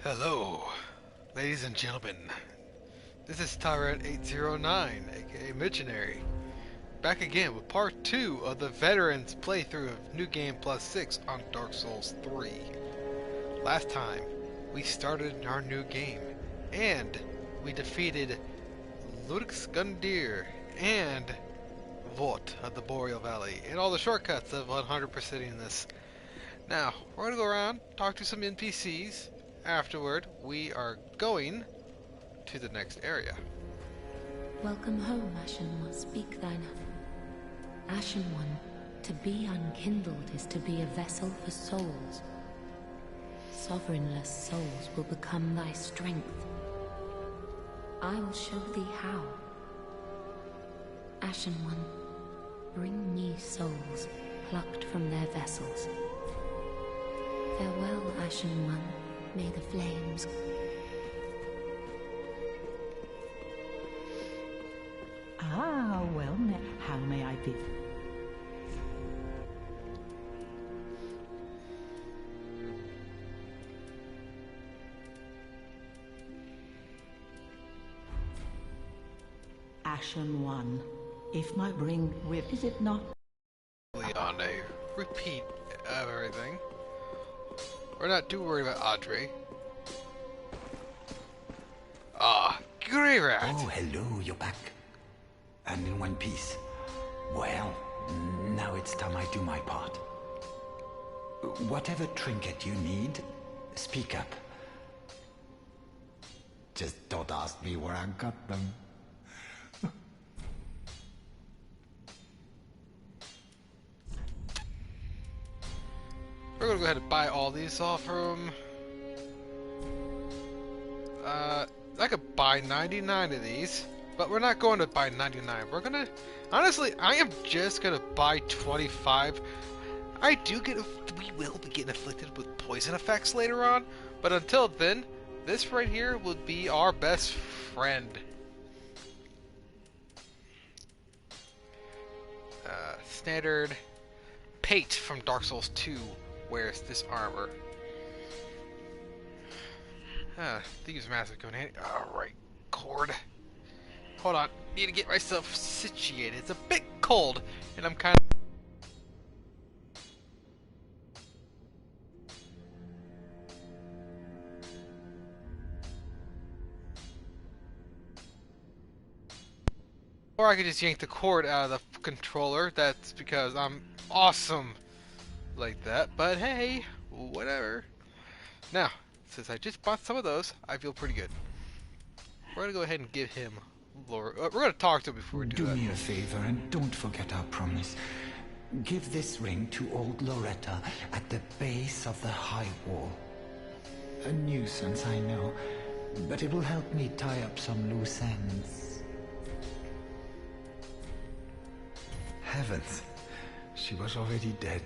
Hello, ladies and gentlemen. This is Tyrant 809, aka Missionary, back again with part 2 of the Veterans playthrough of New Game Plus 6 on Dark Souls 3. Last time, we started our new game, and we defeated Lothric and Vought of the Boreal Valley, and all the shortcuts of 100%ing this. Now, we're going to go around, talk to some NPCs. Afterward, we are going to the next area. Welcome home, Ashen One. Speak thine. Ashen One, to be unkindled is to be a vessel for souls. Sovereignless souls will become thy strength. I will show thee how. Ashen One, bring me souls plucked from their vessels. Farewell, Ashen One. May the flames... Ah, well, how may I be? Ashen One, if my bring with, is it not? On a repeat of everything. We're not too worried about Audrey. Ah, grey rat! Oh, hello, you're back. And in one piece. Well, now it's time I do my part. Whatever trinket you need, speak up. Just don't ask me where I got them. We're gonna go ahead and buy all these off from... I could buy 99 of these, but we're not going to buy 99. We're gonna... Honestly, I am just gonna buy 25. We will be getting afflicted with poison effects later on, but until then, this right here will be our best friend. Standard Pate from Dark Souls 2 wears this armor. Thieves' Mask is going handy. Alright, cord. Hold on, need to get myself situated. It's a bit cold, and I'm kind of... Or I could just yank the cord out of the controller. That's because I'm awesome like that. But hey, whatever. Now, since I just bought some of those, I feel pretty good. We're gonna go ahead and give him Laura. We're gonna talk to him before we do that. Do me a favor and don't forget our promise. Give this ring to old Loretta at the base of the high wall. A nuisance, I know, but it will help me tie up some loose ends. Heavens, she was already dead.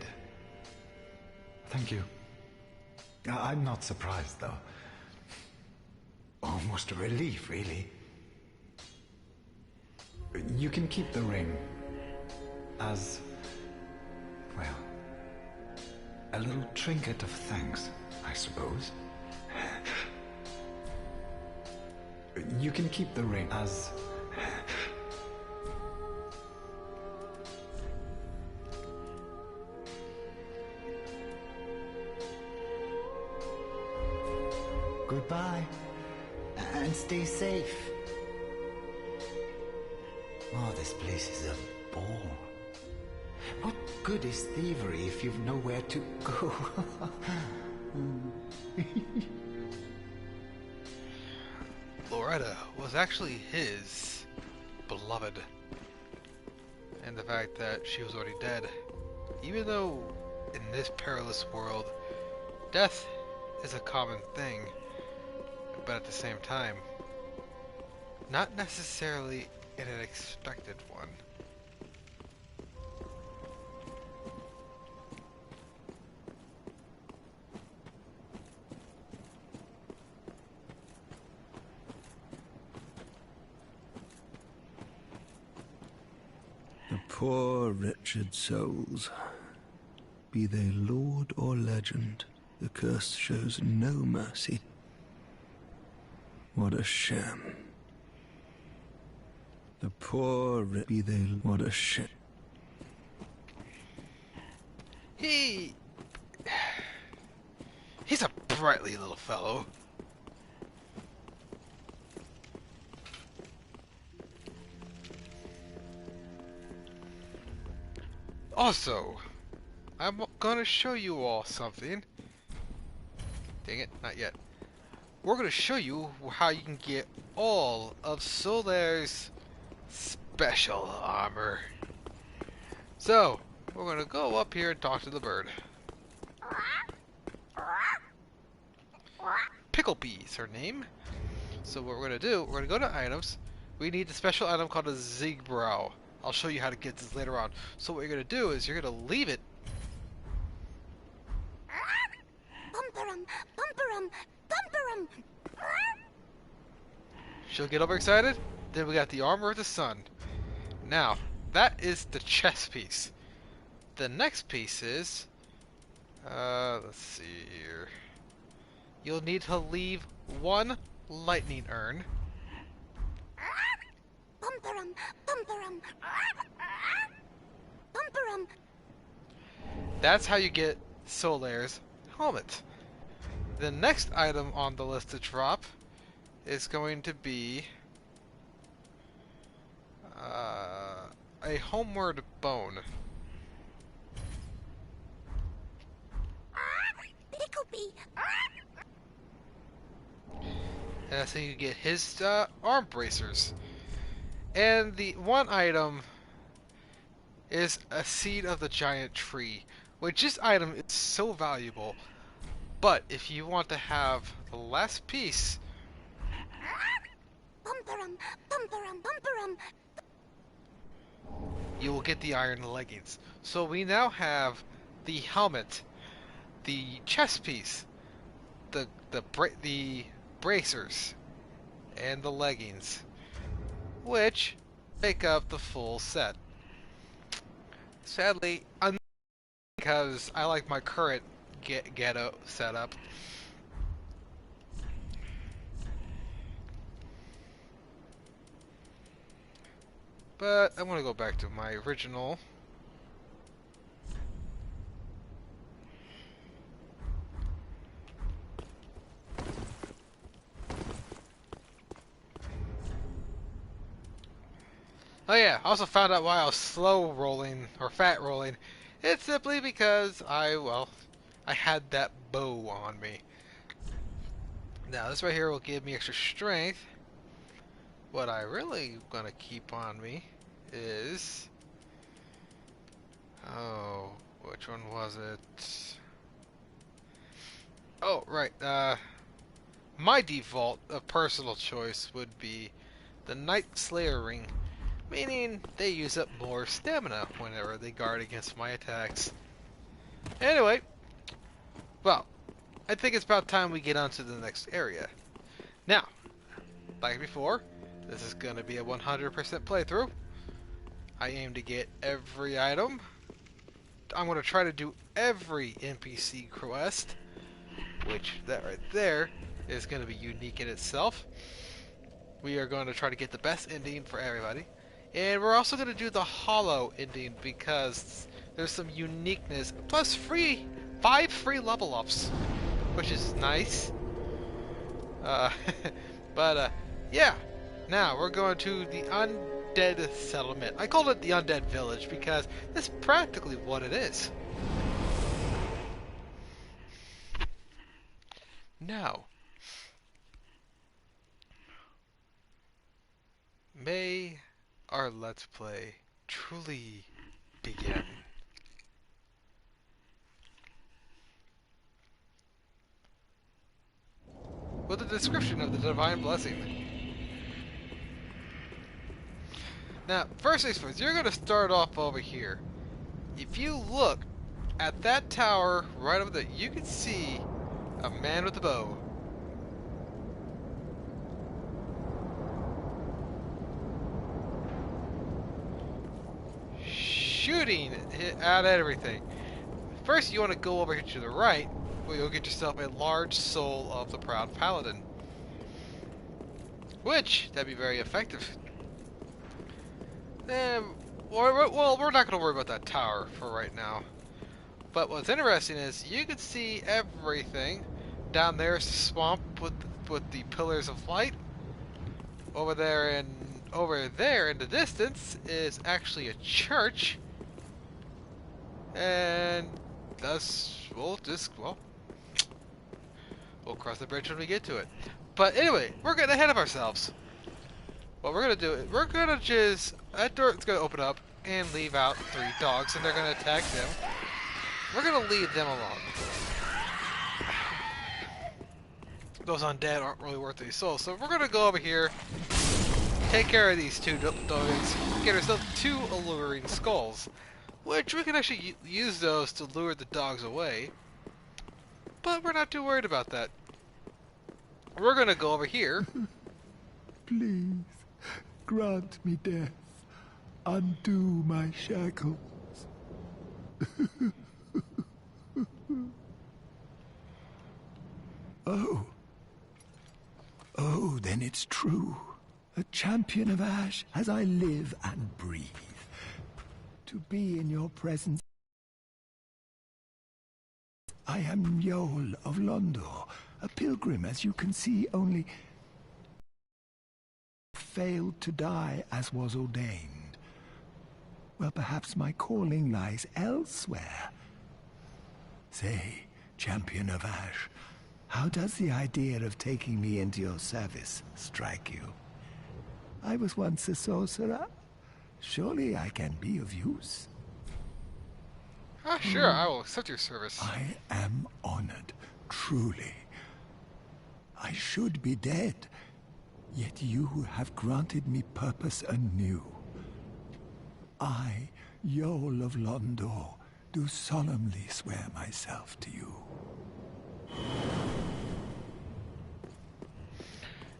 Thank you. I'm not surprised, though. Almost a relief, really. You can keep the ring as, well, a little trinket of thanks, I suppose. You can keep the ring as... Goodbye, and stay safe. Oh, this place is a bore. What good is thievery if you've nowhere to go? Loretta was actually his beloved. And the fact that she was already dead. Even though in this perilous world, death is a common thing. But at the same time, not necessarily in an expected one. The poor wretched souls. Be they lord or legend, the curse shows no mercy. What a sham. The poor be they what a sham. He's a brightly little fellow. Also, I'm gonna show you all something. Dang it, not yet. We're gonna show you how you can get all of Solaire's special armor. So, we're gonna go up here and talk to the bird. Picklebee is her name. So what we're gonna do, we're gonna go to items. We need a special item called a Zigbrow. I'll show you how to get this later on. So what you're gonna do is you're gonna leave it. Bumperum, bumperum, bumperum. She'll get overexcited. Then we got the Armor of the Sun. Now, that is the chest piece. The next piece is, let's see here. You'll need to leave one lightning urn. Bumperum, bumperum, bumperum. That's how you get Solaire's helmet. The next item on the list to drop is going to be a Homeward Bone. Picklebee. And that's how you get his arm bracers. And the one item is a seed of the giant tree, which this item is so valuable. But if you want to have the last piece, Bumperum, bumperum, bumperum. you will get the iron leggings. So we now have the helmet, the chest piece, the bracers, and the leggings, which make up the full set. Sadly, because I like my current ghetto setup. But I want to go back to my original. Oh yeah, I also found out why I was slow rolling, or fat rolling. It's simply because I had that bow on me. Now this right here will give me extra strength. What I really gonna keep on me is... oh, which one was it? Oh, right, my default of personal choice would be the Night Slayer ring. Meaning, they use up more stamina whenever they guard against my attacks. Anyway, well, I think it's about time we get on to the next area. Now, like before, this is going to be a 100% playthrough. I aim to get every item. I'm going to try to do every NPC quest, which that right there is going to be unique in itself. We are going to try to get the best ending for everybody. And we're also going to do the hollow ending because there's some uniqueness. Plus 5 free level ups, which is nice. Yeah. Now we're going to the Undead Settlement. I called it the Undead Village because that's practically what it is. Now, may our Let's Play truly begin. With a description of the Divine Blessing. Now, first things first, you're going to start off over here. If you look at that tower right over there, you can see a man with a bow. Shooting at everything. First, you want to go over here to the right, where you'll get yourself a large soul of the Proud Paladin. which that'd be very effective. Well, we're not going to worry about that tower for right now. But what's interesting is you can see everything. Down there is the swamp with the pillars of light. Over there in the distance is actually a church. And thus we'll cross the bridge when we get to it. But anyway, we're getting ahead of ourselves. What we're gonna do is we're gonna just that door is gonna open up and leave out 3 dogs, and they're gonna attack them. We're gonna leave them alone. Those undead aren't really worth any souls, so we're gonna go over here, take care of these 2 dogs, get ourselves 2 alluring skulls, which we can actually use those to lure the dogs away. But we're not too worried about that. We're gonna go over here. Please, grant me death. Undo my shackles. Oh, then it's true. A champion of Ash as I live and breathe. To be in your presence. I am Yol of Londor, a pilgrim, as you can see, only failed to die as was ordained. Well, perhaps my calling lies elsewhere. Say, champion of Ash, how does the idea of taking me into your service strike you? I was once a sorcerer. Surely I can be of use. Sure, I will accept your service. I am honored, truly. I should be dead, yet you have granted me purpose anew. I, Yol of Londor, do solemnly swear myself to you.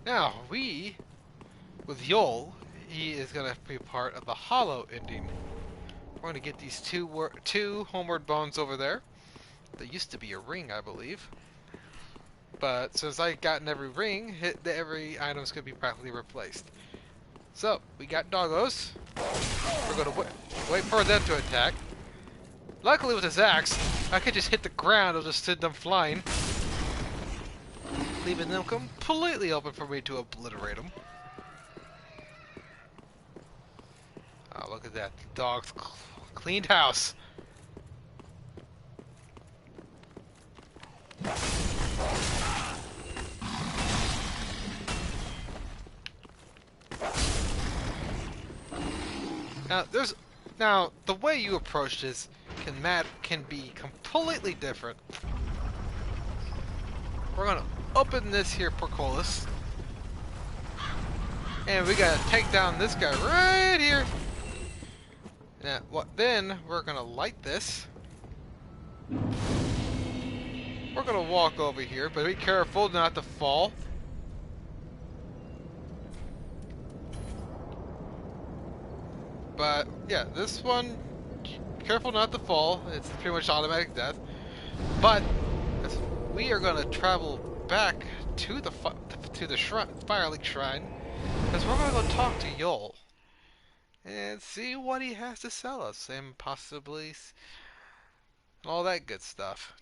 Now, with Yol, he is going to be part of the Hollow ending. We're going to get these two Homeward Bones over there. There used to be a ring, I believe. But since I've gotten every ring, every item's going to be practically replaced. So, we got doggos. We're going to wait for them to attack. Luckily with his axe, I could just hit the ground and just send them flying. Leaving them completely open for me to obliterate them. Oh, look at that. The dogs cleaned house. Now the way you approach this can be completely different. We're gonna open this here portcullis, and we gotta take down this guy right here. Now, then we're gonna light this. We're gonna walk over here, but be careful not to fall. But yeah, this one, careful not to fall. It's pretty much automatic death. But we are gonna travel back to the Firelink Shrine, because we're gonna go talk to Yol and see what he has to sell us, and possibly all that good stuff.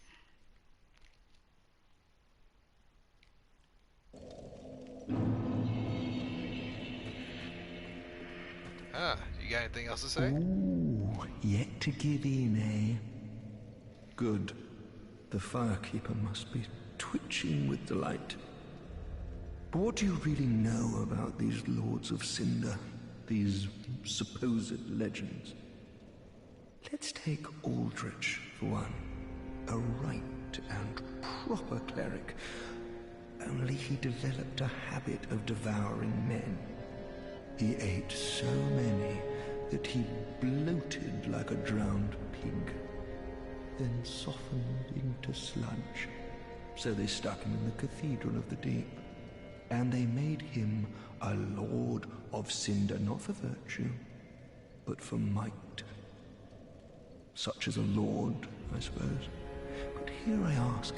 You got anything else to say? Ooh, yet to give in, eh? Good. The Firekeeper must be twitching with delight. But what do you really know about these Lords of Cinder? These supposed legends? Let's take Aldrich for one. A right and proper cleric. Only he developed a habit of devouring men. He ate so many that he bloated like a drowned pig, then softened into sludge. So they stuck him in the Cathedral of the Deep, and they made him a Lord of Cinder, not for virtue, but for might. Such as a lord, I suppose. But here I ask,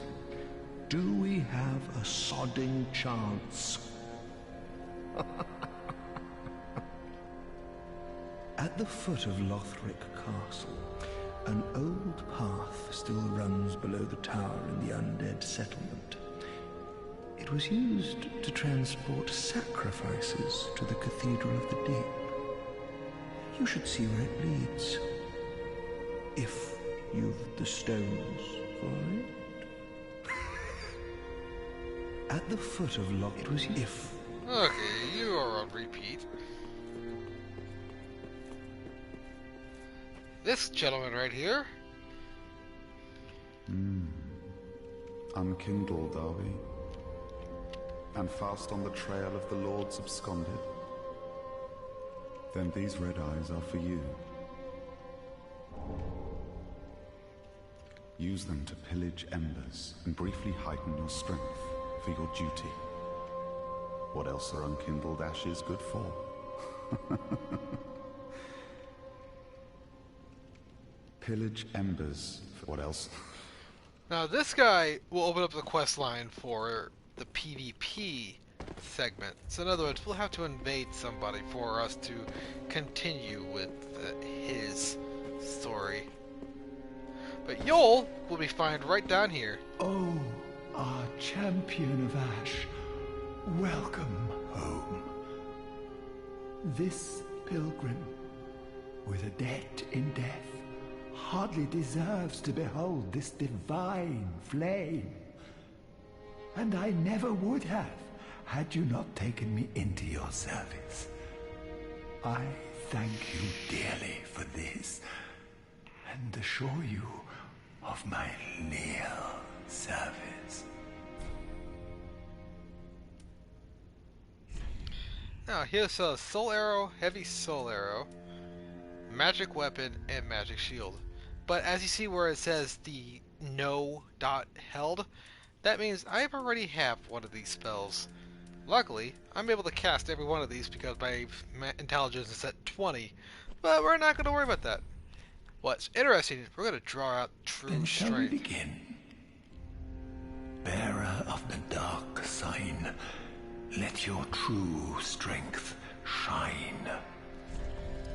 do we have a sodding chance? At the foot of Lothric Castle, an old path still runs below the tower in the Undead Settlement. It was used to transport sacrifices to the Cathedral of the Deep. You should see where it leads, if you've the stones for it. At the foot of Lothric, it was if... Okay, you are on repeat. This gentleman right here. Unkindled, are we? And fast on the trail of the Lords absconded? Then these red eyes are for you. Use them to pillage embers and briefly heighten your strength for your duty. What else are unkindled ashes good for? Pillage embers. What else? Now this guy will open up the quest line for the PvP segment. So in other words, we'll have to invade somebody for us to continue with his story. But Yol will be found right down here. Oh, our champion of Ash, welcome home. This pilgrim, with a debt in death, hardly deserves to behold this divine flame. And I never would have, had you not taken me into your service. I thank you dearly for this, and assure you of my leal service. Now here's a soul arrow, heavy soul arrow, magic weapon, and magic shield. But as you see where it says the no dot held, that means I already have one of these spells. Luckily, I'm able to cast every one of these because my intelligence is at 20, but we're not going to worry about that. What's interesting, we're going to draw out true Then strength. shall we begin? Bearer of the dark sign, let your true strength shine.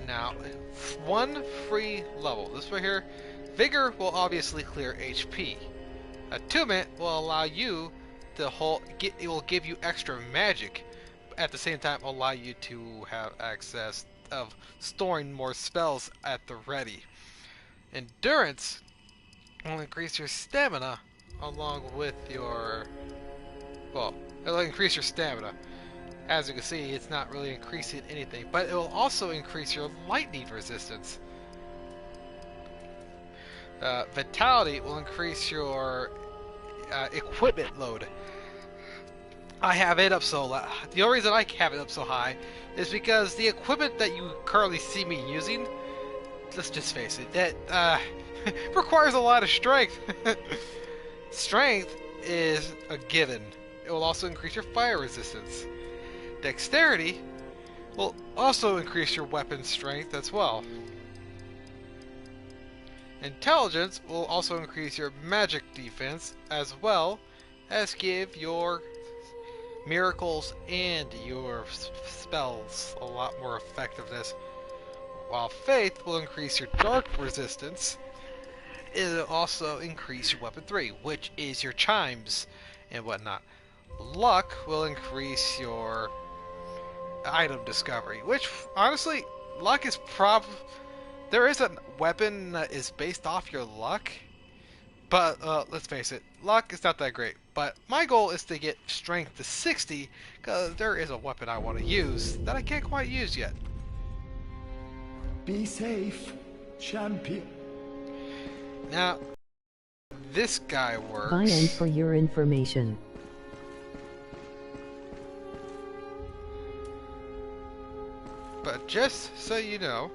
Now, one free level. This right here, Vigor will obviously clear HP. Attunement will allow you to it will give you extra magic, at the same time allow you to have access of storing more spells at the ready. Endurance will increase your stamina along with your... well, it'll increase your stamina. As you can see, it's not really increasing anything, but it will also increase your lightning resistance. Vitality will increase your equipment load. I have it up so low. The only reason I have it up so high is because the equipment that you currently see me using, let's just face it, that requires a lot of strength. Strength is a given. It will also increase your fire resistance. Dexterity will also increase your weapon strength as well. Intelligence will also increase your magic defense as well as give your miracles and your spells a lot more effectiveness. While faith will increase your dark resistance, it will also increase your weapon 3, which is your chimes and whatnot. Luck will increase your item discovery, which honestly, luck is there is a weapon that is based off your luck, but let's face it, luck is not that great. But my goal is to get strength to 60, because there is a weapon I want to use that I can't quite use yet. Be safe, champion. Now, this guy works. Buy-in for your information. But just so you know,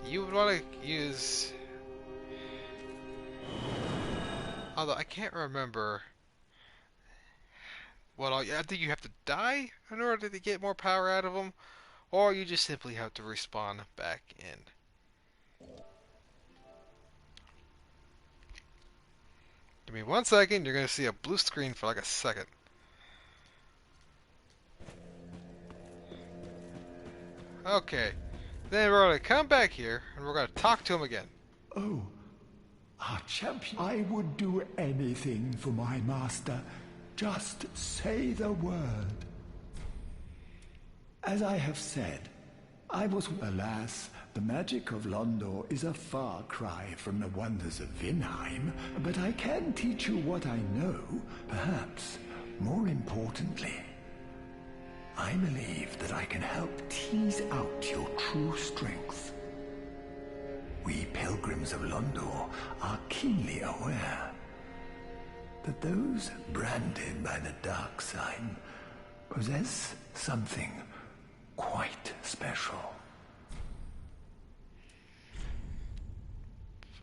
you would want to use... although I can't remember what all... I think you have to die in order to get more power out of them, or you just simply have to respawn back in. Give me 1 second, you're going to see a blue screen for like a second. Okay. Then we're gonna come back here and we're gonna talk to him again. Oh, our champion. I would do anything for my master. Just say the word. As I have said, I was... Alas, the magic of Londor is a far cry from the wonders of Vinheim, but I can teach you what I know, perhaps more importantly. I believe that I can help tease out your true strength. We pilgrims of Londor are keenly aware that those branded by the dark sign possess something quite special.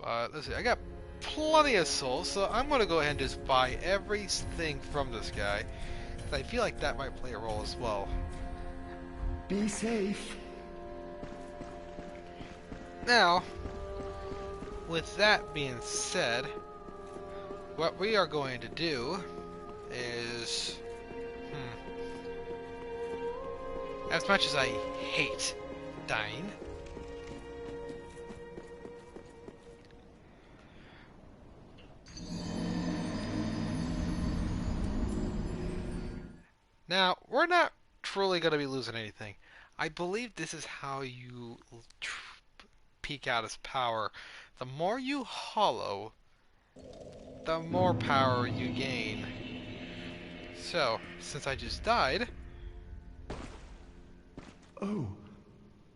Let's see, I got plenty of souls, so I'm gonna go ahead and just buy everything from this guy. I feel like that might play a role as well. Be safe. Now, with that being said, what we are going to do is... As much as I hate dying, now, we're not truly going to be losing anything. I believe this is how you peak out his power. The more you hollow, the more power you gain. So, since I just died... Oh,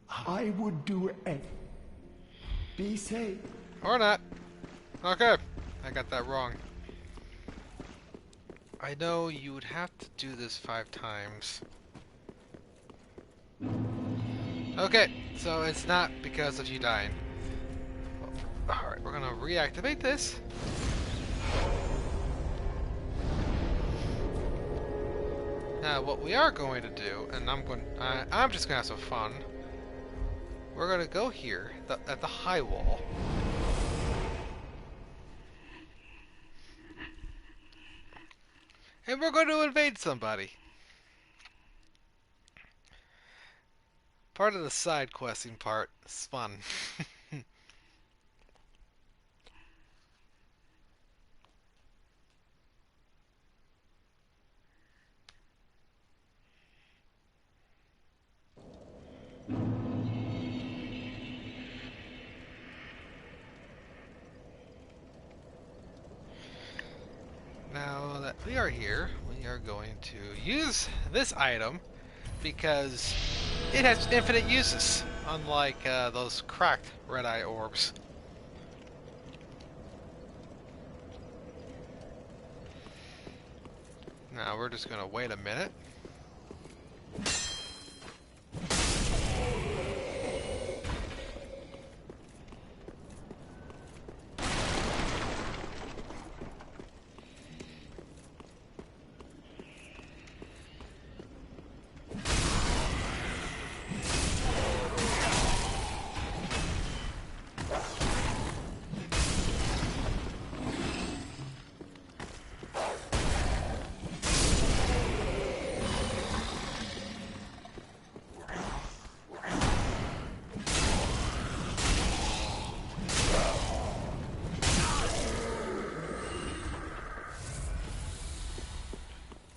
I would do it. Be safe. Or not. Okay, I got that wrong. I know you would have to do this 5 times. Okay, so it's not because of you dying. Alright, we're gonna reactivate this. Now, what we are going to do, and I'm just gonna have some fun. We're gonna go here, at the high wall. And we're going to invade somebody. Part of the side questing part is fun. Now that we are here, we are going to use this item because it has infinite uses, unlike those cracked red-eye orbs. Now we're just going to wait a minute.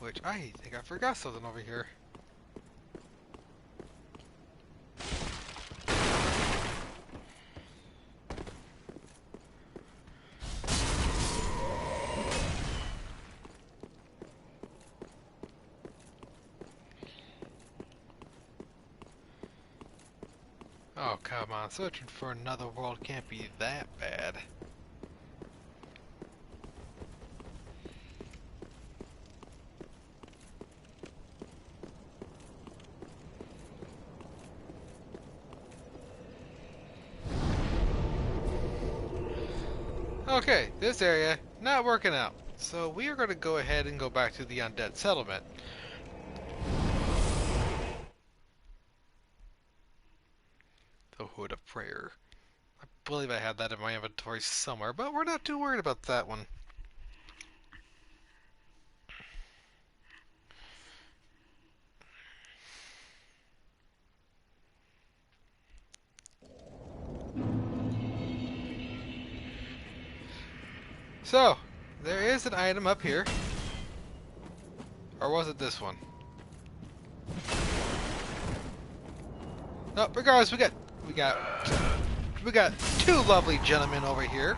Which I think I forgot something over here. Oh, come on. Searching for another world can't be that bad. Okay, this area not working out. So we are going to go ahead and go back to the Undead Settlement. The Hood of Prayer. I believe I had that in my inventory somewhere, but we're not too worried about that one. So, there is an item up here. Or was it this one? No, regardless, we got two lovely gentlemen over here.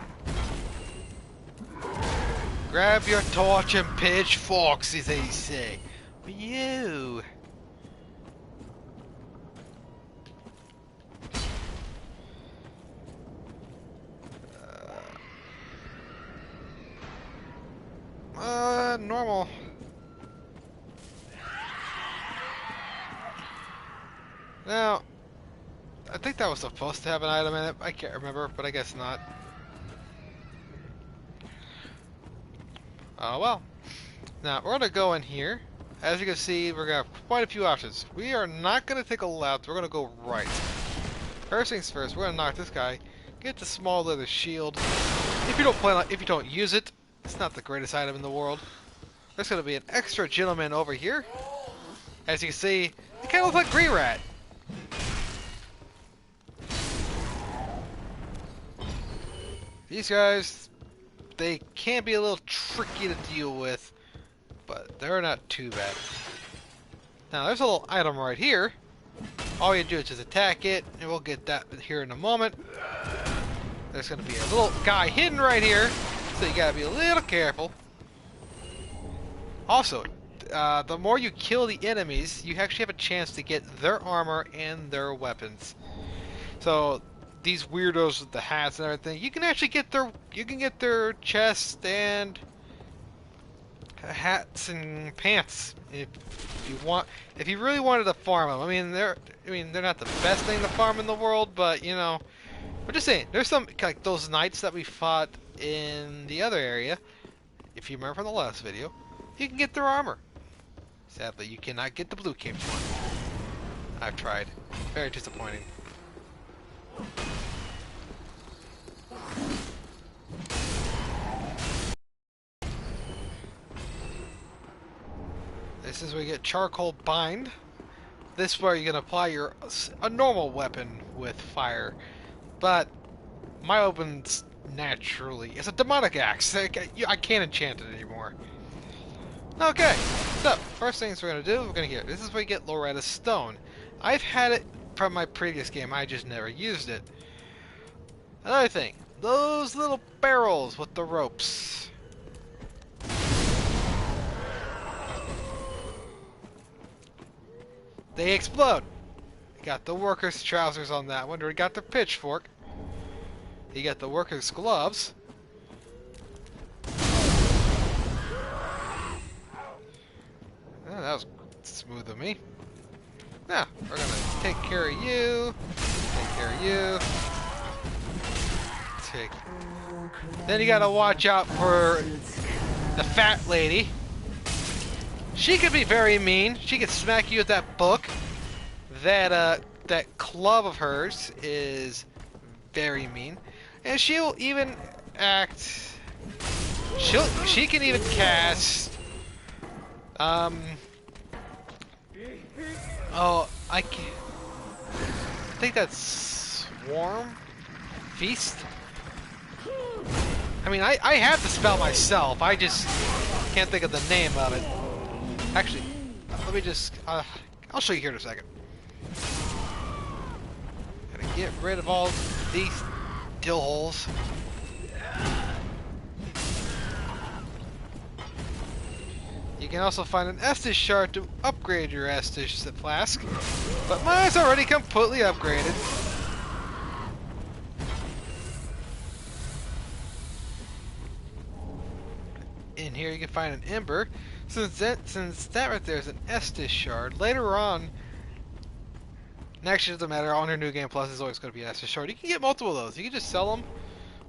Grab your torch and pitchforks, as they say. You. Normal. Now, I think that was supposed to have an item in it. I can't remember, but I guess not. Oh well. Now, we're going to go in here. As you can see, we're going to have quite a few options. We are not going to take a left. We're going to go right. First things first, we're going to knock this guy. Get the small leather shield. If you don't use it, it's not the greatest item in the world. There's going to be an extra gentleman over here. As you can see, it kind of looks like Green Rat. These guys, they can be a little tricky to deal with, but they're not too bad. Now, there's a little item right here. All you do is just attack it, and we'll get that here in a moment. There's going to be a little guy hidden right here, so you got to be a little careful. Also, the more you kill the enemies, you actually have a chance to get their armor and their weapons. So, these weirdos with the hats and everything, you can actually get their chest and hats and pants if you want. If you really wanted to farm them, I mean they're not the best thing to farm in the world, but you know, I'm just saying there's some like those knights that we fought in the other area. If you remember from the last video, you can get their armor. Sadly, you cannot get the blue cape one. I've tried. Very disappointing. This is where you get charcoal bind. This is where you can apply a normal weapon with fire, but my weapon's naturally it's a demonic axe. I can't enchant it anymore. Okay, so first things we're gonna do, this is where you get Loretta's stone. I've had it from my previous game, I just never used it. Another thing, those little barrels with the ropes. They explode. You got the workers' trousers on that one. We got the pitchfork. You got the workers' gloves. Oh, that was smooth of me. Now, we're gonna take care of you. Take care of you. Then you gotta watch out for the fat lady. She could be very mean. She could smack you with that book. That club of hers is very mean, and she'll even act. She can even cast. Oh, I think that's Swarm? Feast? I mean, I have the spell myself, I just can't think of the name of it. Actually, let me just, I'll show you here in a second. Gotta get rid of all these dill holes. You can also find an Estus shard to upgrade your Estus flask, but mine's already completely upgraded. In here you can find an Ember. Since that right there is an Estus shard, later on, and actually it doesn't matter, on your New Game Plus is always going to be an Estus shard. You can get multiple of those. You can just sell them.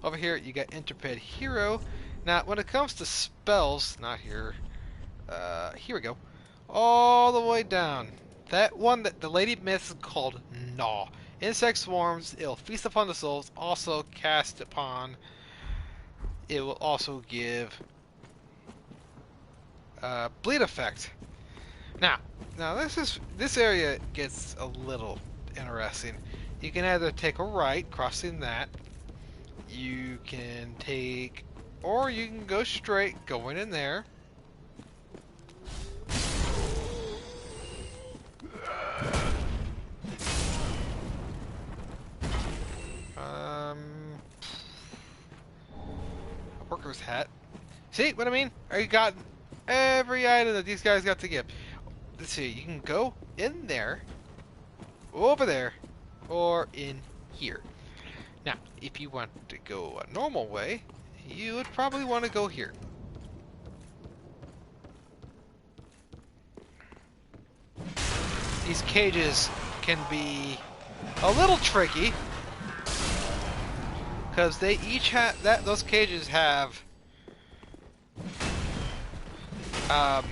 Over here you got Intrepid Hero. Now when it comes to spells, not here. Here we go. All the way down. That one that the Lady Myth is called Gnaw. Insect swarms, it'll feast upon the souls, also cast upon. It will also give bleed effect. Now this area gets a little interesting. You can either take a right, crossing that. You can take or you can go straight, going in there. A worker's hat. See what I mean? You got every item that these guys got to give. Let's see, you can go in there, over there, or in here. Now, if you want to go a normal way, you would probably want to go here. These cages can be a little tricky, because they each have those cages have a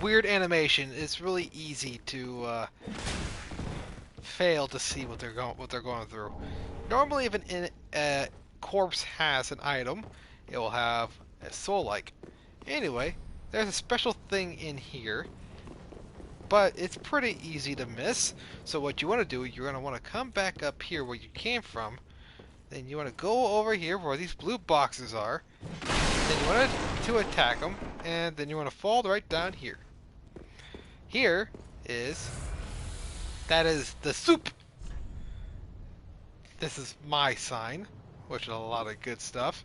weird animation. It's really easy to fail to see what they're going through. Normally, if a corpse has an item, it will have a soul-like. Anyway, there's a special thing in here, but it's pretty easy to miss. So what you want to do, you're going to want to come back up here where you came from. Then you want to go over here where these blue boxes are. Then you want to attack them, and then you want to fall right down here. Here is the soup. This is my sign, which is a lot of good stuff.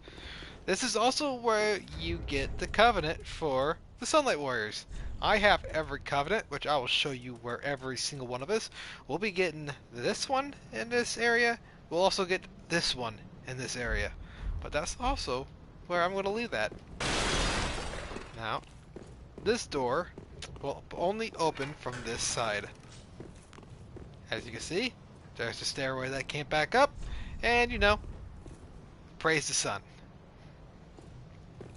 This is also where you get the covenant for the Sunlight Warriors. I have every covenant, which I will show you where every single one of us will be getting. This one in this area. We'll also get this one in this area. But that's also where I'm going to leave that. Now, this door will only open from this side. As you can see, there's the stairway that came back up. And, you know, praise the sun.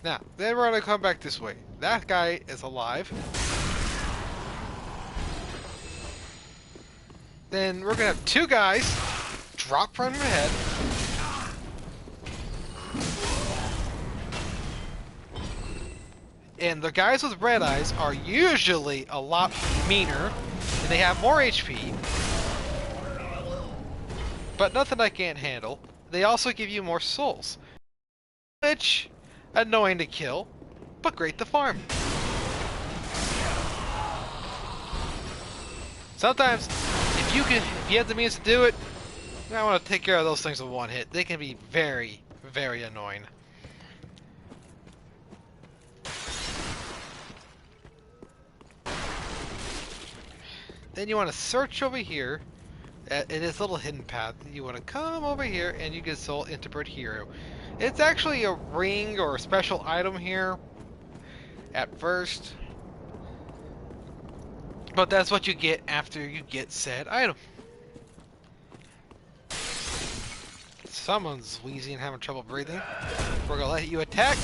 Now, then we're going to come back this way. That guy is alive. Then we're going to have two guys drop from your head. And the guys with red eyes are usually a lot meaner, and they have more HP. But nothing I can't handle. They also give you more souls, which annoying to kill, but great to farm. Sometimes, if you have the means to do it, I want to take care of those things with one hit. They can be very, very annoying. Then you want to search over here in this little hidden path. You want to come over here and you get Soul Interpret Hero. It's actually a ring or a special item here at first, but that's what you get after you get said item. Someone's wheezing and having trouble breathing. We're gonna let you attack.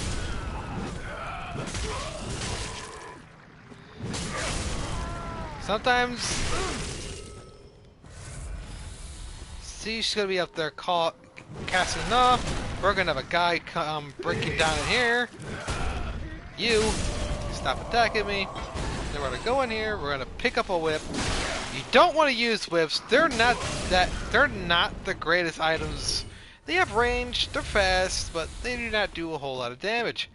Sometimes, see, she's gonna be up there casting off. We're gonna have a guy come breaking down in here. You stop attacking me. Then we're gonna go in here. We're gonna pick up a whip. You don't want to use whips. They're not the greatest items. They have range. They're fast, but they do not do a whole lot of damage.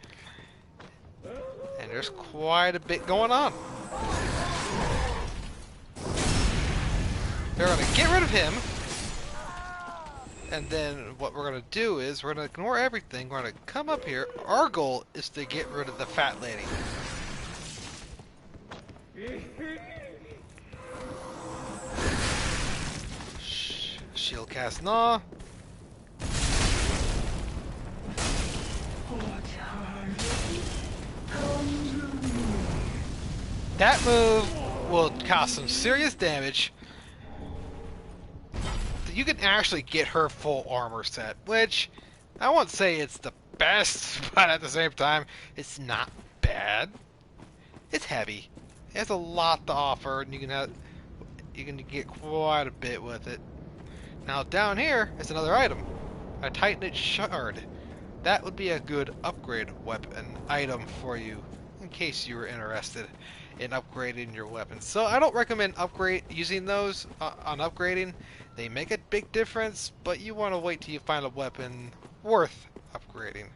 And there's quite a bit going on. They're gonna get rid of him. And then what we're going to do is we're going to ignore everything. We're going to come up here. Our goal is to get rid of the fat lady. Shield cast Gnaw. That move will cause some serious damage. You can actually get her full armor set, which I won't say it's the best, but at the same time, it's not bad. It's heavy. It has a lot to offer, and you can get quite a bit with it. Now down here is another item, a Titanite Shard. That would be a good upgrade weapon item for you, in case you were interested in upgrading your weapons. So I don't recommend using those on upgrading. They make a big difference, but you want to wait till you find a weapon worth upgrading.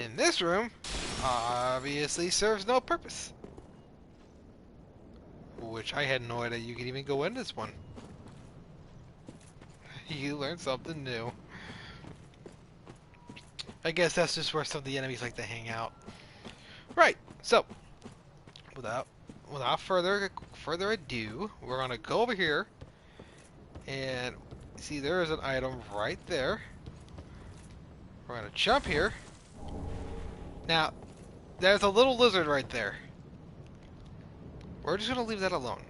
in this room obviously serves no purpose. Which I had no idea you could even go in this one. You learned something new. I guess that's just where some of the enemies like to hang out. Right, so without further ado, we're gonna go over here and see there is an item right there. We're gonna jump here. Now, there's a little lizard right there. We're just gonna leave that alone.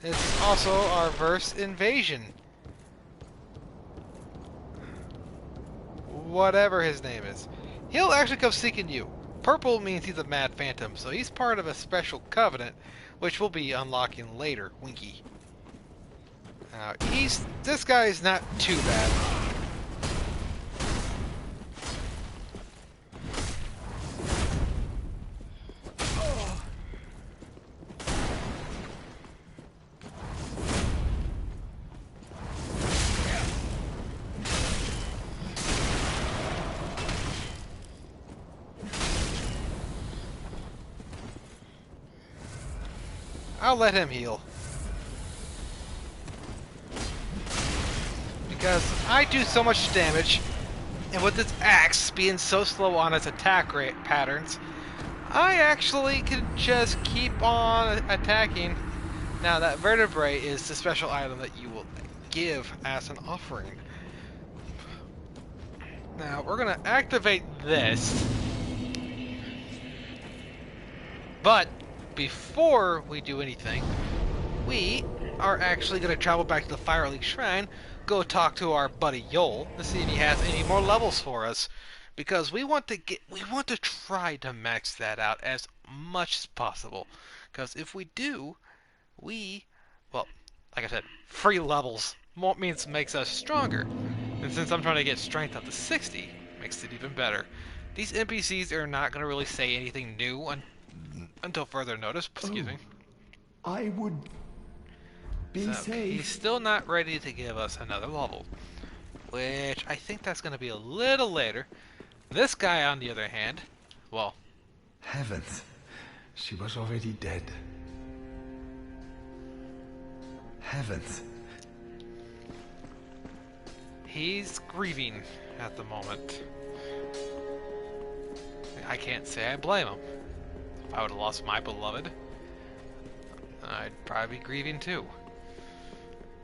It's also our first invasion. Whatever his name is. He'll actually come seeking you. Purple means he's a mad phantom, so he's part of a special covenant, which we'll be unlocking later. Winky. This guy's not too bad. I'll let him heal. Because I do so much damage, and with this axe being so slow on its attack rate patterns, I actually can just keep on attacking. Now that vertebrae is the special item that you will give as an offering. Now we're gonna activate this. But before we do anything, we are actually going to travel back to the Fire League Shrine, go talk to our buddy Yol to see if he has any more levels for us, because we want to try to max that out as much as possible. Because if we do, well, like I said, free levels makes us stronger, and since I'm trying to get strength up to 60, makes it even better. These NPCs are not going to really say anything new until further notice. Excuse me. I would be safe. He's still not ready to give us another level, which I think that's going to be a little later. This guy, on the other hand, well... Heavens, she was already dead. Heavens. He's grieving at the moment. I can't say I blame him. If I would have lost my beloved, I'd probably be grieving too.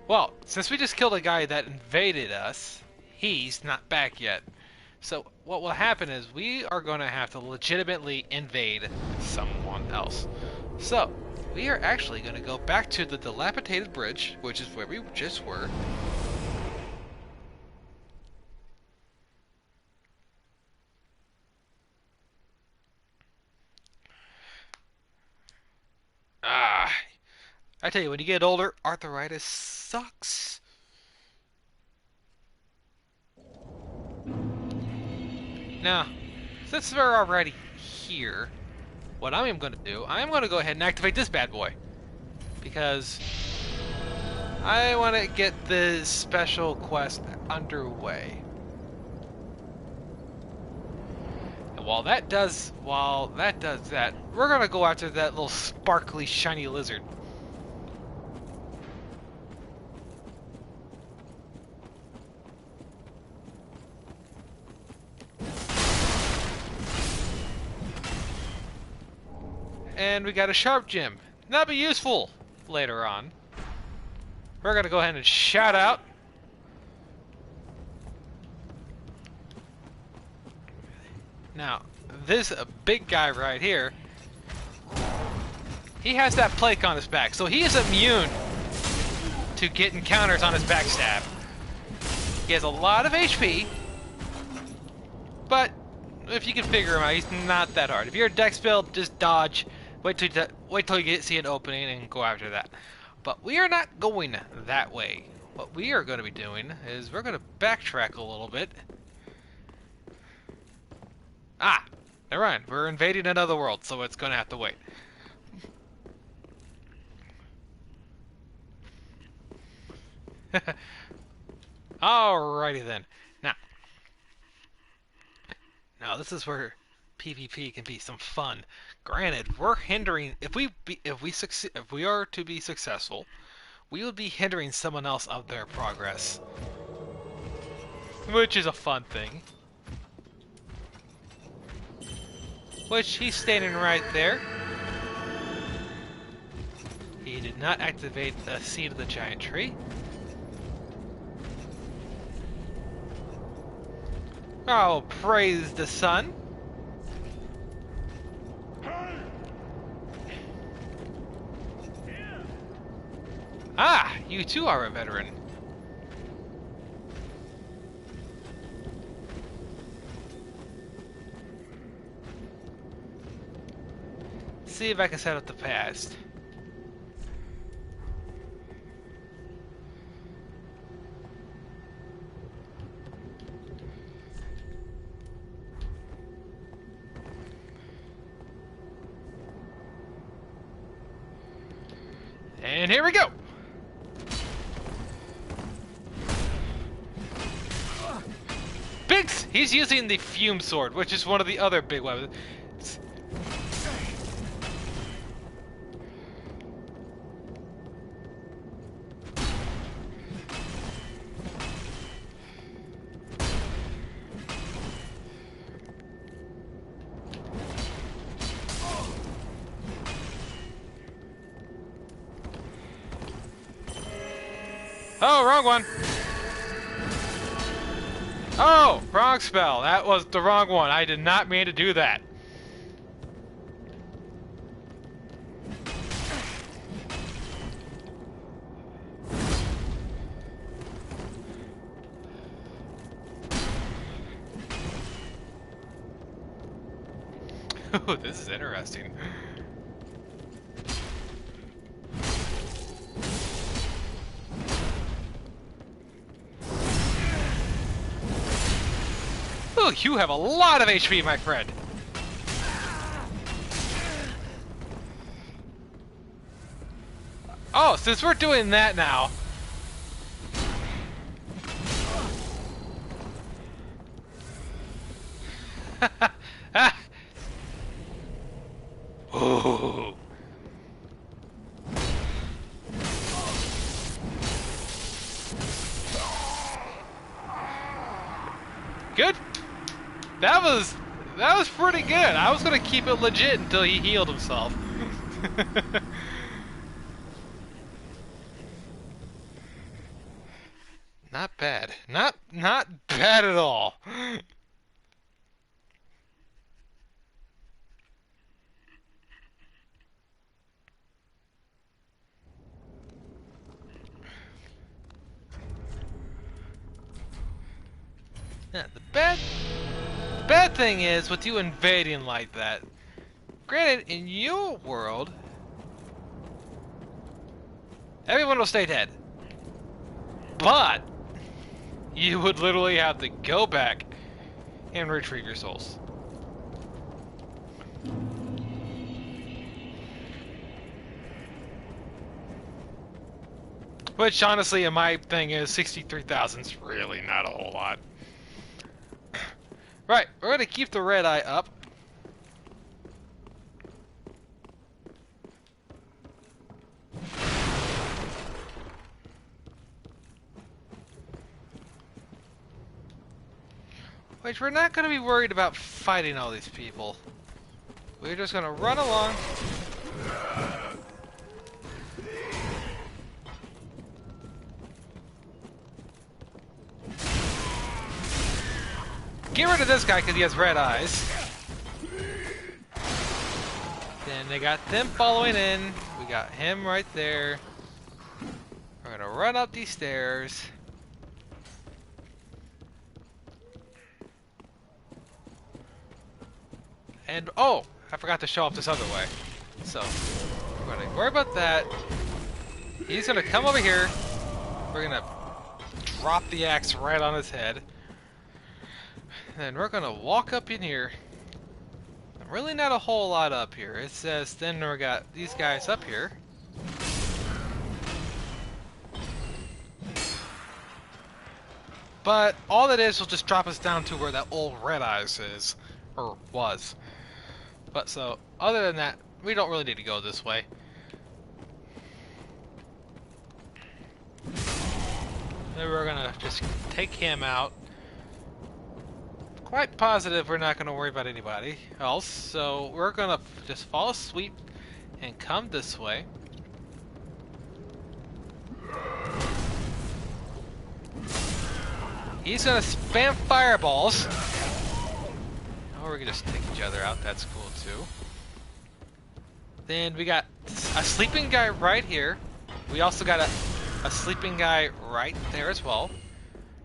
Well, since we just killed a guy that invaded us, he's not back yet. So what will happen is we are going to have to legitimately invade someone else. So we are actually going to go back to the dilapidated bridge, which is where we just were. I tell you, when you get older, arthritis sucks. Now, since we're already here, what I'm going to do, I'm going to go ahead and activate this bad boy. Because I want to get this special quest underway. And while that does that, we're going to go after that little sparkly, shiny lizard. And we got a sharp gem. That'll be useful later on. We're gonna go ahead and shout out. Now, this big guy right here, he has that plague on his back, so he is immune to get encounters on his backstab. He has a lot of HP, but if you can figure him out, he's not that hard. If you're a dex build, just dodge. Wait till you see an opening and go after that. But we are not going that way. What we are going to be doing is we're going to backtrack a little bit. Ah, never mind. We're invading another world, so it's going to have to wait. Alrighty then. Now, Now this is where PvP can be some fun. Granted, we're hindering if we are to be successful, we would be hindering someone else of their progress, which is a fun thing. Which he's standing right there. He did not activate the seed of the giant tree. Oh, praise the sun. Ah, you too are a veteran. See if I can set up the past. And here we go! Biggs! He's using the Fume Sword, which is one of the other big weapons. Oh, wrong one! Oh, wrong spell. That was the wrong one. I did not mean to do that. Ooh, this is interesting. Ooh, you have a lot of HP, my friend. Oh, since we're doing that now. Ooh. Good. That was pretty good. I was gonna keep it legit until he healed himself. Not bad. Not bad at all. Yeah, the bad thing is with you invading like that. Granted, in your world, everyone will stay dead. But you would literally have to go back and retrieve your souls. Which honestly, in my thing is 63,000 is really not a whole lot. Right, we're gonna keep the red eye up. Which we're not gonna be worried about fighting all these people. We're just gonna run along. Get rid of this guy because he has red eyes. Then they got them following in. We got him right there. We're gonna run up these stairs. And oh, I forgot to show off this other way. So we're gonna worry about that. He's gonna come over here. We're gonna drop the axe right on his head. Then we're gonna walk up in here. Really not a whole lot up here. It says then we got these guys up here. But all that is will just drop us down to where that old red eyes is. Or was. But so, other than that, we don't really need to go this way. Then we're gonna just take him out. Quite positive we're not gonna worry about anybody else, so we're gonna just fall asleep and come this way. He's gonna spam fireballs. Oh, we can just take each other out, that's cool too. Then we got a sleeping guy right here. We also got a sleeping guy right there as well.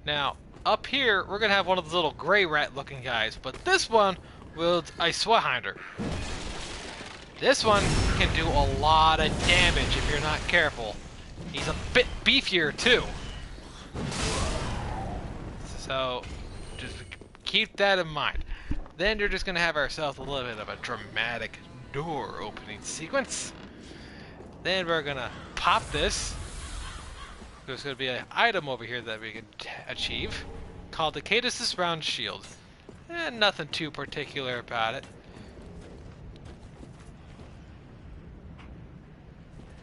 Now, up here, we're gonna have one of those little gray rat looking guys, but this one wields a Swahinder. This one can do a lot of damage if you're not careful. He's a bit beefier too. So, just keep that in mind. Then you're just gonna have ourselves a little bit of a dramatic door opening sequence. Then we're gonna pop this. There's gonna be an item over here that we can achieve called the Cadence's Round Shield. Nothing too particular about it.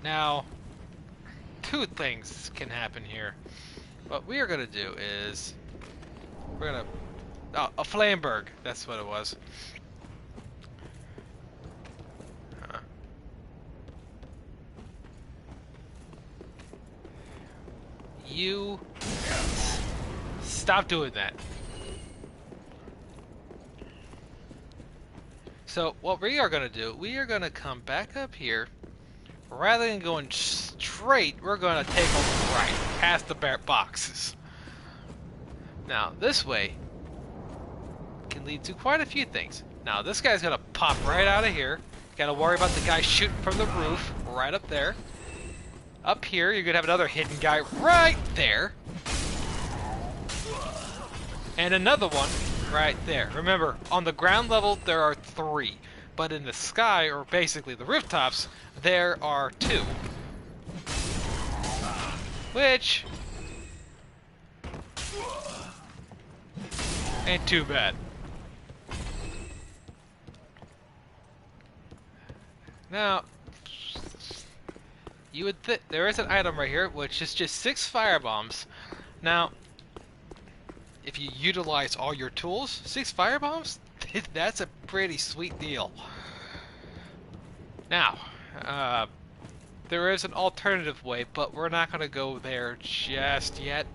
Now, two things can happen here. What we are gonna do is we're gonna a Flamberg, that's what it was. You stop doing that. So what we are gonna do, we are gonna come back up here. Rather than going straight, we're gonna take them right past the boxes. Now this way can lead to quite a few things. Now this guy's gonna pop right out of here. Gotta worry about the guy shooting from the roof right up there. Up here, you're gonna have another hidden guy right there. And another one right there. Remember, on the ground level, there are 3. But in the sky, or basically the rooftops, there are 2. Which ain't too bad. Now, you would think there is an item right here, which is just 6 firebombs. Now, if you utilize all your tools, 6 firebombs, that's a pretty sweet deal. Now, there is an alternative way, but we're not going to go there just yet.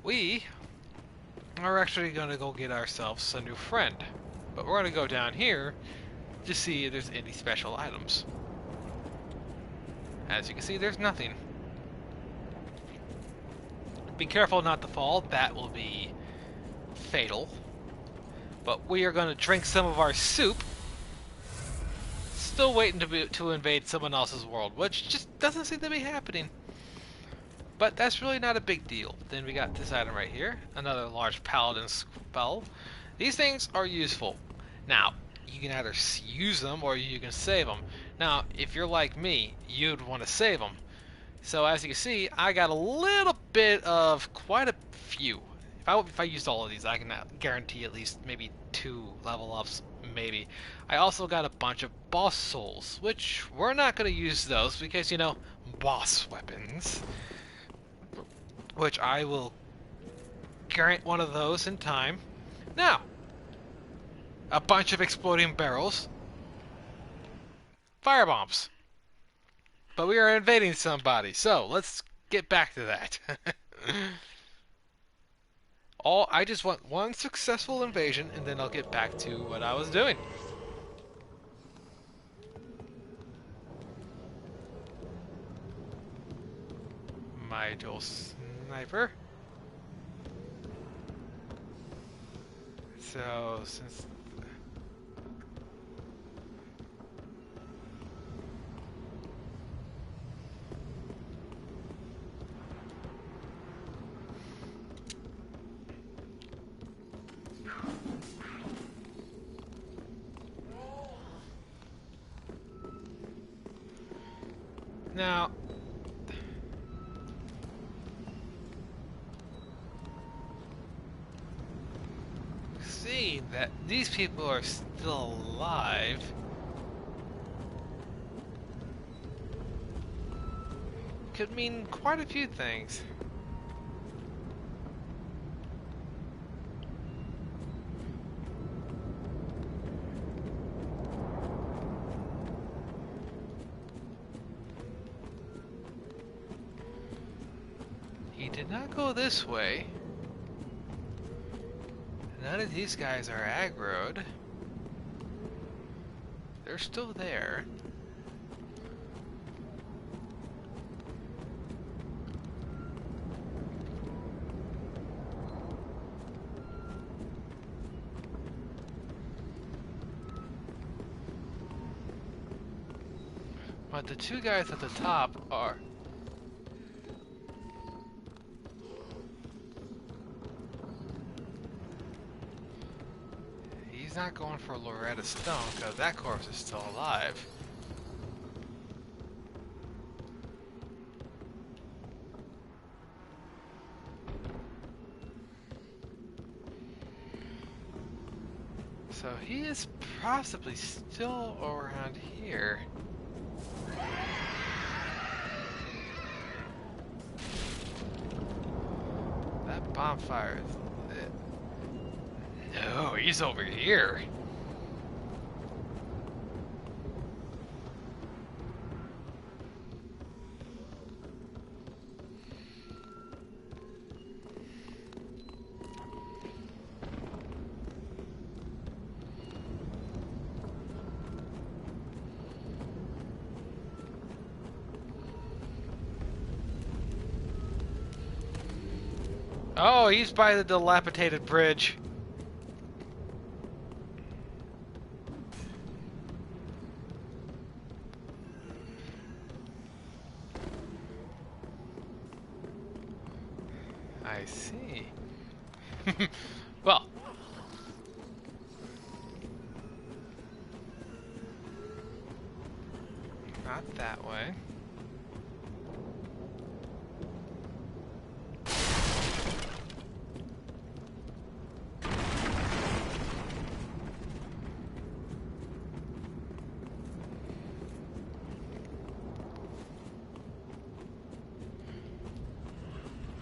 We are actually going to go get ourselves a new friend. But we're going to go down here to see if there's any special items. As you can see, there's nothing. Be careful not to fall, that will be fatal. But we are going to drink some of our soup. Still waiting to invade someone else's world, which just doesn't seem to be happening. But that's really not a big deal. Then we got this item right here, another large Paladin spell. These things are useful. Now, you can either use them or you can save them. Now, if you're like me, you'd want to save them. So as you can see, I got a little bit of quite a few. If I used all of these, I can guarantee at least maybe 2 level ups, maybe. I also got a bunch of boss souls, which we're not going to use those because, you know, boss weapons. Which I will grant one of those in time. Now, a bunch of exploding barrels. Firebombs. But we are invading somebody, so let's get back to that. I just want one successful invasion, and then I'll get back to what I was doing. My dual sniper. So, since... Now, seeing that these people are still alive could mean quite a few things. He did not go this way. None of these guys are aggroed. They're still there. But the two guys at the top are... He's not going for Loretta Stone because that corpse is still alive. So he is possibly still around here. That bonfire is lit. No, he's over here. Oh, he's by the dilapidated bridge. I see. Well. Not that way.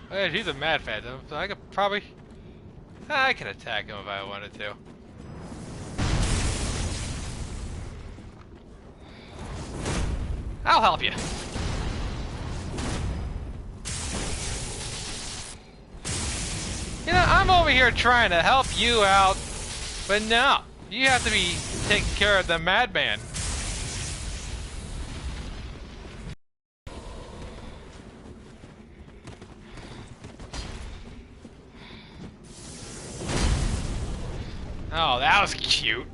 Hey, he's a mad phantom, so I could probably... I can attack him if I wanted to. I'll help you. You know, I'm over here trying to help you out, but no, you have to be taking care of the madman. Oh, that was cute.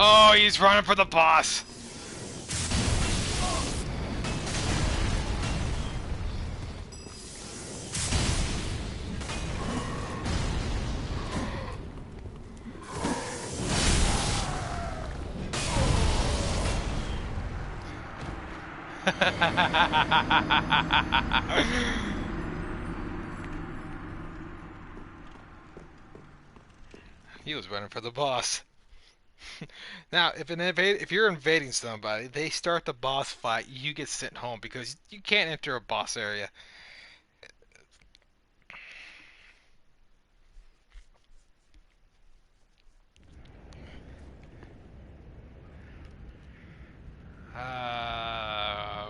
Oh, he's running for the boss. He was running for the boss. Now, if you're invading somebody, they start the boss fight, you get sent home because you can't enter a boss area.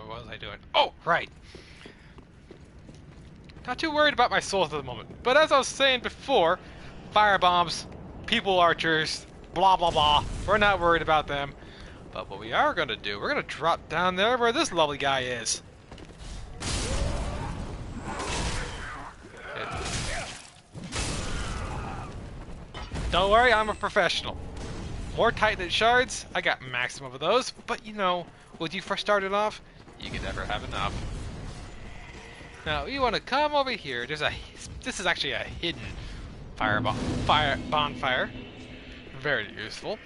What was I doing? Oh, right. Not too worried about my souls at the moment. But as I was saying before, fire bombs people archers, blah blah blah. We're not worried about them. But what we are gonna do, we're gonna drop down there where this lovely guy is. Don't worry, I'm a professional. More Titanite shards, I got maximum of those, but you know, when you first started off, you can never have enough. Now, you want to come over here. This is actually a hidden bonfire. Very useful.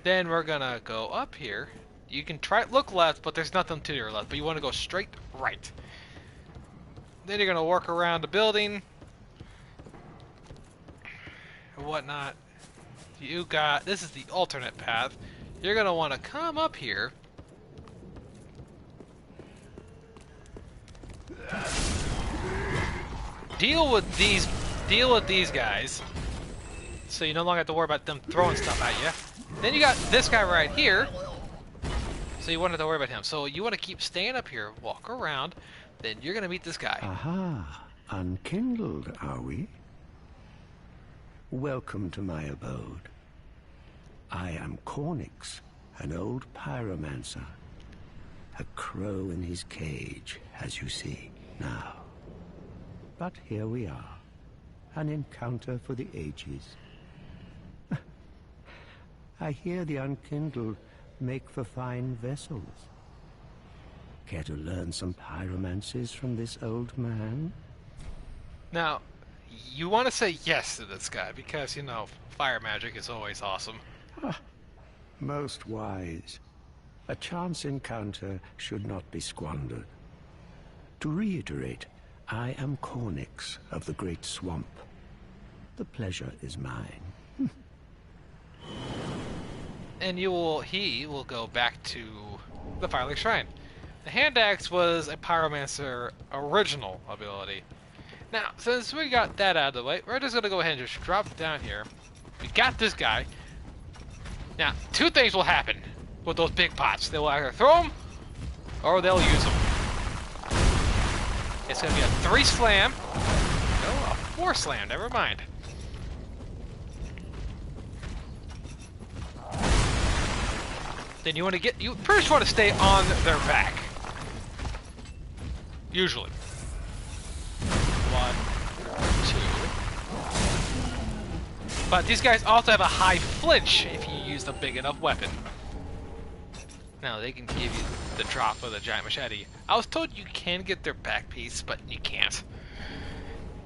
Then we're gonna go up here. You can look left, but there's nothing to your left, but you want to go straight right. Then you're gonna work around the building and whatnot. This is the alternate path. You're gonna want to come up here. Deal with these guys, so you no longer have to worry about them throwing stuff at you. Then you got this guy right here, so you won't have to worry about him. So you want to keep staying up here, walk around, then you're gonna meet this guy. Aha, unkindled, are we? Welcome to my abode. I am Coryx, an old pyromancer. A crow in his cage, as you see now. But here we are, an encounter for the ages. I hear the unkindled make for fine vessels. Care to learn some pyromancies from this old man? Now, you want to say yes to this guy, because, you know, fire magic is always awesome. Most wise. A chance encounter should not be squandered. To reiterate, I am Coryx of the Great Swamp. The pleasure is mine. And he will go back to the Firelink Shrine. The hand axe was a pyromancer original ability. Now, since we got that out of the way, we're just gonna go ahead and just drop down here. We got this guy. Now, two things will happen with those big pots. They will either throw them, or they'll use them. It's gonna be a 3 slam. No, a 4 slam, never mind. Then you pretty much want to stay on their back. Usually. 1, 2. But these guys also have a high flinch if you use a big enough weapon. Now they can give you the drop of the giant machete. I was told you can get their back piece, but you can't.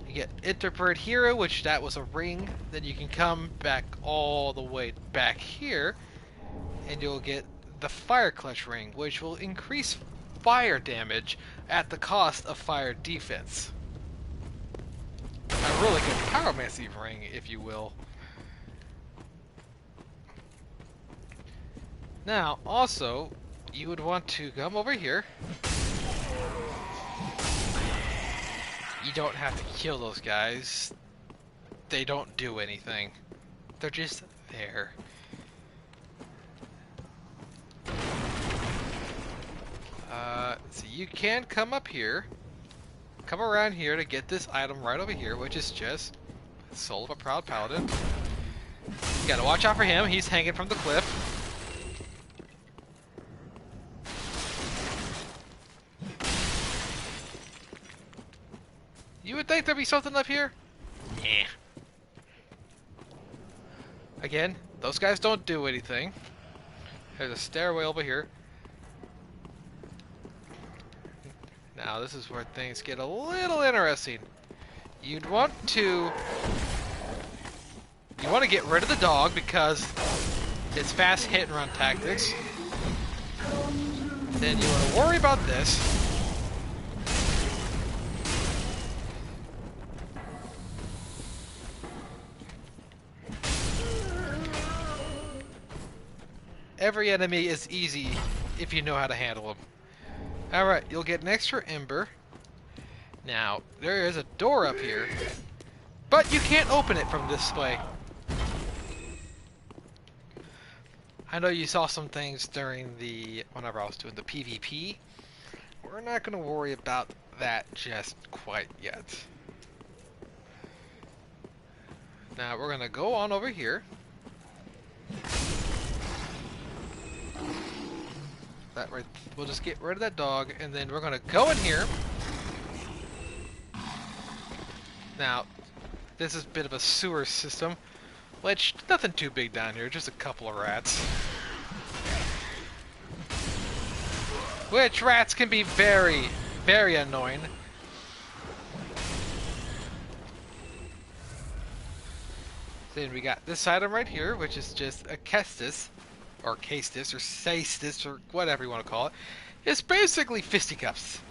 You get Interpret Hero, which that was a ring. Then you can come back all the way back here, and you'll get the Fire Clutch ring, which will increase fire damage at the cost of fire defense. A really good pyromancy ring, if you will. Now, also, you would want to come over here. You don't have to kill those guys. They don't do anything. They're just there. So you can come up here. Come around here to get this item right over here, which is just Soul of a Proud Paladin. You gotta watch out for him. He's hanging from the cliff. You would think there'd be something up here? Nah. Again, those guys don't do anything. There's a stairway over here. Now this is where things get a little interesting. You want to get rid of the dog because it's fast hit and run tactics. Then you want to worry about this. Every enemy is easy if you know how to handle them. Alright, you'll get an extra ember. Now, there is a door up here, but you can't open it from this way. I know you saw some things during whenever I was doing the PvP. We're not going to worry about that just quite yet. Now we're gonna go on over here. That right, we'll just get rid of that dog, and then we're gonna go in here. Now, this is a bit of a sewer system, which nothing too big down here, just a couple of rats. Which rats can be very, very annoying. Then we got this item right here, which is just a Kestis, or Castis, or Sastis, or whatever you want to call it. It's basically fisticuffs.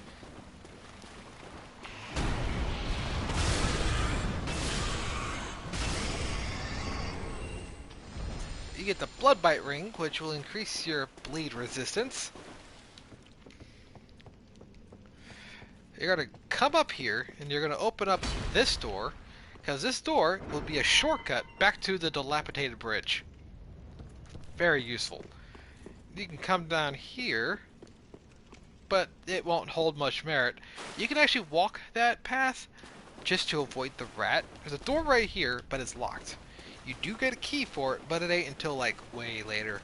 You get the Blood Bite Ring, which will increase your bleed resistance. You're going to come up here, and you're going to open up this door, because this door will be a shortcut back to the dilapidated bridge. Very useful. You can come down here, but it won't hold much merit. You can actually walk that path just to avoid the rat. There's a door right here, but it's locked. You do get a key for it, but it ain't until like way later.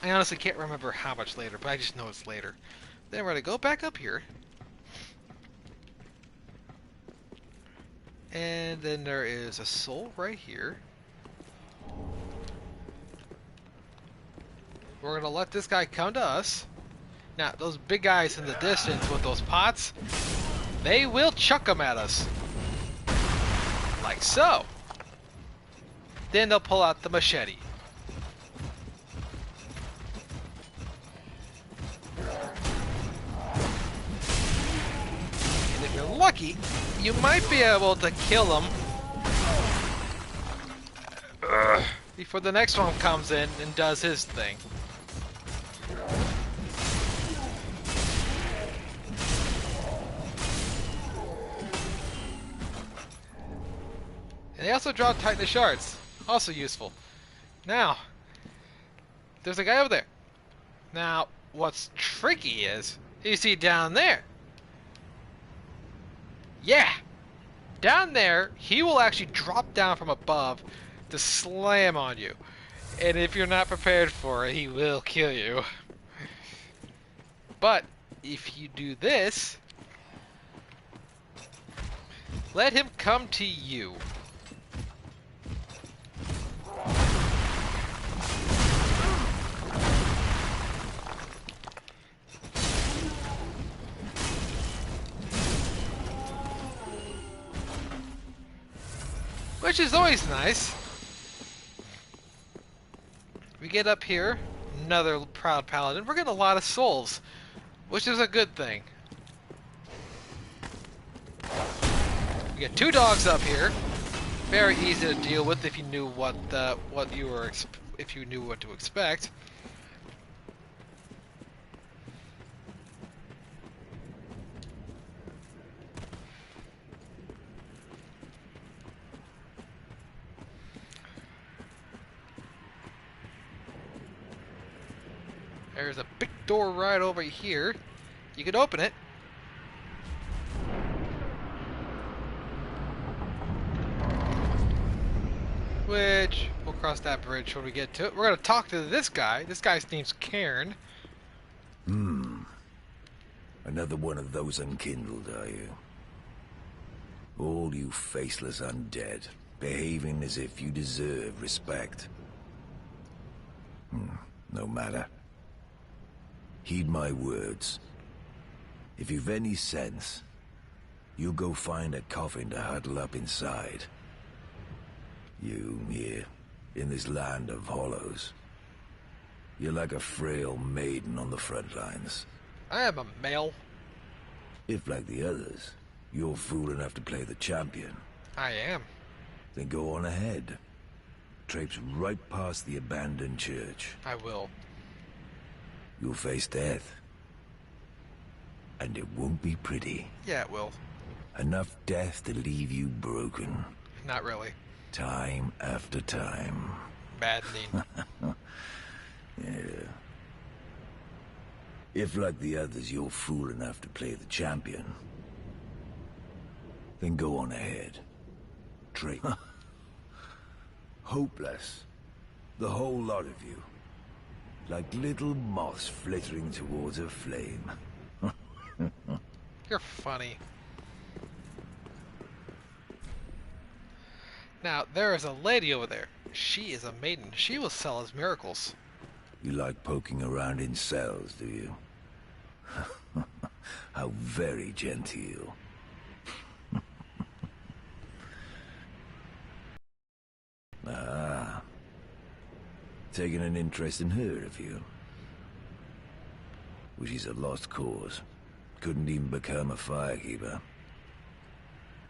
I honestly can't remember how much later, but I just know it's later. Then we're going to go back up here. And then there is a soul right here. We're going to let this guy come to us. Now, those big guys in the distance with those pots, they will chuck them at us. Like so. Then they'll pull out the machete. And if you're lucky, you might be able to kill them before the next one comes in and does his thing. And they also draw Titanus shards. Also useful. Now, there's a guy over there. Now, what's tricky is, you see down there. Yeah! Down there, he will actually drop down from above to slam on you. And if you're not prepared for it, he will kill you. But, if you do this, let him come to you. Which is always nice. We get up here, another proud paladin. We're getting a lot of souls, which is a good thing. We get 2 dogs up here. Very easy to deal with if you knew what you knew what to expect. There's a big door right over here. You can open it. Which, we'll cross that bridge when we get to it. We're going to talk to this guy. This guy's name's Cairn. Another one of those unkindled, are you? All you faceless undead, behaving as if you deserve respect. No matter. Heed my words. If you've any sense, you go find a coffin to huddle up inside. You, here, in this land of hollows. You're like a frail maiden on the front lines. I am a male. If, like the others, you're fool enough to play the champion. I am. Then go on ahead. Traipse right past the abandoned church. I will. You'll face death. And it won't be pretty. Yeah, it will. Enough death to leave you broken. Not really. Time after time. Maddening. Yeah. If, like the others, you're fool enough to play the champion, then go on ahead. Hopeless. The whole lot of you. Like little moths flittering towards a flame. You're funny. Now, there is a lady over there. She is a maiden. She will sell us miracles. You like poking around in cells, do you? How very genteel. Ah. Taking an interest in her, have you? Well, she's a lost cause. Couldn't even become a firekeeper.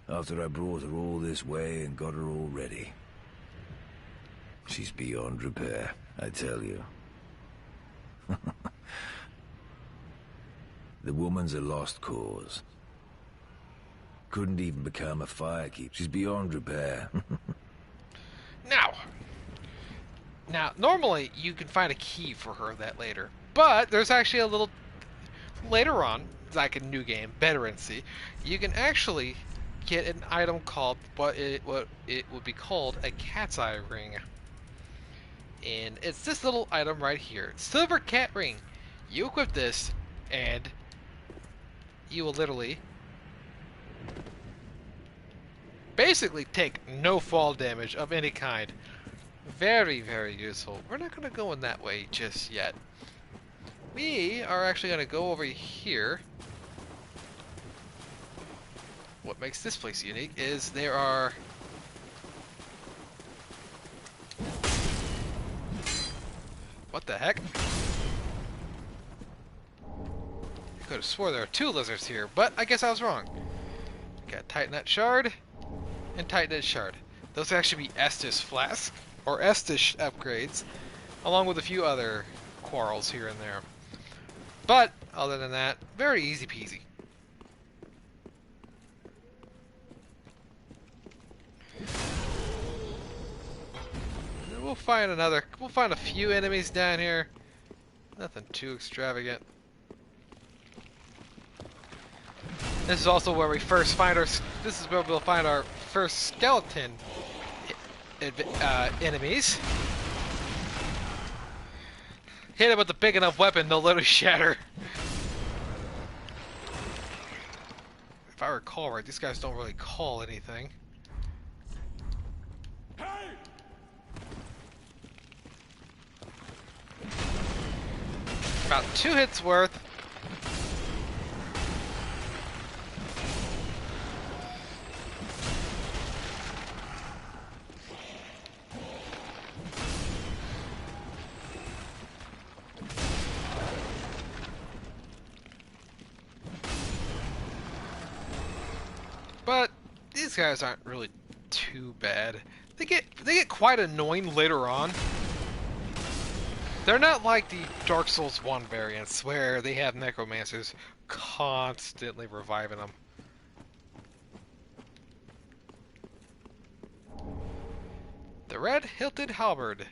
After I brought her all this way and got her all ready. She's beyond repair, I tell you. The woman's a lost cause. Couldn't even become a firekeeper. She's beyond repair. Now, normally you can find a key for her that later, but there's actually a little later on, like a new game, Veterancy, you can actually get an item called what it would be called a cat's eye ring, and it's this little item right here, silver cat ring. You equip this, and you will literally basically take no fall damage of any kind. Very, very useful. We're not going to go in that way just yet. We are actually going to go over here. What makes this place unique is there are... What the heck? I could have swore there were two lizards here, but I guess I was wrong. Got Titanite Shard and Titanite Shard. Those actually be Estus Flask, or Estus upgrades, along with a few other quarrels here and there. But, other than that, very easy peasy. We'll find a few enemies down here. Nothing too extravagant. This is also where we first find this is where we'll find our first skeleton enemies. Hit it with a big enough weapon, they'll literally shatter. If I recall right, these guys don't really call anything. About 2 hits worth. But these guys aren't really too bad. They get quite annoying later on. They're not like the Dark Souls 1 variants where they have necromancers constantly reviving them. The Red Hilted Halberd.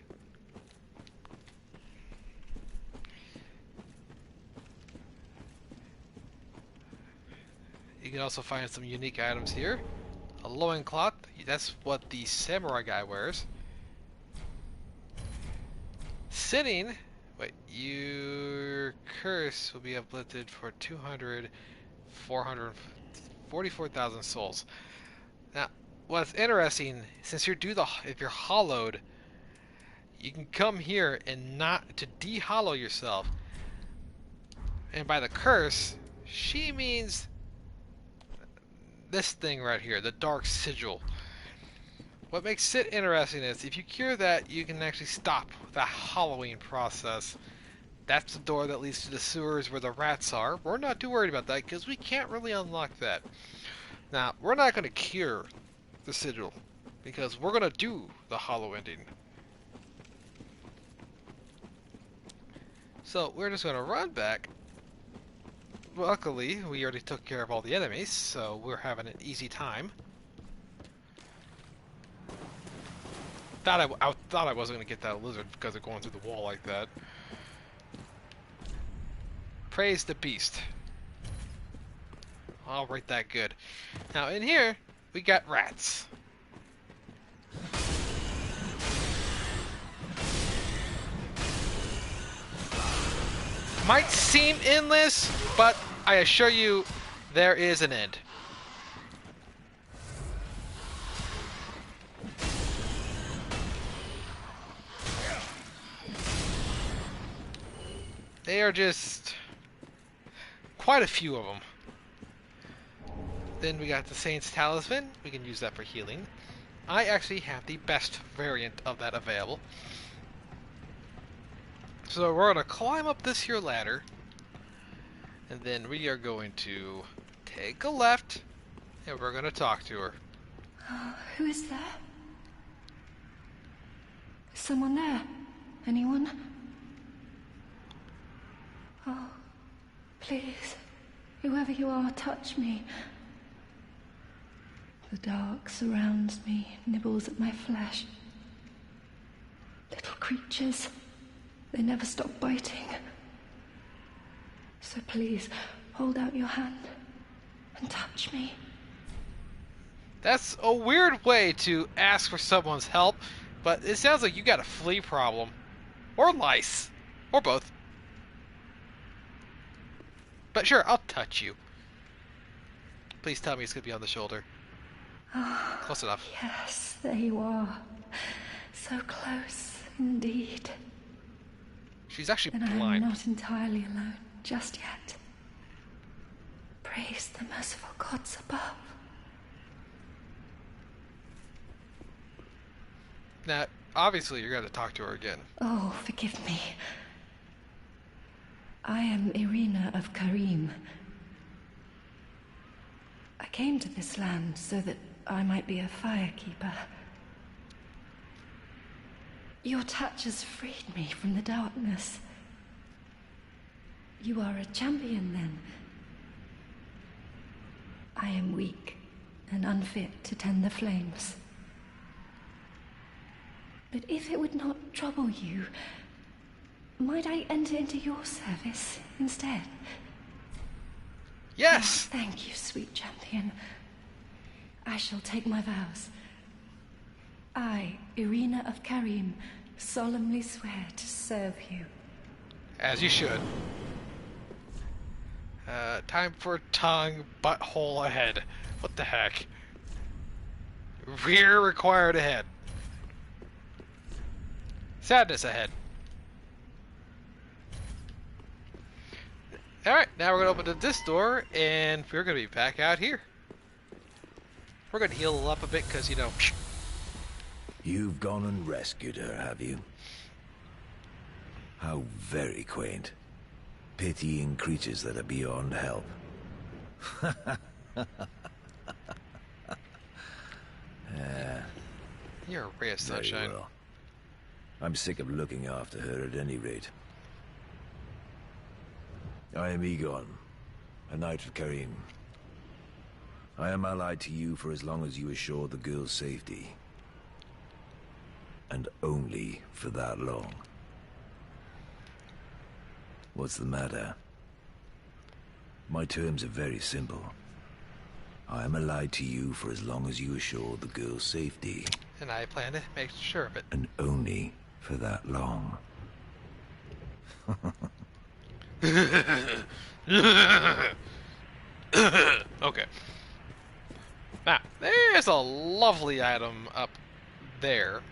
You can also find some unique items here. A loincloth, that's what the samurai guy wears. Sinning, wait, your curse will be uplifted for 444,000 souls. Now, what's interesting, since if you're hollowed, you can come here and not to de-hollow yourself. And by the curse, she means this thing right here, the Dark Sigil. What makes it interesting is if you cure that, you can actually stop the hollowing process. That's the door that leads to the sewers where the rats are. We're not too worried about that because we can't really unlock that. Now, we're not going to cure the sigil because we're going to do the hollow ending. So we're just going to run back. Luckily, we already took care of all the enemies, so we're having an easy time. I thought I wasn't going to get that lizard because of going through the wall like that. Praise the beast. I'll rate that good. Now in here, we got rats. might seem endless, but I assure you, there is an end. They are just quite a few of them. Then we got the Saint's Talisman. We can use that for healing. I actually have the best variant of that available. So we're going to climb up this here ladder. And then we are going to take a left. And we're going to talk to her. Who is there? Is someone there? Anyone? Oh, please, whoever you are, touch me. The dark surrounds me, nibbles at my flesh. Little creatures, they never stop biting. So please, hold out your hand and touch me. That's a weird way to ask for someone's help, but it sounds like you got a flea problem. Or lice. Or both. But sure, I'll touch you. Please tell me it's going to be on the shoulder. Oh, close enough. Yes, there you are. So close, indeed. She's actually then blind. I'm not entirely alone, just yet. Praise the merciful gods above. Now, obviously you're going to talk to her again. Oh, forgive me. I am Irina of Karim. I came to this land so that I might be a firekeeper. Your touch has freed me from the darkness. You are a champion, then? I am weak and unfit to tend the flames. But if it would not trouble you, might I enter into your service instead? Yes! Oh, thank you, sweet champion. I shall take my vows. I, Irina of Karim, solemnly swear to serve you. As you should. Time for tongue, butthole ahead. What the heck? Rear required ahead. Sadness ahead. Alright, now we're going to open this door, and we're going to be back out here. We're going to heal up a bit, because, you know... You've gone and rescued her, have you? How very quaint. Pitying creatures that are beyond help. You're a ray of sunshine. Well. I'm sick of looking after her at any rate. I am Egon, a Knight of Karim. I am allied to you for as long as you assure the girl's safety. And only for that long. What's the matter? My terms are very simple. I am allied to you for as long as you assure the girl's safety. And I plan to make sure of it. And only for that long. Okay. Now, there's a lovely item up there.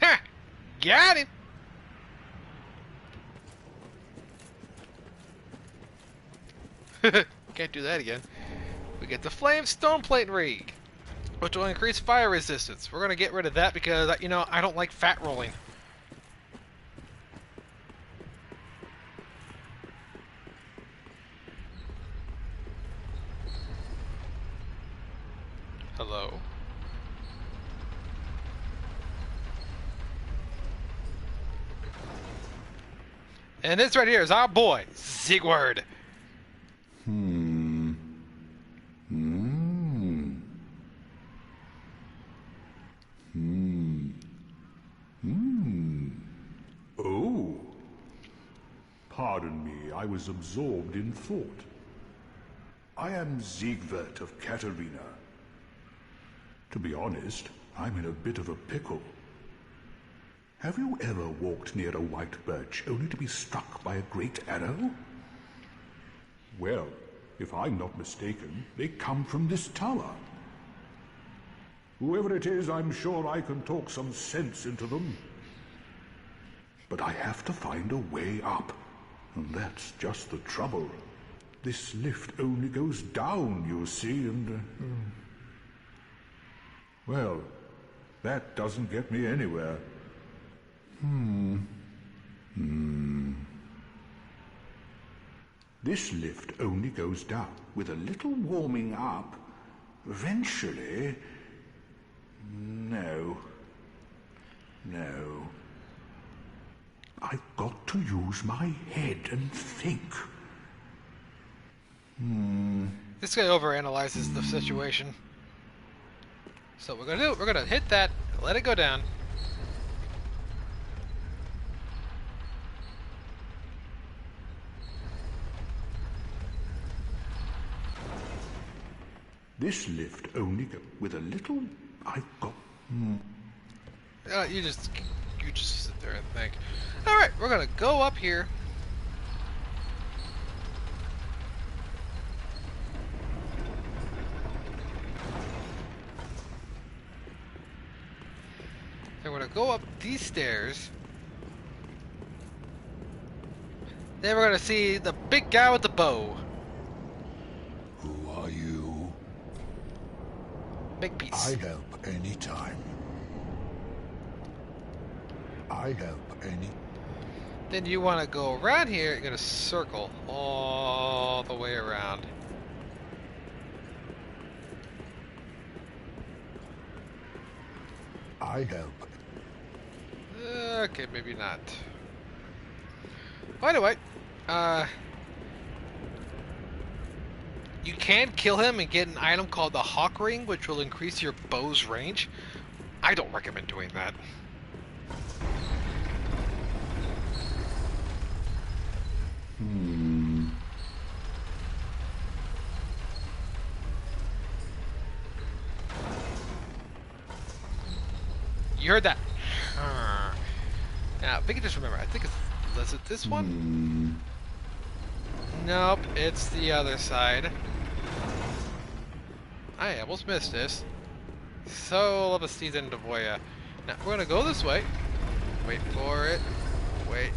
Ha! Got him! Can't do that again. We get the Flame Stone Plate Rig, which will increase fire resistance. We're going to get rid of that because, you know, I don't like fat rolling. Hello? And this right here is our boy, Sigurd. Oh. Pardon me, I was absorbed in thought. I am Siegward of Catarina. To be honest, I'm in a bit of a pickle. Have you ever walked near a white birch only to be struck by a great arrow? Well, if I'm not mistaken, they come from this tower. Whoever it is, I'm sure I can talk some sense into them. But I have to find a way up, and that's just the trouble. This lift only goes down, you see, and... well, that doesn't get me anywhere. This lift only goes down. With a little warming up, eventually... No. I've got to use my head and think. This guy overanalyzes the situation. So what we're gonna do, we're gonna hit that, let it go down. This lift only goes with a little... I've got... You just sit there and think. Alright, we're gonna go up here. Then we're gonna go up these stairs. Then we're gonna see the big guy with the bow. Who are you? Big piece. I help anytime. I help any... Then you want to go around here, you're going to circle all the way around. I help. Okay, maybe not. By the way, you can kill him and get an item called the Hawk Ring, which will increase your bow's range. I don't recommend doing that. You heard that? Now, if we can just remember, I think is it this one? Nope, it's the other side. I almost missed this. So, let's see then Devoya. Now, we're gonna go this way. Wait for it. Wait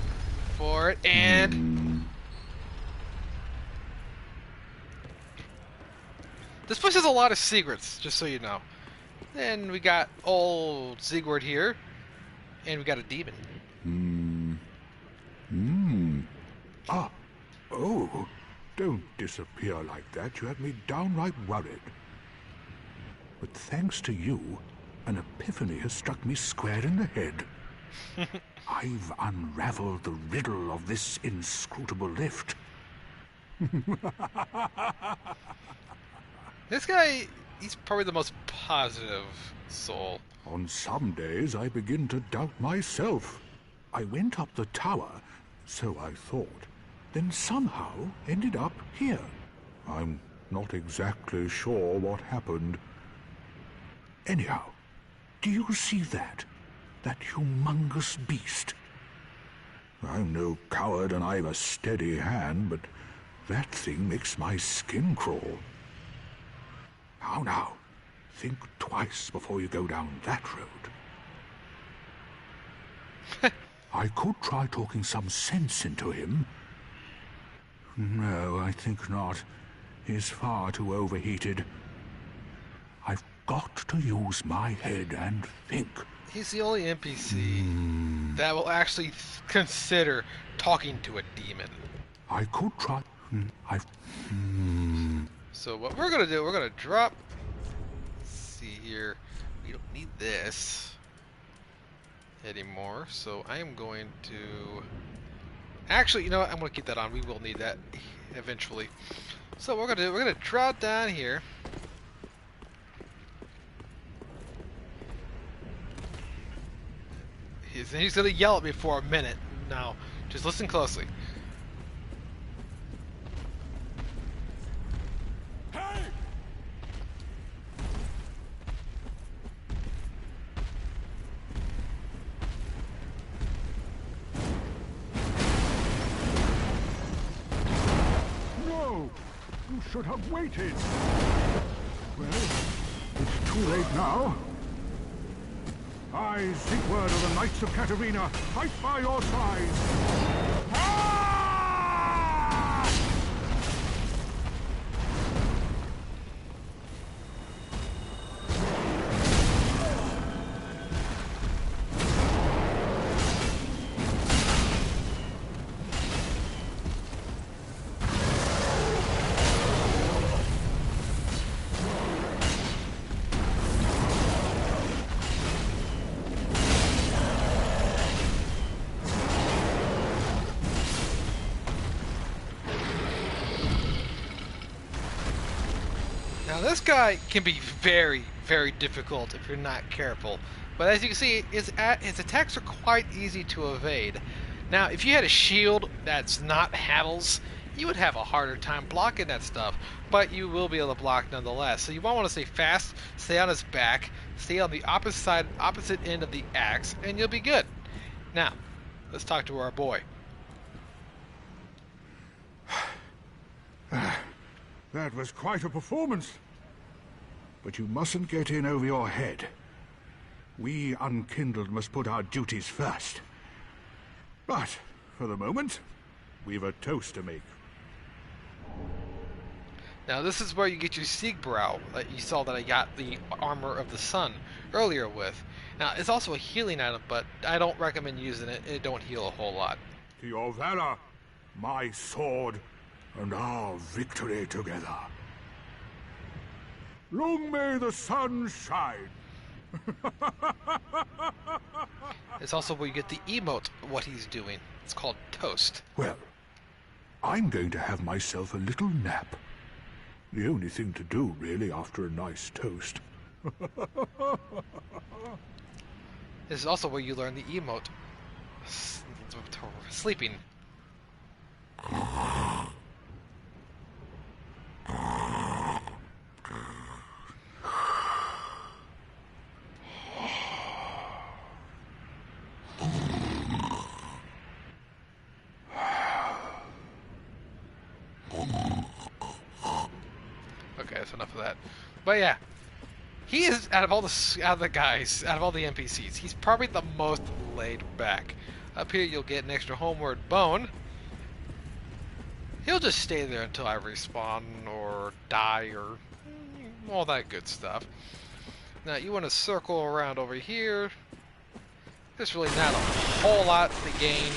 for it, and... This place has a lot of secrets, just so you know. Then we got old Sigurd here, and we got a demon. Ah, oh, don't disappear like that. You had me downright worried. But thanks to you, an epiphany has struck me square in the head. I've unraveled the riddle of this inscrutable lift. This guy, he's probably the most positive soul. On some days, I begin to doubt myself. I went up the tower, so I thought, then somehow ended up here. I'm not exactly sure what happened. Anyhow, do you see that? That humongous beast? I'm no coward and I've a steady hand, but that thing makes my skin crawl. Now, think twice before you go down that road. I could try talking some sense into him. No, I think not. He's far too overheated. I've got to use my head and think. He's the only NPC that will actually consider talking to a demon. I could try... So what we're going to do, we're going to drop... Let's see here. We don't need this anymore. So I am going to Actually, you know what? I'm gonna keep that on. We will need that eventually. So what we're gonna draw down here. He's gonna yell at me for a minute. Now, just listen closely. Hey! No! You should have waited! Well, it's too late now. I, Siegward of the Knights of Catarina, fight by your side! Ah! Now this guy can be very, very difficult if you're not careful. But as you can see, his attacks are quite easy to evade. Now, if you had a shield that's not Haddle's, you would have a harder time blocking that stuff. But you will be able to block nonetheless. So you want to stay fast, stay on his back, stay on the opposite end of the axe, and you'll be good. Now, let's talk to our boy. That was quite a performance. But you mustn't get in over your head. We Unkindled must put our duties first. But, for the moment, we've a toast to make. Now this is where you get your Siegbrow that you saw that I got the Armor of the Sun earlier with. Now it's also a healing item, but I don't recommend using it. It don't heal a whole lot. To your valor, my sword, and our victory together. Long may the sun shine. It's also where you get the emote, what he's doing. It's called Toast. Well, I'm going to have myself a little nap. The only thing to do, really, after a nice toast. This is also where you learn the emote. Sleeping. Okay, that's enough of that. But yeah, he is, out of all the NPCs, he's probably the most laid back. Up here you'll get an extra Homeward Bone. He'll just stay there until I respawn or die or all that good stuff. Now you want to circle around over here. There's really not a whole lot to gain.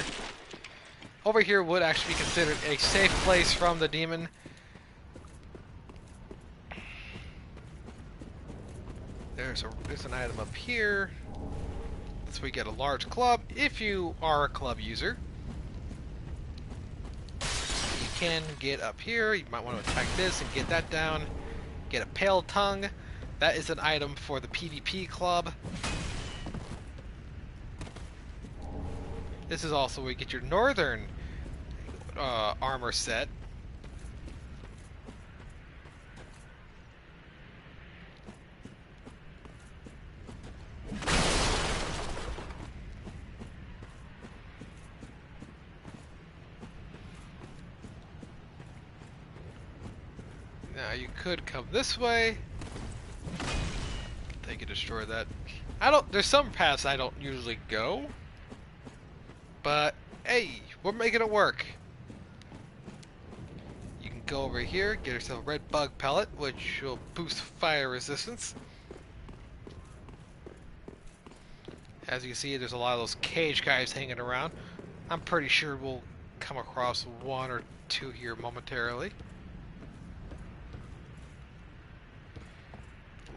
Over here would actually be considered a safe place from the demon. There's an item up here. So we get a large club if you are a club user. You can get up here. You might want to attack this and get that down. Get a pale tongue. That is an item for the PvP club. This is also where you get your northern armor set. Now you could come this way. They could destroy that. There's some paths I don't usually go. But hey, we're making it work. You can go over here, get yourself a red Bug Pellet, which will boost fire resistance. As you can see, there's a lot of those cage guys hanging around. I'm pretty sure we'll come across one or two here momentarily.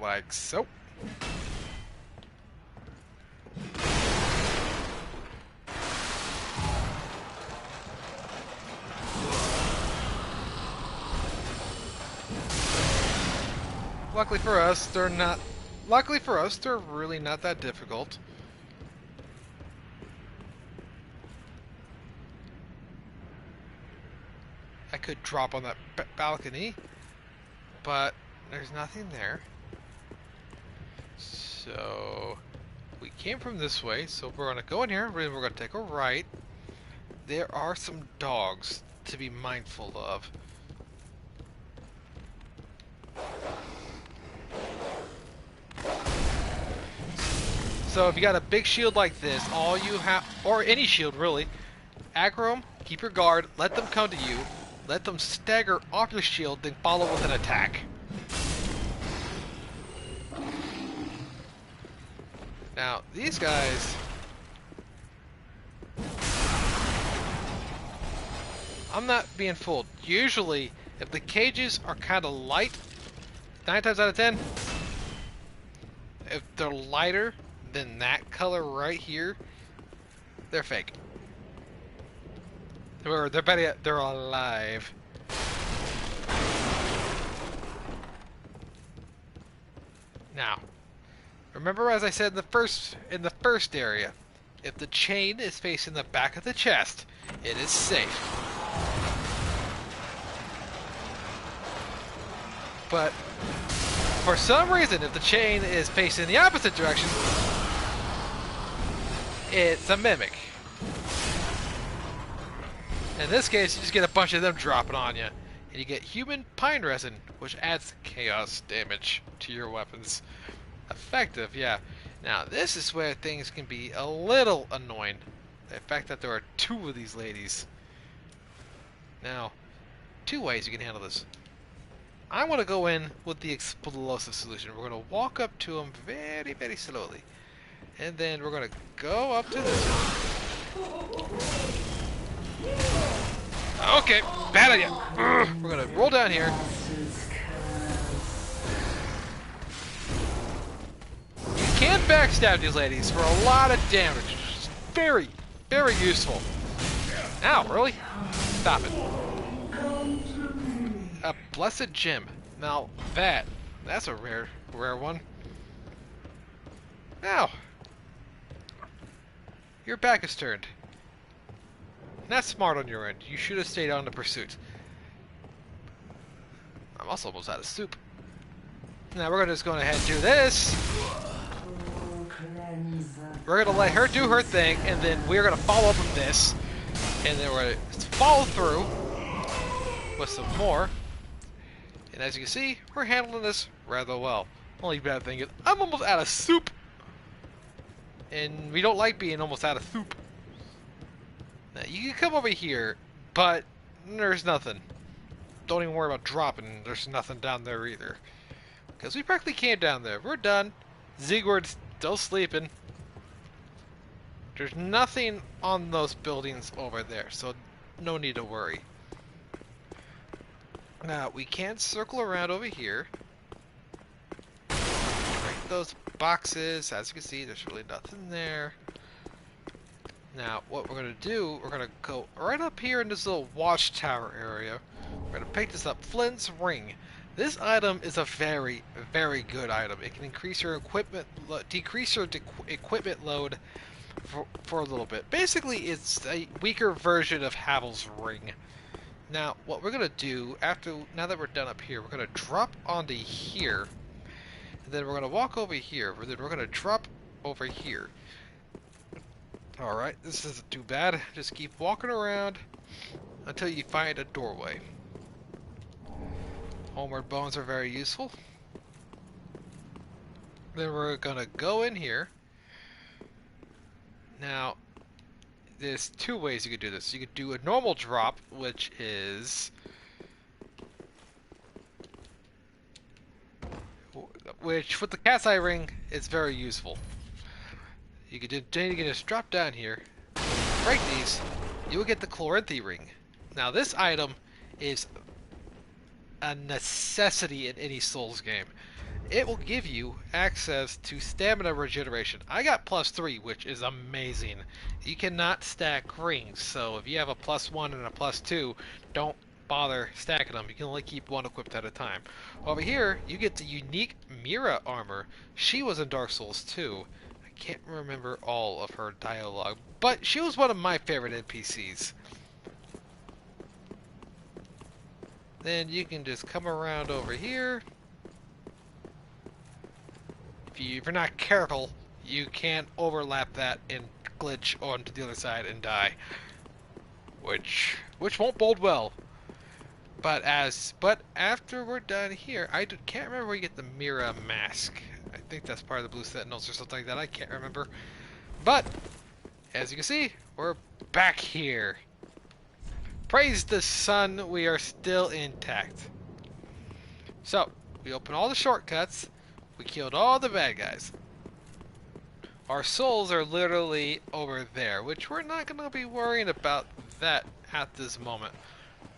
Like so. luckily for us, they're not... Luckily for us, they're really not that difficult. I could drop on that balcony, but there's nothing there. So we came from this way, so we're going to go in here, we're going to take a right. There are some dogs to be mindful of. So if you got a big shield like this, all you have, or any shield really, aggro them, keep your guard, let them come to you, let them stagger off your shield, then follow with an attack. Now, these guys... I'm not being fooled. Usually, if the cages are kind of light, 9 times out of 10, if they're lighter than that color right here, they're fake. Or they're better yet, they're alive. Now, remember as I said in the first area, if the chain is facing the back of the chest, it is safe. But for some reason, if the chain is facing the opposite direction, it's a mimic. In this case, you just get a bunch of them dropping on you, and you get human pine resin, which adds chaos damage to your weapons. Effective, yeah. Now, this is where things can be a little annoying. The fact that there are 2 of these ladies. Now, 2 ways you can handle this. I want to go in with the explosive solution. We're going to walk up to them very, very slowly. And then we're going to go up to this one. Okay, bad idea. We're going to roll down here. You can backstab these ladies for a lot of damage. It's very, very useful. Ow, really? Stop it. A blessed gem. Now that's a rare one. Now, your back is turned. That's smart on your end. You should have stayed on the pursuit. I'm also almost out of soup. Now we're just going to ahead and do this. We're going to let her do her thing, and then we're going to follow up with this. And then we're going to follow through with some more. And as you can see, we're handling this rather well. Only bad thing is, I'm almost out of soup. And we don't like being almost out of soup. Now, you can come over here, but there's nothing. Don't even worry about dropping. There's nothing down there either. Because we practically came down there. We're done. Ziegward's still sleeping. There's nothing on those buildings over there, so no need to worry. Now, we can circle around over here. Break those boxes. As you can see, there's really nothing there. Now, what we're going to do, we're going to go right up here in this little watchtower area. We're going to pick this up. Flint's Ring. This item is a very, very good item. It can increase your equipment, decrease your equipment load for a little bit. Basically, it's a weaker version of Havel's Ring. Now, what we're going to do, now that we're done up here, we're going to drop onto here. And then we're going to walk over here. And then we're going to drop over here. Alright, this isn't too bad. Just keep walking around until you find a doorway. Homeward Bones are very useful. Then we're going to go in here. Now, there's 2 ways you could do this. You could do a normal drop, which is... which, with the cat's eye ring, is very useful. You can just drop down here, break these, you will get the Chloranthy ring. Now this item is a necessity in any Souls game. It will give you access to stamina regeneration. I got +3, which is amazing. You cannot stack rings, so if you have a +1 and a +2, don't bother stacking them. You can only keep one equipped at a time. Over here, you get the unique Mira Armor. She was in Dark Souls 2. I can't remember all of her dialogue, but she was one of my favorite NPCs. Then you can just come around over here. If you're not careful, you can overlap that and glitch onto the other side and die, which won't bode well. But after we're done here, I can't remember where you get the Mira mask. I think that's part of the Blue Sentinels or something like that. I can't remember. But as you can see, we're back here. Praise the sun, we are still intact. So we opened all the shortcuts. We killed all the bad guys. Our souls are literally over there, which we're not going to be worrying about that at this moment.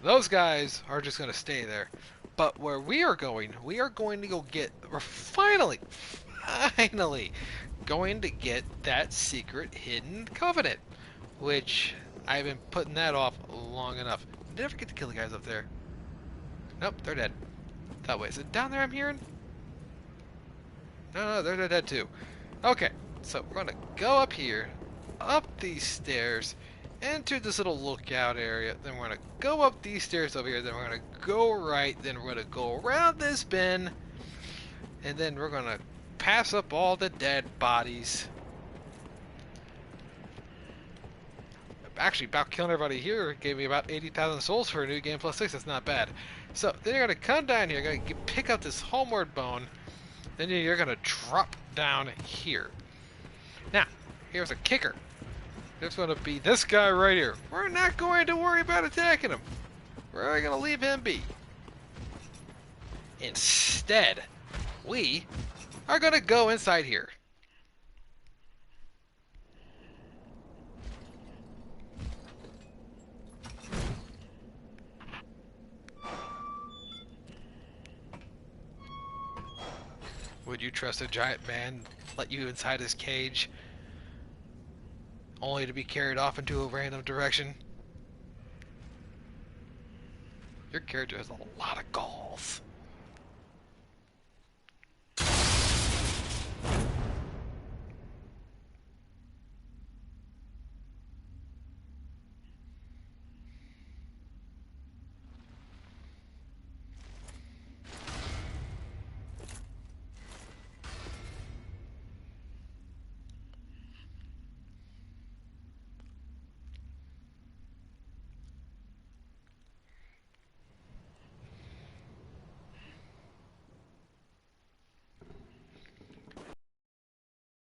Those guys are just going to stay there. But where we are going to go get, we're finally going to get that secret hidden covenant, which I've been putting that off long enough. Did I forget to kill the guys up there? Nope, they're dead. That way. Is it down there I'm hearing? No, they're dead too. Okay, so we're going to go up here, up these stairs, into this little lookout area. Then we're going to go up these stairs over here. Then we're going to go right. Then we're going to go around this bend. And then we're going to pass up all the dead bodies. Actually, about killing everybody here gave me about 80,000 souls for a new game +6. That's not bad. So then you're going to come down here. You're going to pick up this Homeward Bone. Then you're going to drop down here. Now, here's a kicker. There's going to be this guy right here. We're not going to worry about attacking him. We're going to leave him be. Instead, we are going to go inside here. Would you trust a giant man let you inside his cage, only to be carried off into a random direction? Your character has a lot of galls.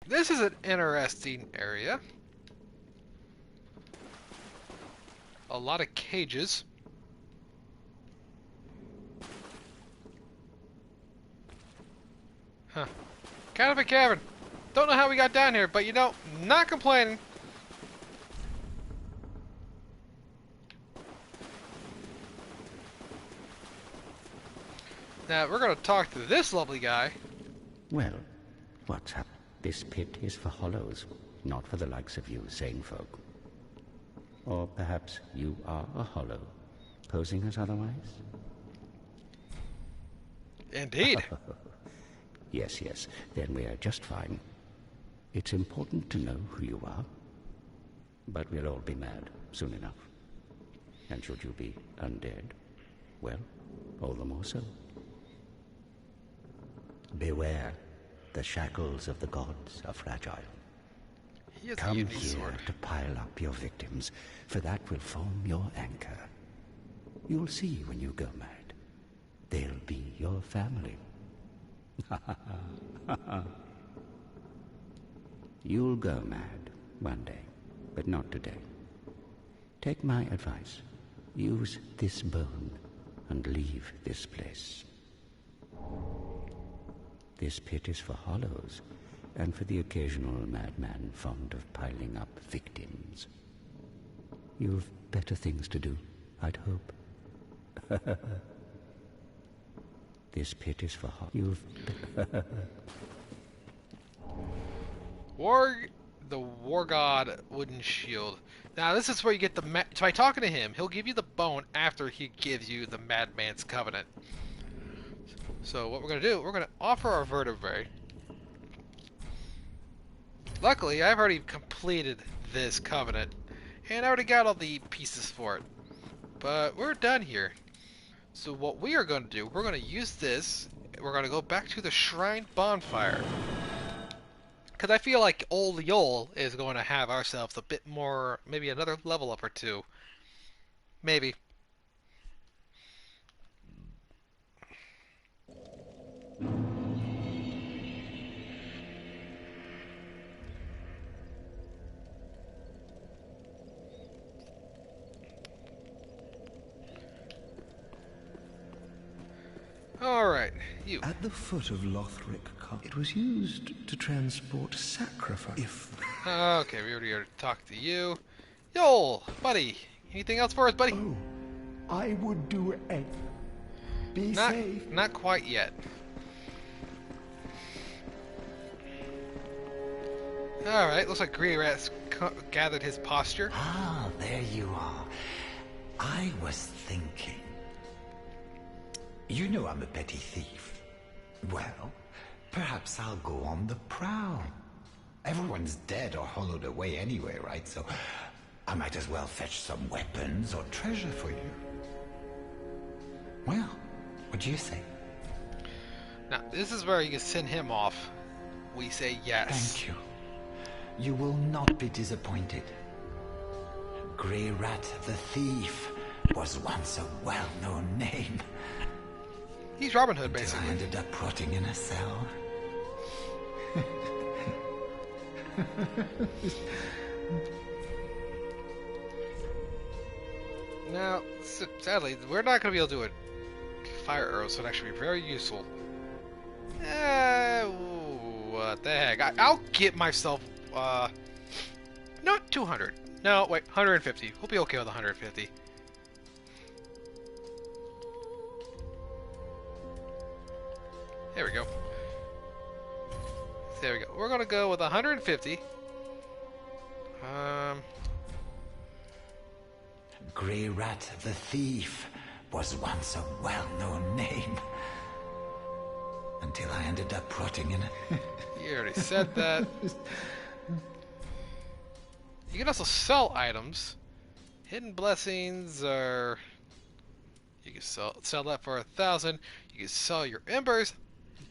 This is an interesting area. A lot of cages. Huh. Kind of a cavern. Don't know how we got down here, but you know, not complaining. Now, we're going to talk to this lovely guy. Well, what's up? This pit is for hollows, not for the likes of you sane folk. Or perhaps you are a hollow, posing as otherwise? Indeed. Yes, then we are just fine. It's important to know who you are, but we'll all be mad soon enough. And should you be undead, well, all the more so. Beware. The shackles of the gods are fragile. Come here to pile up your victims, for that will form your anchor. You'll see when you go mad. They'll be your family. You'll go mad one day, but not today. Take my advice. Use this bone and leave this place. This pit is for hollows, and for the occasional madman fond of piling up victims. You've better things to do, I'd hope. This pit is for hollows. the War God wooden shield. Now this is where you get the by talking to him, he'll give you the bone after he gives you the Madman's Covenant. So what we're gonna do, we're gonna offer our vertebrae. Luckily, I've already completed this covenant, and I already got all the pieces for it. But we're done here. So what we are going to do, we're going to use this. We're going to go back to the Shrine Bonfire. Because I feel like Old Yol is going to have ourselves a bit more, maybe another level up or two. Maybe. Alright, you. At the foot of Lothric, it was used to transport sacrifice. Okay, we already talked to you. Yo, buddy. Anything else for us, buddy? Oh, I would do it. Be safe. Not quite yet. Alright, looks like Grey Rat's gathered his posture. Ah, there you are. I was thinking. You know I'm a petty thief. Well, perhaps I'll go on the prowl. Everyone's dead or hollowed away anyway, right? So I might as well fetch some weapons or treasure for you. Well, what do you say? Now, this is where you can send him off. We say yes. Thank you. You will not be disappointed. Grey Rat the Thief was once a well-known name. He's Robin Hood, basically. I ended up rotting in a cell. Now, sadly, we're not going to be able to do it. Fire arrows would actually be very useful. What the heck? I'll get myself, not 200. No, wait, 150. We'll be okay with 150. There we go. There we go. We're gonna go with 150. Grey Rat the Thief was once a well-known name. Until I ended up rotting in it. You already said that. You can also sell items. Hidden Blessings are... You can sell that for 1,000. You can sell your embers.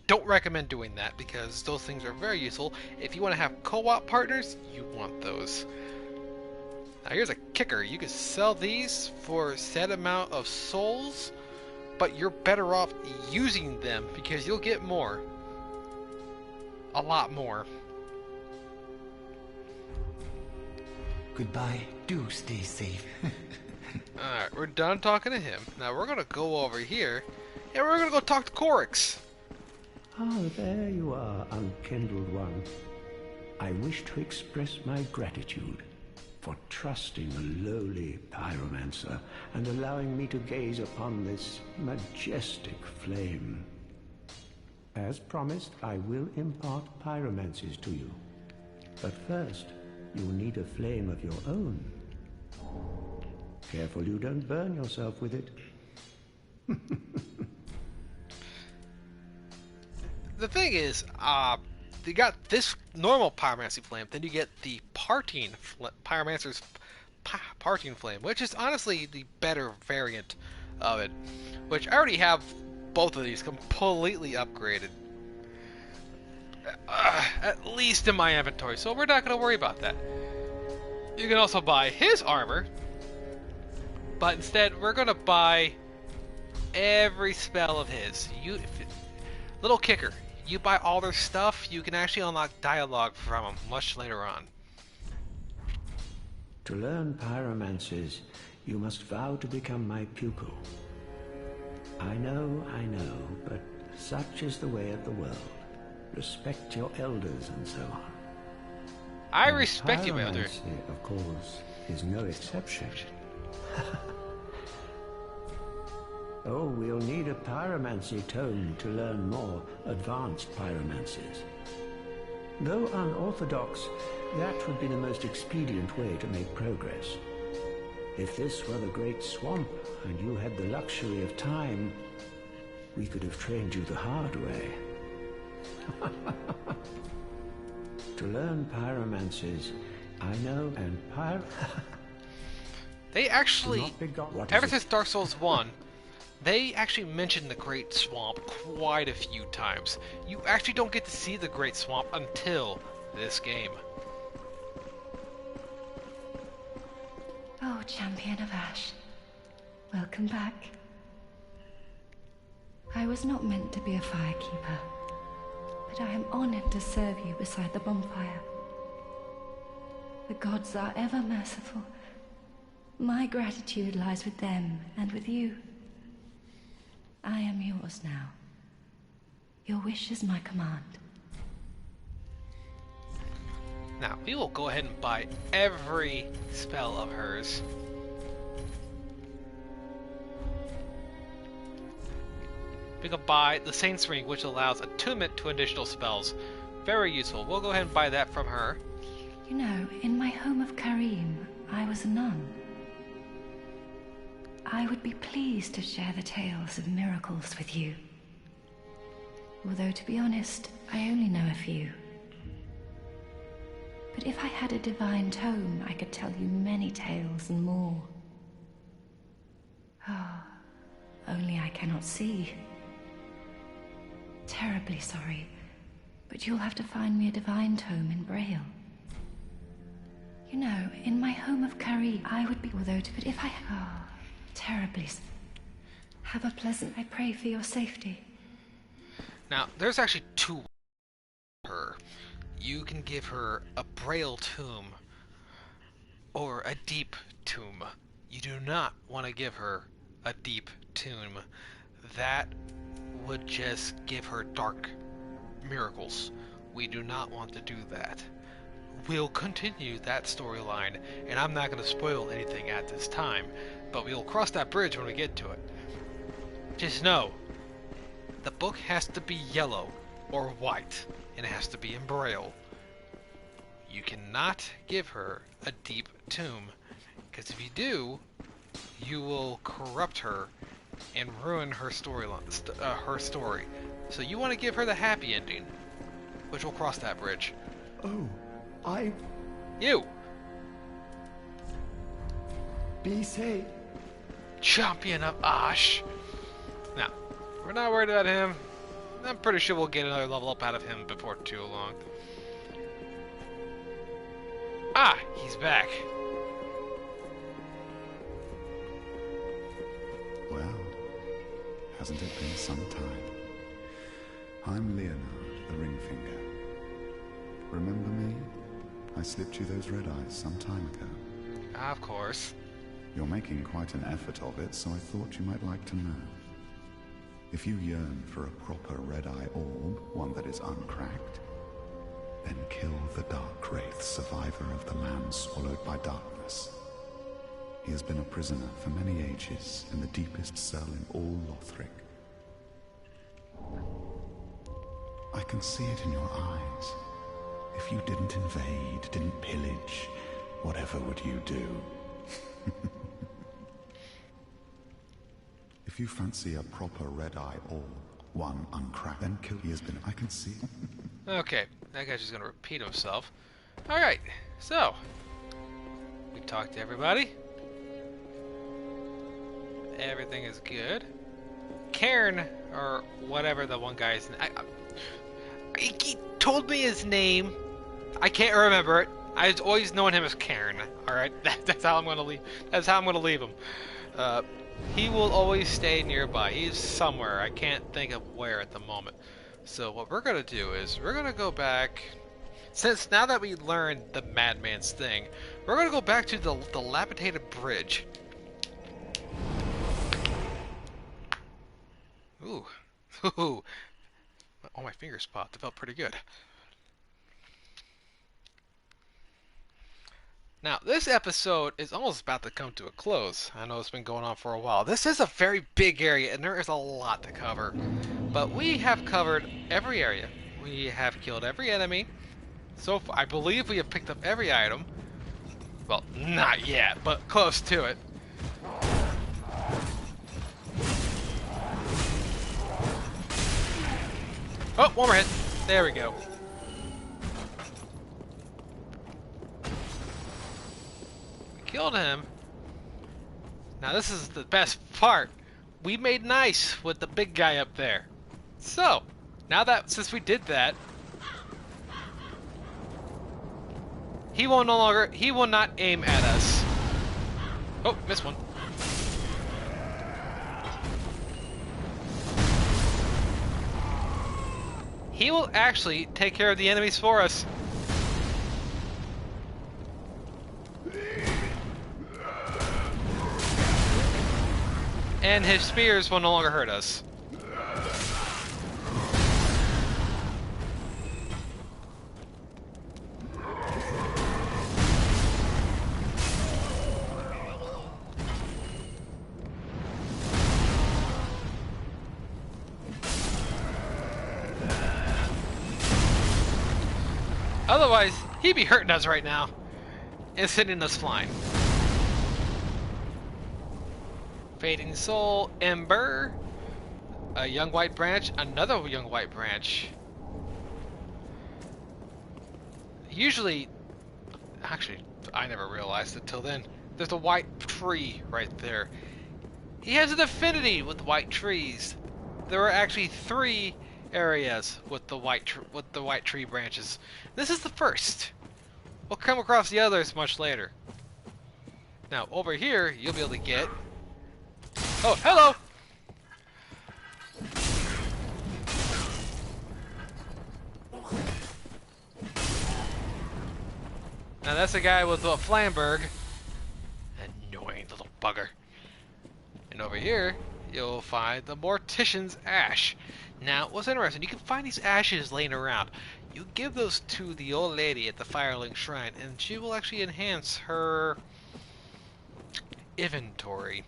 Don't recommend doing that because those things are very useful. If you want to have co-op partners, you want those. Now here's a kicker. You can sell these for a set amount of souls, but you're better off using them because you'll get more. A lot more. Goodbye. Do stay safe. Alright, we're done talking to him. Now we're gonna go over here and we're gonna go talk to Coryx. Oh, there you are, unkindled one. I wish to express my gratitude for trusting a lowly pyromancer and allowing me to gaze upon this majestic flame. As promised, I will impart pyromancies to you. But first, you'll need a flame of your own. Careful you don't burn yourself with it. The thing is, you got this normal pyromancy flame, then you get the pyromancer's parting flame, which is honestly the better variant of it. Which I already have both of these completely upgraded, at least in my inventory, so we're not going to worry about that. You can also buy his armor, but instead we're going to buy every spell of his. Little kicker. You buy all their stuff, you can actually unlock dialogue from them much later on. To learn pyromancies, you must vow to become my pupil. I know, but such is the way of the world. Respect your elders and so on. I respect you, elder. Pyromancy, of course, is no exception. Oh, we'll need a pyromancy tome to learn more advanced pyromancies. Though unorthodox, That would be the most expedient way to make progress. If this were the Great Swamp, and you had the luxury of time, we could have trained you the hard way. To learn pyromancies, I know, and They actually, ever since Dark Souls 1, they actually mentioned the Great Swamp quite a few times. You actually don't get to see the Great Swamp until this game. Oh, Champion of Ash. Welcome back. I was not meant to be a firekeeper, but I am honored to serve you beside the bonfire. The gods are ever merciful. My gratitude lies with them and with you. I am yours now. Your wish is my command. Now, we will go ahead and buy every spell of hers. We can buy the Saint's Ring, which allows attunement to additional spells. Very useful. We'll go ahead and buy that from her. You know, in my home of Karim, I was a nun. I would be pleased to share the tales of miracles with you. Although, to be honest, I only know a few. But if I had a divine tome, I could tell you many tales and more. Oh, only I cannot see. Terribly sorry, but you'll have to find me a divine tome in Boreal. You know, in my home of Karim, I would be, but if I... Oh, terribly... Have a pleasant... I pray for your safety. Now, there's actually two her. You can give her a Boreal tomb or a deep tomb. You do not want to give her a deep tomb. That would just give her dark miracles. We do not want to do that. We'll continue that storyline, and I'm not going to spoil anything at this time, but we'll cross that bridge when we get to it. Just know, the book has to be yellow or white, and it has to be in Boreal. You cannot give her a deep tomb, because if you do, you will corrupt her and ruin her storyline, her story. So you want to give her the happy ending, which will cross that bridge. Oh, You! Be safe. Champion of Ash! Now, we're not worried about him. I'm pretty sure we'll get another level up out of him before too long. Ah, he's back. Well, hasn't it been some time? I'm Leonard, the Ringfinger. Remember me? I slipped you those red eyes some time ago. Of course. You're making quite an effort of it, so I thought you might like to know. If you yearn for a proper red-eye orb, one that is uncracked, then kill the Dark Wraith, survivor of the land swallowed by darkness. He has been a prisoner for many ages in the deepest cell in all Lothric. I can see it in your eyes. If you didn't invade, didn't pillage, whatever would you do? If you fancy a proper red-eye orb, one uncracked, then kill. He has been. I can see. Okay, that guy's just gonna repeat himself. Alright, so we talked to everybody. Everything is good. Cairn, or whatever the one guy's he told me his name. I can't remember it. I've always known him as Cairn. Alright, that's how I'm gonna leave. That's how I'm gonna leave him. He will always stay nearby. He's somewhere. I can't think of where at the moment. So what we're gonna do is we're gonna go back. Since now that we learned the Madman's thing, we're gonna go back to the dilapidated bridge. Ooh, ooh! Oh, my finger spot. That felt pretty good. Now, this episode is almost about to come to a close. I know it's been going on for a while. This is a very big area, and there is a lot to cover. But we have covered every area. We have killed every enemy. So far, I believe we have picked up every item. Well, not yet, but close to it. Oh, one more hit. There we go. We killed him. Now this is the best part. We made nice with the big guy up there. So, now that, since we did that, he will not aim at us. Oh, missed one. He will actually take care of the enemies for us. And his spears will no longer hurt us. Otherwise, he'd be hurting us right now and sending us flying. Fading Soul, Ember, a young white branch, another young white branch. Usually, actually, I never realized it till then. There's a white tree right there. He has an affinity with white trees. There are actually 3 areas with the white tree branches. This is the first. We'll come across the others much later. Now over here, you'll be able to get. Oh, hello! Now that's a guy with a Flamberg. Annoying little bugger. And over here, you'll find the Mortician's Ash. Now, what's interesting, you can find these ashes laying around. You give those to the old lady at the Firelink Shrine, and she will actually enhance her inventory.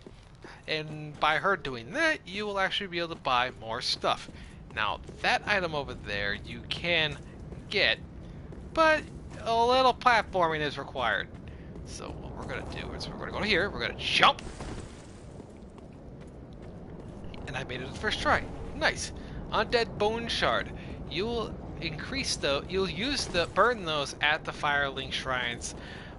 And by her doing that, you will actually be able to buy more stuff. Now, that item over there you can get, but a little platforming is required. So what we're going to do is we're going to go here, we're going to jump. And I made it the first try. Nice. Undead Bone Shard. You'll burn those at the Firelink Shrine's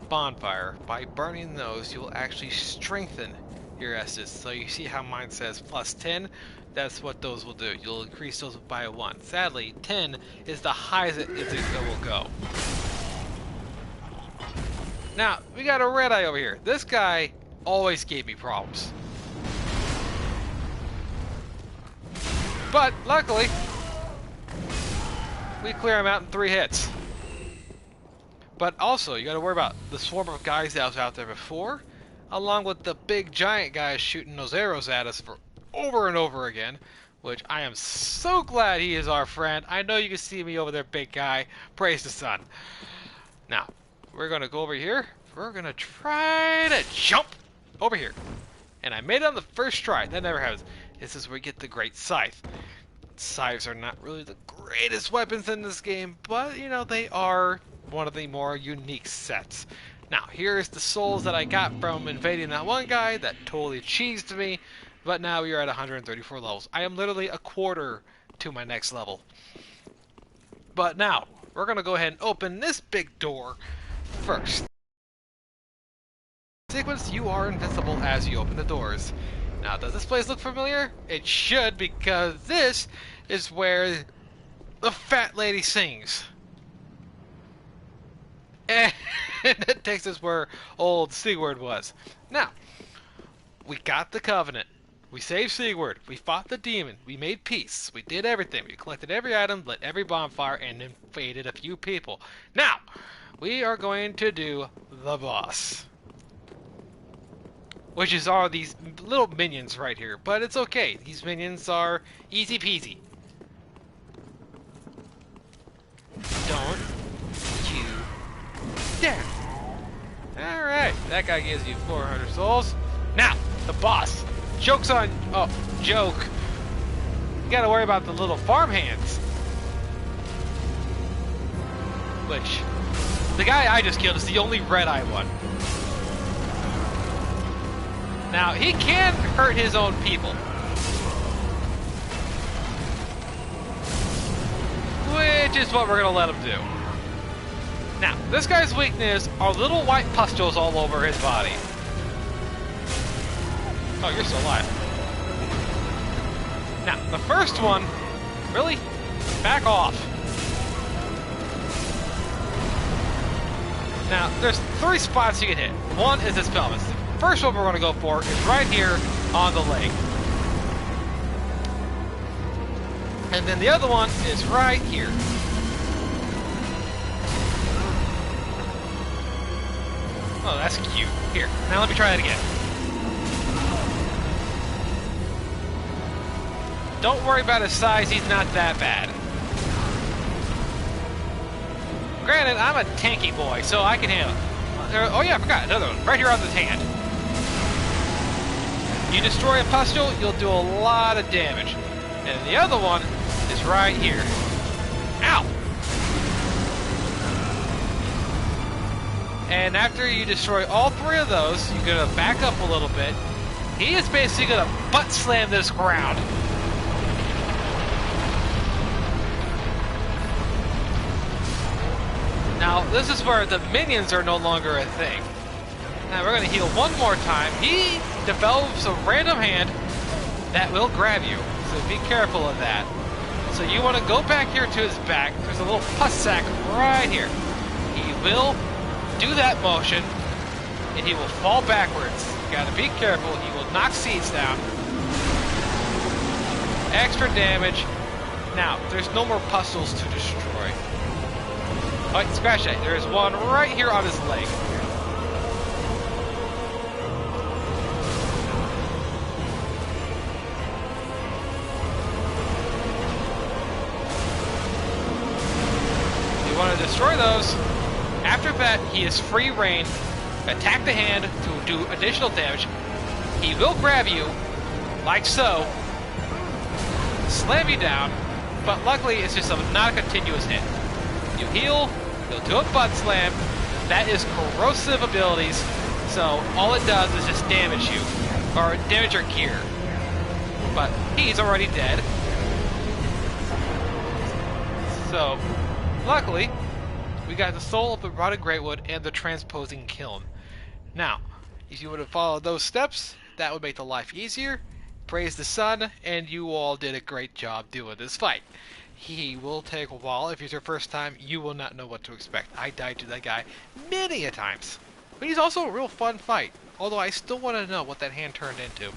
bonfire. By burning those, you will actually strengthen your Estus. So you see how mine says plus 10? That's what those will do. You'll increase those by 1. Sadly, 10 is the highest it will go. Now, we got a red eye over here. This guy always gave me problems. But, luckily, we clear him out in 3 hits. But also, you gotta worry about the swarm of guys that was out there before, along with the big giant guys shooting those arrows at us for over and over again, which I am so glad he is our friend. I know you can see me over there, big guy. Praise the sun. Now, we're gonna go over here. We're gonna try to jump over here. And I made it on the first try. That never happens. This is where we get the Great Scythe. Scythes are not really the greatest weapons in this game, but, you know, they are one of the more unique sets. Now, here's the souls that I got from invading that one guy that totally cheesed me, but now we are at 134 levels. I am literally a quarter to my next level. But now, we're going to go ahead and open this big door first. Sequence, you are invincible as you open the doors. Now, does this place look familiar? It should, because this is where the fat lady sings. And it takes us where old Sigurd was. Now, we got the Covenant. We saved Sigurd. We fought the demon. We made peace. We did everything. We collected every item, lit every bonfire, and invaded a few people. Now, we are going to do the boss. Which is all these little minions right here. But it's okay. These minions are easy peasy. Don't you dare. Alright. That guy gives you 400 souls. Now, the boss. Joke's on... Oh, joke. You gotta worry about the little farm hands. which the guy I just killed is the only red-eye one. Now, he can hurt his own people, which is what we're going to let him do. Now, this guy's weakness are little white pustules all over his body. Oh, you're still alive. Now, the first one, really? Back off. Now, there's 3 spots you can hit. One is this pelvis. The first one we're going to go for is right here on the leg. And then the other one is right here. Oh, that's cute. Here, now let me try that again. Don't worry about his size, he's not that bad. Granted, I'm a tanky boy, so I can handle it. Oh yeah, I forgot, another one, right here on this hand. You destroy a pustule, you'll do a lot of damage. And the other one is right here. Ow! And after you destroy all 3 of those, you're gonna back up a little bit. He is basically gonna butt slam this ground. Now, this is where the minions are no longer a thing. Now, we're going to heal one more time. He develops a random hand that will grab you, so be careful of that. So you want to go back here to his back. There's a little pus sack right here. He will do that motion, and he will fall backwards. You got to be careful. He will knock seeds down. Extra damage. Now, there's no more pustules to destroy. Oh, wait, scratch that. There is one right here on his leg. You want to destroy those. After that, he is free reign. Attack the hand to do additional damage. He will grab you, like so. Slam you down, but luckily it's just not a continuous hit. You heal. He'll do a butt slam. That is corrosive abilities, so all it does is just damage you, or damage your gear. But he's already dead. So, luckily, we got the soul of the rotted greatwood and the transposing kiln. Now, if you would have followed those steps, that would make the life easier. Praise the sun, and you all did a great job doing this fight. He will take a while. If it's your first time, you will not know what to expect. I died to that guy many a times. But he's also a real fun fight. Although I still want to know what that hand turned into.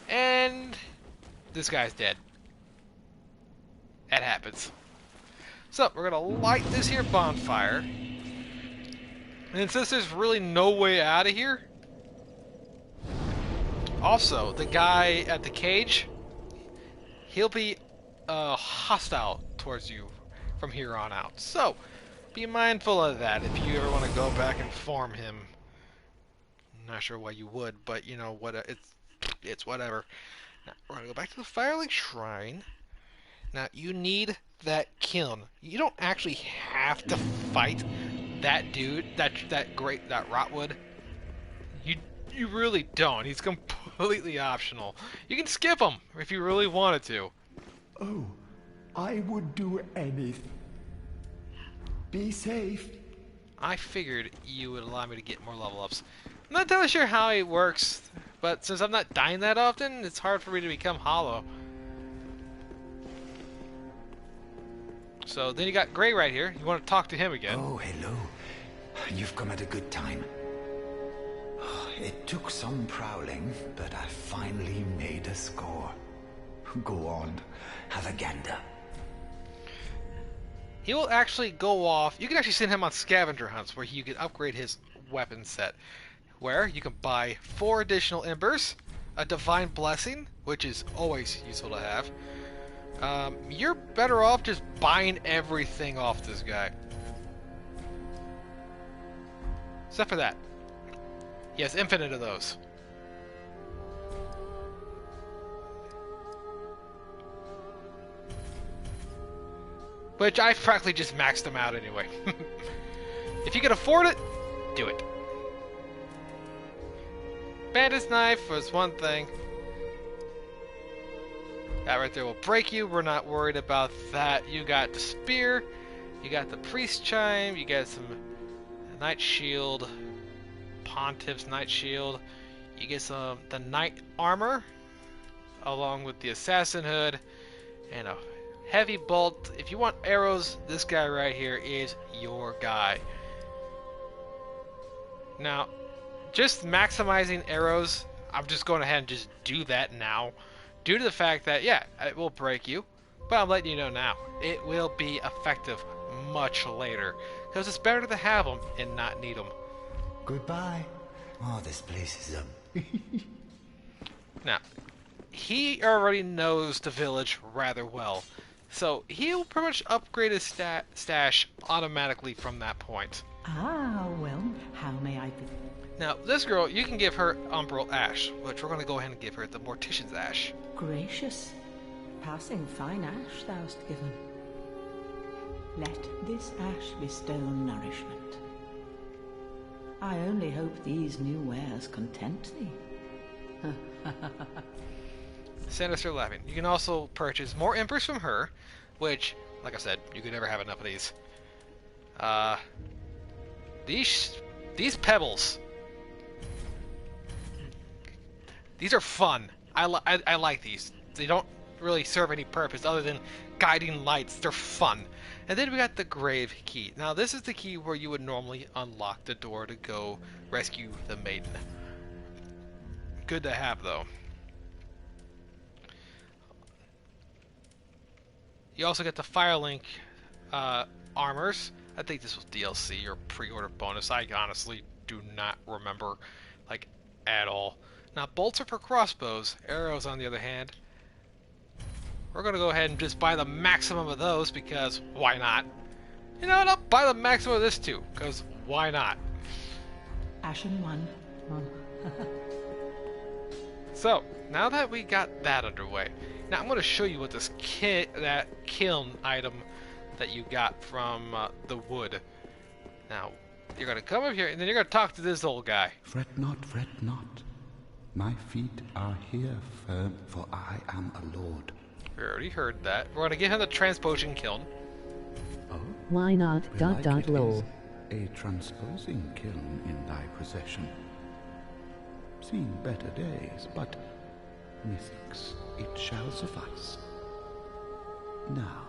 And this guy's dead. That happens. So, we're going to light this here bonfire. And since there's really no way out of here... Also, the guy at the cage, he'll be hostile towards you from here on out. So, be mindful of that if you ever want to go back and farm him. I'm not sure why you would, but you know what? It's whatever. Now, we're gonna go back to the Firelink Shrine. Now, you need that kiln. You don't actually have to fight that dude, that Rotwood. You really don't. He's completely optional. You can skip him if you really wanted to. Oh, I would do anything. Be safe. I figured you would allow me to get more level ups. I'm not entirely sure how it works, but since I'm not dying that often, it's hard for me to become hollow. So then you got Gray right here. You want to talk to him again. Oh, hello. You've come at a good time. It took some prowling, but I finally made a score. Go on, have a gander. He will actually go off. You can actually send him on scavenger hunts where you can upgrade his weapon set. Where you can buy 4 additional embers, a divine blessing, which is always useful to have. You're better off just buying everything off this guy. Except for that. He has infinite of those. which I practically just maxed them out anyway. If you can afford it, do it. Bandit's Knife was one thing. That right there will break you. We're not worried about that. You got the Spear, you got the Priest Chime, you got some Knight Shield, Pontiff's Knight Shield, you get some the Knight Armor, along with the Assassin Hood, and a Heavy Bolt. If you want arrows, this guy right here is your guy. Now, just maximizing arrows, I'm just going ahead and just do that now. Due to the fact that, yeah, it will break you, but I'm letting you know now. It will be effective much later, because it's better to have them and not need them. Goodbye. Oh, this place is Now, he already knows the village rather well, so he'll pretty much upgrade his stash automatically from that point. Ah, well, how may I be? Now, this girl, you can give her Umbral Ash, which we're going to go ahead and give her the Mortician's Ash. Gracious, passing fine ash thou'st given. Let this ash bestow nourishment. I only hope these new wares content thee. Sinister laughing. You can also purchase more Embers from her, which, like I said, you could never have enough of these. These pebbles. These are fun. I like these. They don't really serve any purpose other than guiding lights. They're fun. And then we got the Grave Key. Now this is the key where you would normally unlock the door to go rescue the maiden. Good to have though. You also get the Firelink armors. I think this was DLC or pre-order bonus. I honestly do not remember, like, at all. Now, bolts are for crossbows. Arrows, on the other hand, we're going to go ahead and just buy the maximum of those, because why not? You know what? I'll buy the maximum of this, too, because why not? Ashen one. So, now that we got that underway, now I'm going to show you what this that kiln item that you got from the wood. Now, you're going to come up here, and then you're going to talk to this old guy. Fret not, fret not. My feet are here firm, for I am a lord. We already heard that. We're going to give him the Transposition Kiln. Oh? Why not? Lol. A transposing kiln in thy possession. Seen better days, but methinks it shall suffice. Now,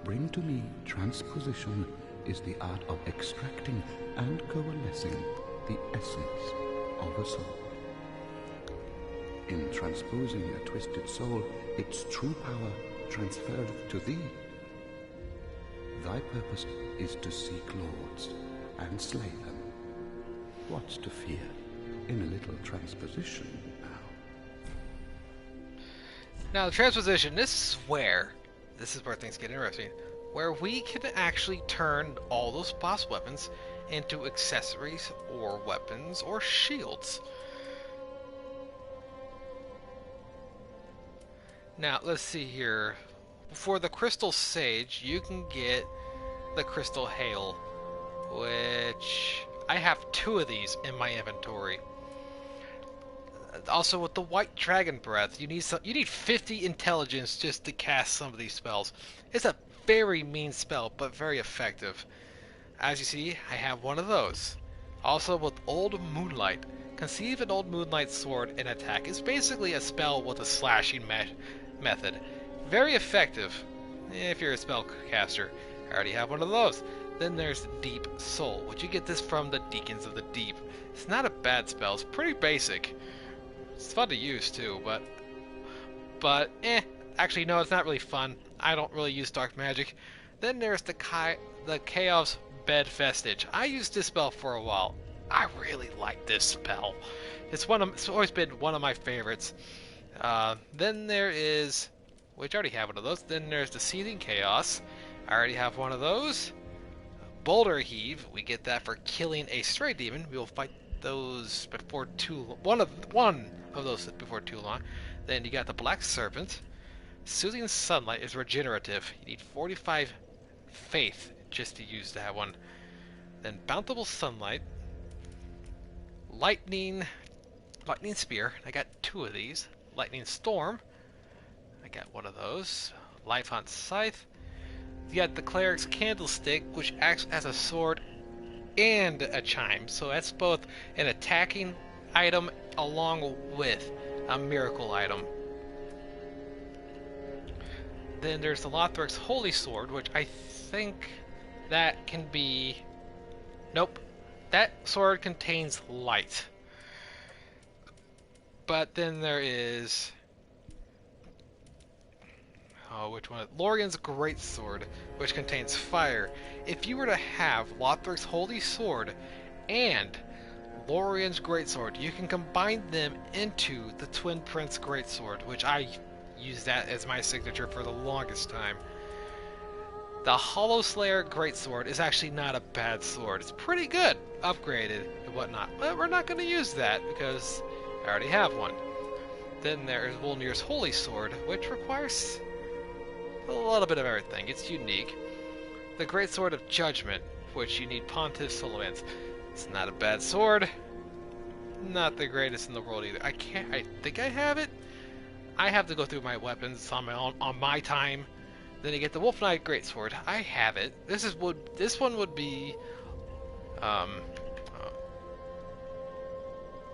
bring to me transposition is the art of extracting and coalescing the essence of a soul. In transposing a twisted soul, its true power transferred to thee. Thy purpose is to seek lords and slay them. What's to fear in a little transposition now? Now, the transposition, this is where things get interesting, where we can actually turn all those boss weapons into accessories or weapons or shields. Now, let's see here. For the Crystal Sage, you can get the Crystal Hail, which I have 2 of these in my inventory. Also, with the White Dragon Breath, you need 50 intelligence just to cast some of these spells. It's a very mean spell, but very effective. As you see, I have one of those. Also, with Old Moonlight, conceive an Old Moonlight Sword and attack. It's basically a spell with a slashing method. Very effective if you're a spellcaster. I already have one of those. Then there's Deep Soul, which you get this from the Deacons of the Deep. It's not a bad spell. It's pretty basic. It's fun to use too, but actually no, it's not really fun. I don't really use dark magic. Then there's the Chaos Bed Vestige. I used this spell for a while. I really like this spell. It's always been one of my favorites. Then there is, which I already have one of those. Then there's the Seething Chaos. I already have one of those. Boulder Heave. We get that for killing a stray demon. We will fight those before too long. One of those before too long. Then you got the Black Serpent. Soothing Sunlight is regenerative. You need 45 faith just to use that one. Then Bountiful Sunlight. Lightning Spear. I got 2 of these. Lightning Storm. I got 1 of those. Life on Scythe. You got the Clerics Candlestick, which acts as a sword and a chime. So that's both an attacking item along with a miracle item. Then there's the Lothric's Holy Sword, which I think that can be... Nope. That sword contains light. But then there is... Oh, which one? Lorian's Great Sword, which contains fire. If you were to have Lothric's Holy Sword and Lorian's Great Sword, you can combine them into the Twin Prince Great Sword, which I used that as my signature for the longest time. The Hollow Slayer Greatsword is actually not a bad sword. It's pretty good, upgraded and whatnot. But we're not going to use that because I already have one. Then there's Wolnir's Holy Sword, which requires a little bit of everything. It's unique. The Greatsword of Judgment, which you need Pontiff's Solomons. It's not a bad sword. Not the greatest in the world either. I think I have it. I have to go through my weapons on my own, on my time. Then you get the Wolf Knight Greatsword. I have it. This one would be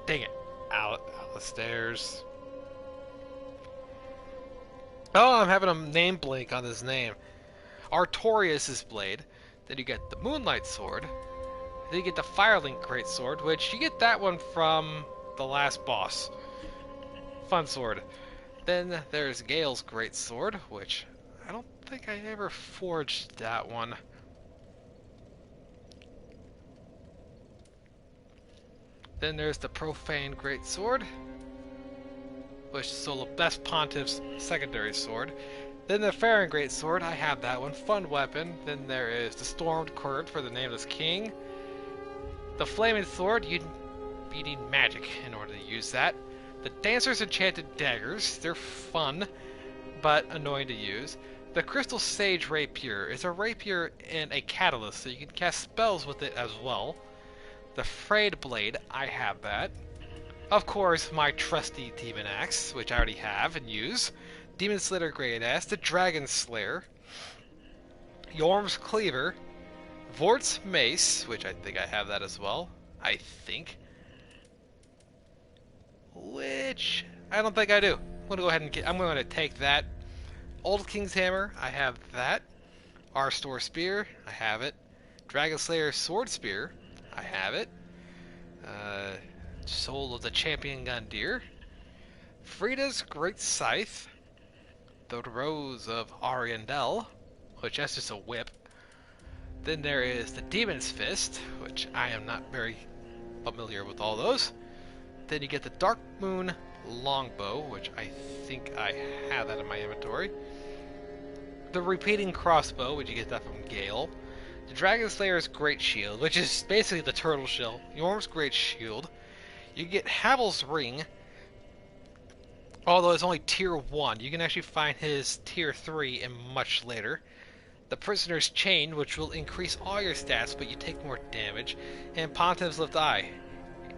dang it. Alistair's. Oh, I'm having a name blank on his name. Artorias' blade. Then you get the Moonlight Sword. Then you get the Firelink Greatsword, which you get that one from the last boss. Fun sword. Then there's Gale's Greatsword, which I don't think I ever forged that one. Then there's the Profane Greatsword, which is that's Pontiff's secondary sword. Then the Farron Greatsword, I have that one, fun weapon. Then there is the Stormed Cord for the Nameless King. The Flaming Sword, you need magic in order to use that. The Dancer's Enchanted Daggers, they're fun, but annoying to use. The Crystal Sage Rapier is a rapier and a catalyst, so you can cast spells with it as well. The Frayed Blade, I have that. Of course, my trusty Demon Axe, which I already have and use. Demon Slitter Great Axe, the Dragon Slayer. Yorm's Cleaver. Vort's Mace, which I think I have that as well. I think. Which I don't think I do. I'm gonna go ahead and I'm going to take that. Old King's Hammer, I have that. Arstor Spear, I have it. Dragon Slayer Sword Spear, I have it. Soul of the Champion Gundyr. Frida's Great Scythe. The Rose of Ariandel, which that's just a whip. Then there is the Demon's Fist, which I am not very familiar with all those. Then you get the Dark Moon Longbow, which I think I have that in my inventory. The Repeating Crossbow, which you get that from Gale. The Dragon Slayer's Great Shield, which is basically the Turtle Shell. Yorm's Great Shield. You get Havel's Ring, although it's only tier 1. You can actually find his tier 3 and much later. The Prisoner's Chain, which will increase all your stats, but you take more damage. And Pontiff's Left Eye.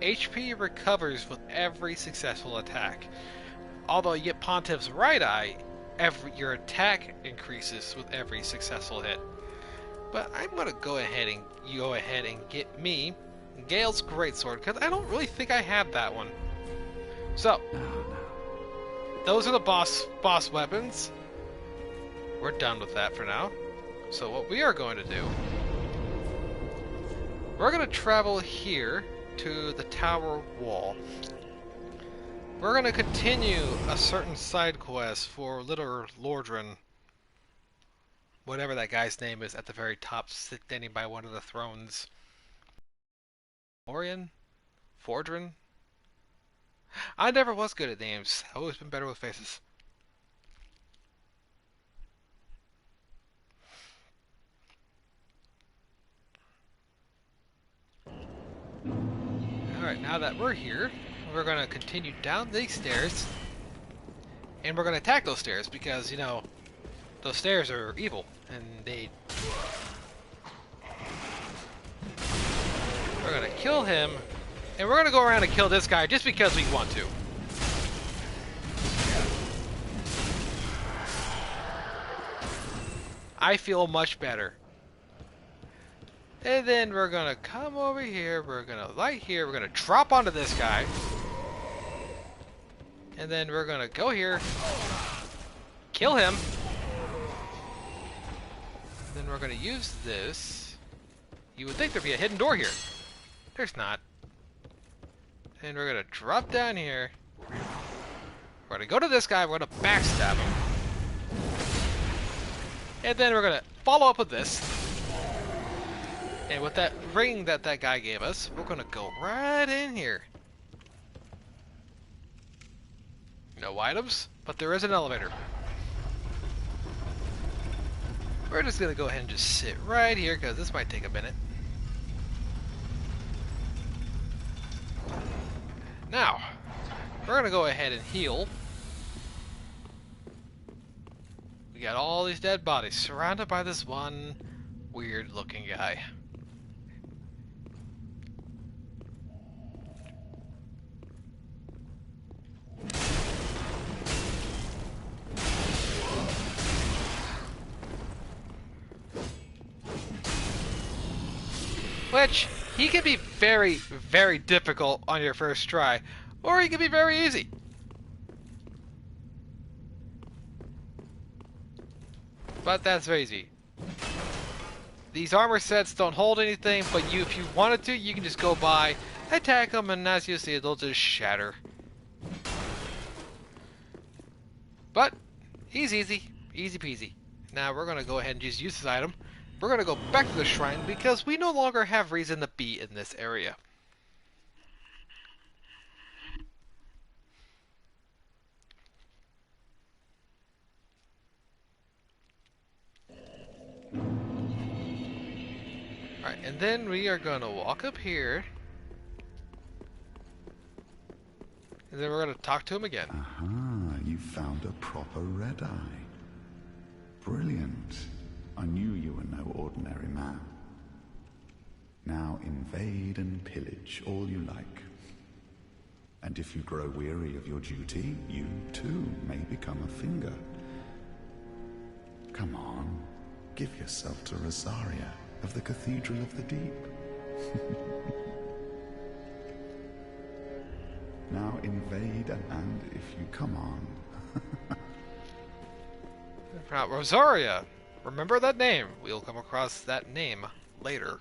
HP recovers with every successful attack. Although you get Pontiff's Right Eye, your attack increases with every successful hit. But I'm going to go ahead and get me Gale's Greatsword, because I don't really think I have that one. So, those are the boss weapons. We're done with that for now. So what we are going to do, we're going to travel here to the Tower Wall. We're going to continue a certain side quest for Little Lordran, whatever that guy's name is at the very top, standing by one of the thrones. Orion? Fordran? I never was good at names. I've always been better with faces. Alright, now that we're here, we're going to continue down these stairs And we're going to attack those stairs because, you know, those stairs are evil. And we're going to kill him. And we're going to go around and kill this guy just because we want to. I feel much better. And then we're going to come over here. We're going to light here. We're going to drop onto this guy. And then we're going to go here. Kill him. Then we're going to use this. You would think there'd be a hidden door here. There's not. And we're going to drop down here. We're going to go to this guy. We're going to backstab him. And then we're going to follow up with this. And with that ring that that guy gave us, we're going to go right in here. No items, but there is an elevator. We're just going to go ahead and just sit right here because this might take a minute. Now, we're going to go ahead and heal. We got all these dead bodies surrounded by this one weird looking guy. Which, he can be very, very difficult on your first try, or he can be very easy. But that's very easy. These armor sets don't hold anything, but if you wanted to, you can just go by, attack them, and as you see, they'll just shatter. But, he's easy. Easy peasy. Now we're going to go ahead and just use this item. We're going to go back to the shrine because we no longer have reason to be in this area. Alright, and then we are going to walk up here. And then we're going to talk to him again. Aha, you found a proper red eye. Brilliant. I knew you were no ordinary man. Now invade and pillage all you like. And if you grow weary of your duty, you too may become a finger. Come on, give yourself to Rosaria of the Cathedral of the Deep. Now invade and if you come on. Rosaria! Remember that name. We'll come across that name later.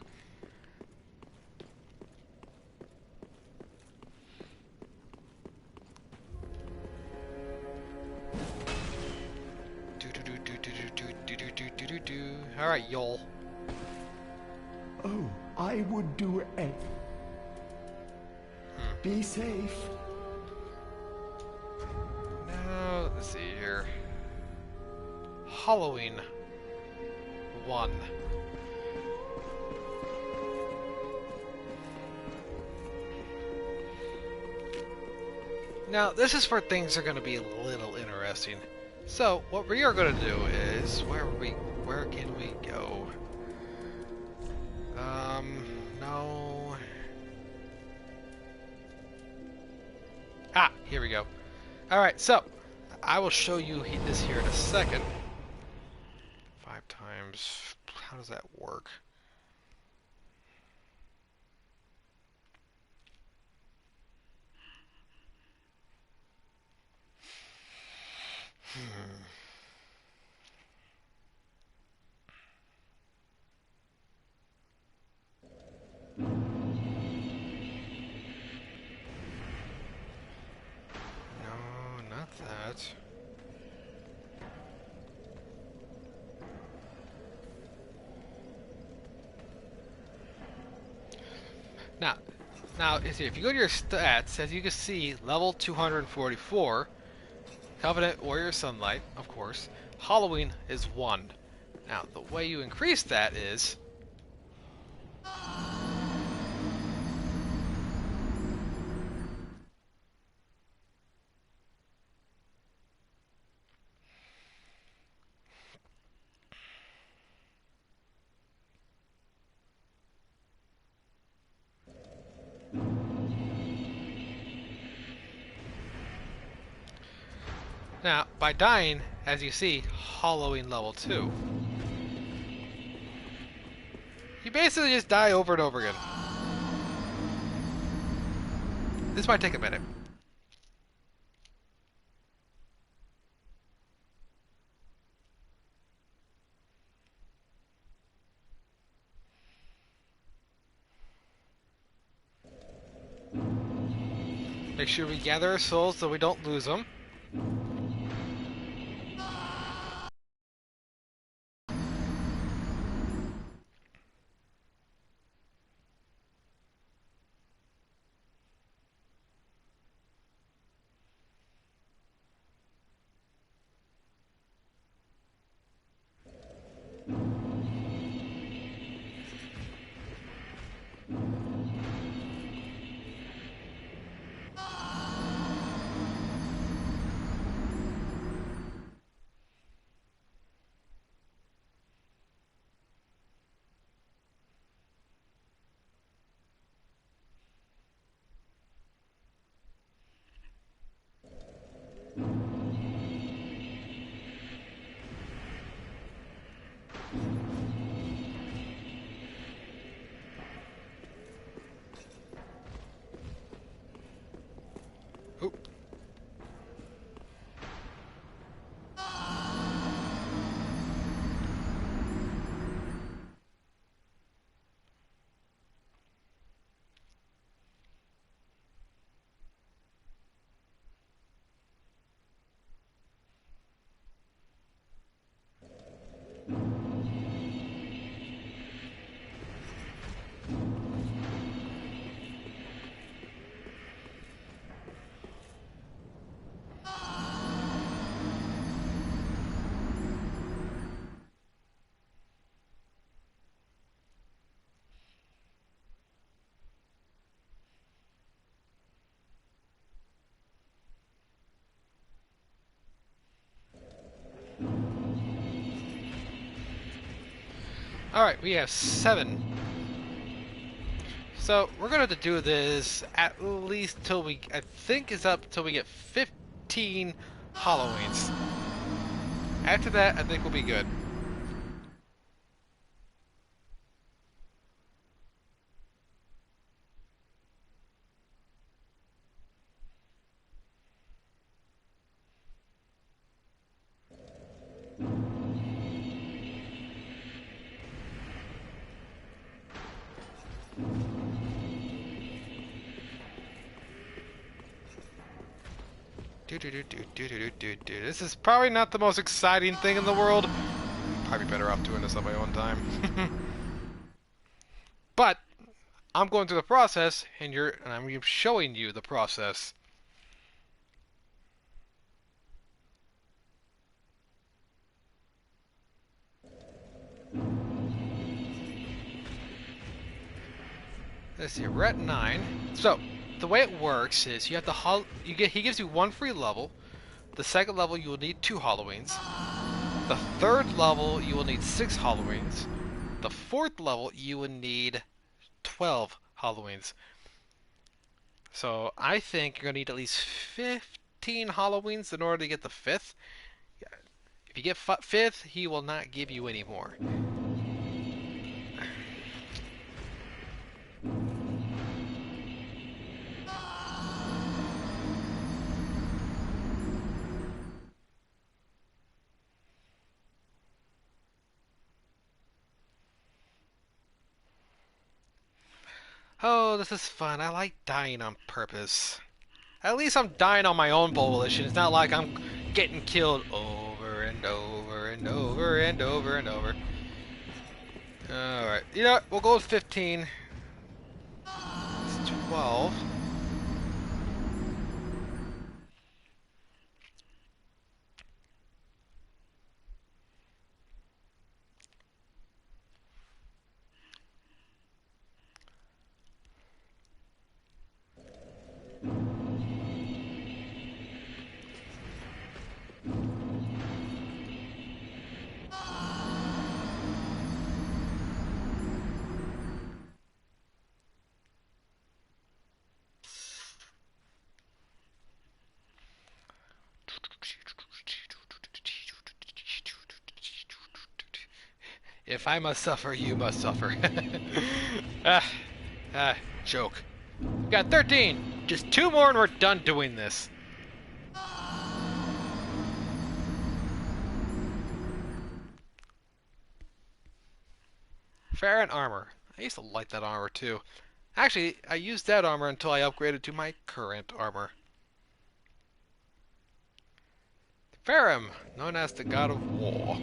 Alright, y'all. Oh, I would do it. Be safe. Now, let's see here. Halloween 1. Now, this is where things are going to be a little interesting. So, what we are going to do is, where can we go? No. Ah, here we go. Alright, so, I will show you this here in a second. 5 times, how does that work? No, not that. Now, if you go to your stats, as you can see, level 244, Covenant Warrior Sunlight, of course, Halloween is 1. Now, the way you increase that is... Now, by dying, as you see, hollowing level 2. You basically just die over and over again. This might take a minute. Make sure we gather our souls so we don't lose them. Oop. Alright, we have 7. So, we're going to have to do this at least till we, I think it's up till we get 15 Halloweens. After that, I think we'll be good. This is probably not the most exciting thing in the world. Probably better off doing this on my own time. But I'm going through the process, and I'm showing you the process. Let's see, we're at 9. So the way it works is you have to he gives you 1 free level. The second level you will need 2 Halloweens. The third level you will need 6 Halloweens. The fourth level you will need 12 Halloweens. So I think you're gonna need at least 15 Halloweens in order to get the 5th. If you get 5th, he will not give you any more. Oh, this is fun. I like dying on purpose. At least I'm dying on my own volition. It's not like I'm getting killed over and over and over and over and over. Alright. You know what? We'll go with 15. It's 12. If I must suffer, you must suffer. Joke. We got 13! Just 2 more and we're done doing this. Farron Armor. I used to like that armor too. Actually, I used that armor until I upgraded to my current armor. Farum, known as the God of War.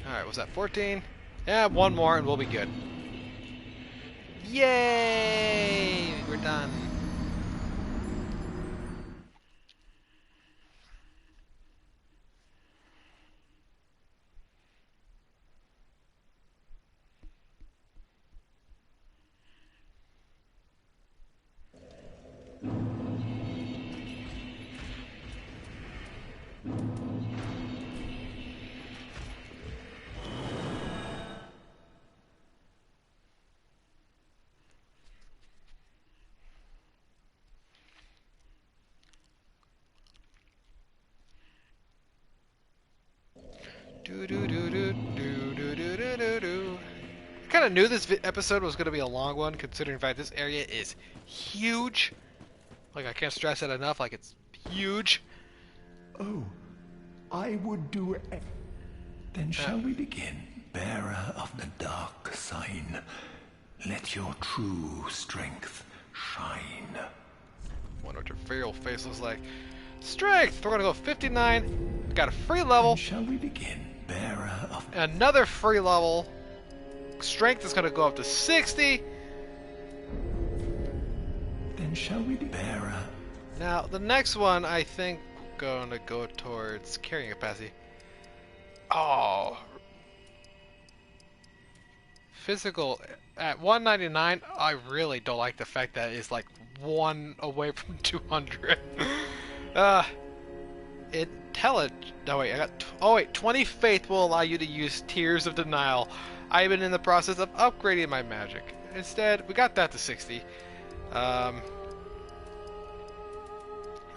Alright, was that 14? Yeah, 1 more and we'll be good. Yay! We're done. I kind of knew this episode was going to be a long one, considering the fact this area is huge. Like, I can't stress that enough, like, it's huge. Oh, I would do it. Then shall we begin? Bearer of the dark sign, let your true strength shine. Wonder what your real face looks like. Strength! We're gonna go 59. Got a free level. Then shall we begin? Bearer of another free level. Strength is gonna go up to 60. Then shall we begin? Bearer. Now the next one I think we're gonna go towards carrying capacity. Oh. Physical at 199. I really don't like the fact that it's like 1 away from 200. No wait, I got. Oh wait, 20 faith will allow you to use Tears of Denial. I've been in the process of upgrading my magic. Instead, we got that to 60. I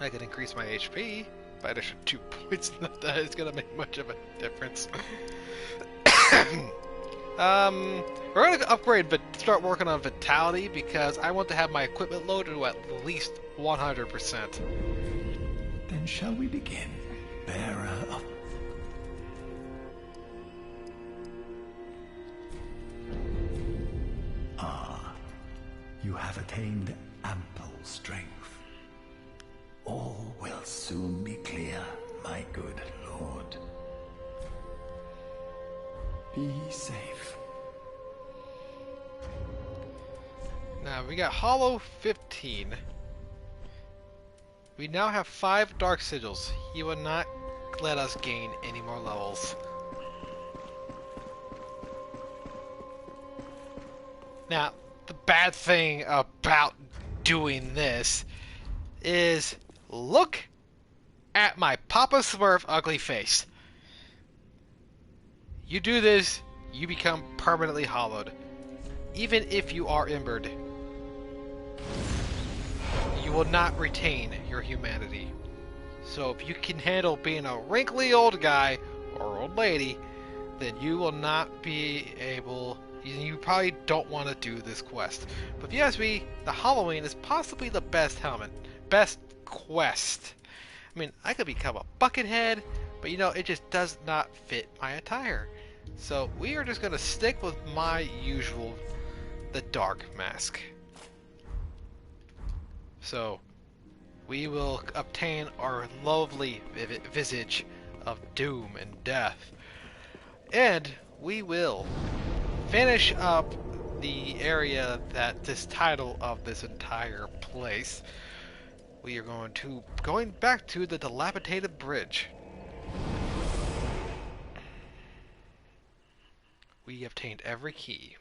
could increase my HP by an extra 2 points. Not that it's gonna make much of a difference. We're gonna upgrade, but start working on Vitality because I want to have my equipment loaded to at least 100%. Then shall we begin? Bearer of... Ah, you have attained ample strength. All will soon be clear, my good lord. Be safe. Now we got Hollow 15. We now have 5 Dark Sigils. He will not let us gain any more levels. Now, the bad thing about doing this is look at my Papa Smurf ugly face. You do this, you become permanently hollowed. Even if you are embered. You will not retain your humanity. So if you can handle being a wrinkly old guy or old lady, then you will not be able... You probably don't want to do this quest. But if you ask me, the Halloween is possibly the best quest. I mean, I could become a buckethead, but you know, it just does not fit my attire. So we are just going to stick with my usual, the dark mask. So we will obtain our lovely visage of doom and death. And we will finish up the area that this title of this entire place. We are going back to the dilapidated bridge. We obtained every key.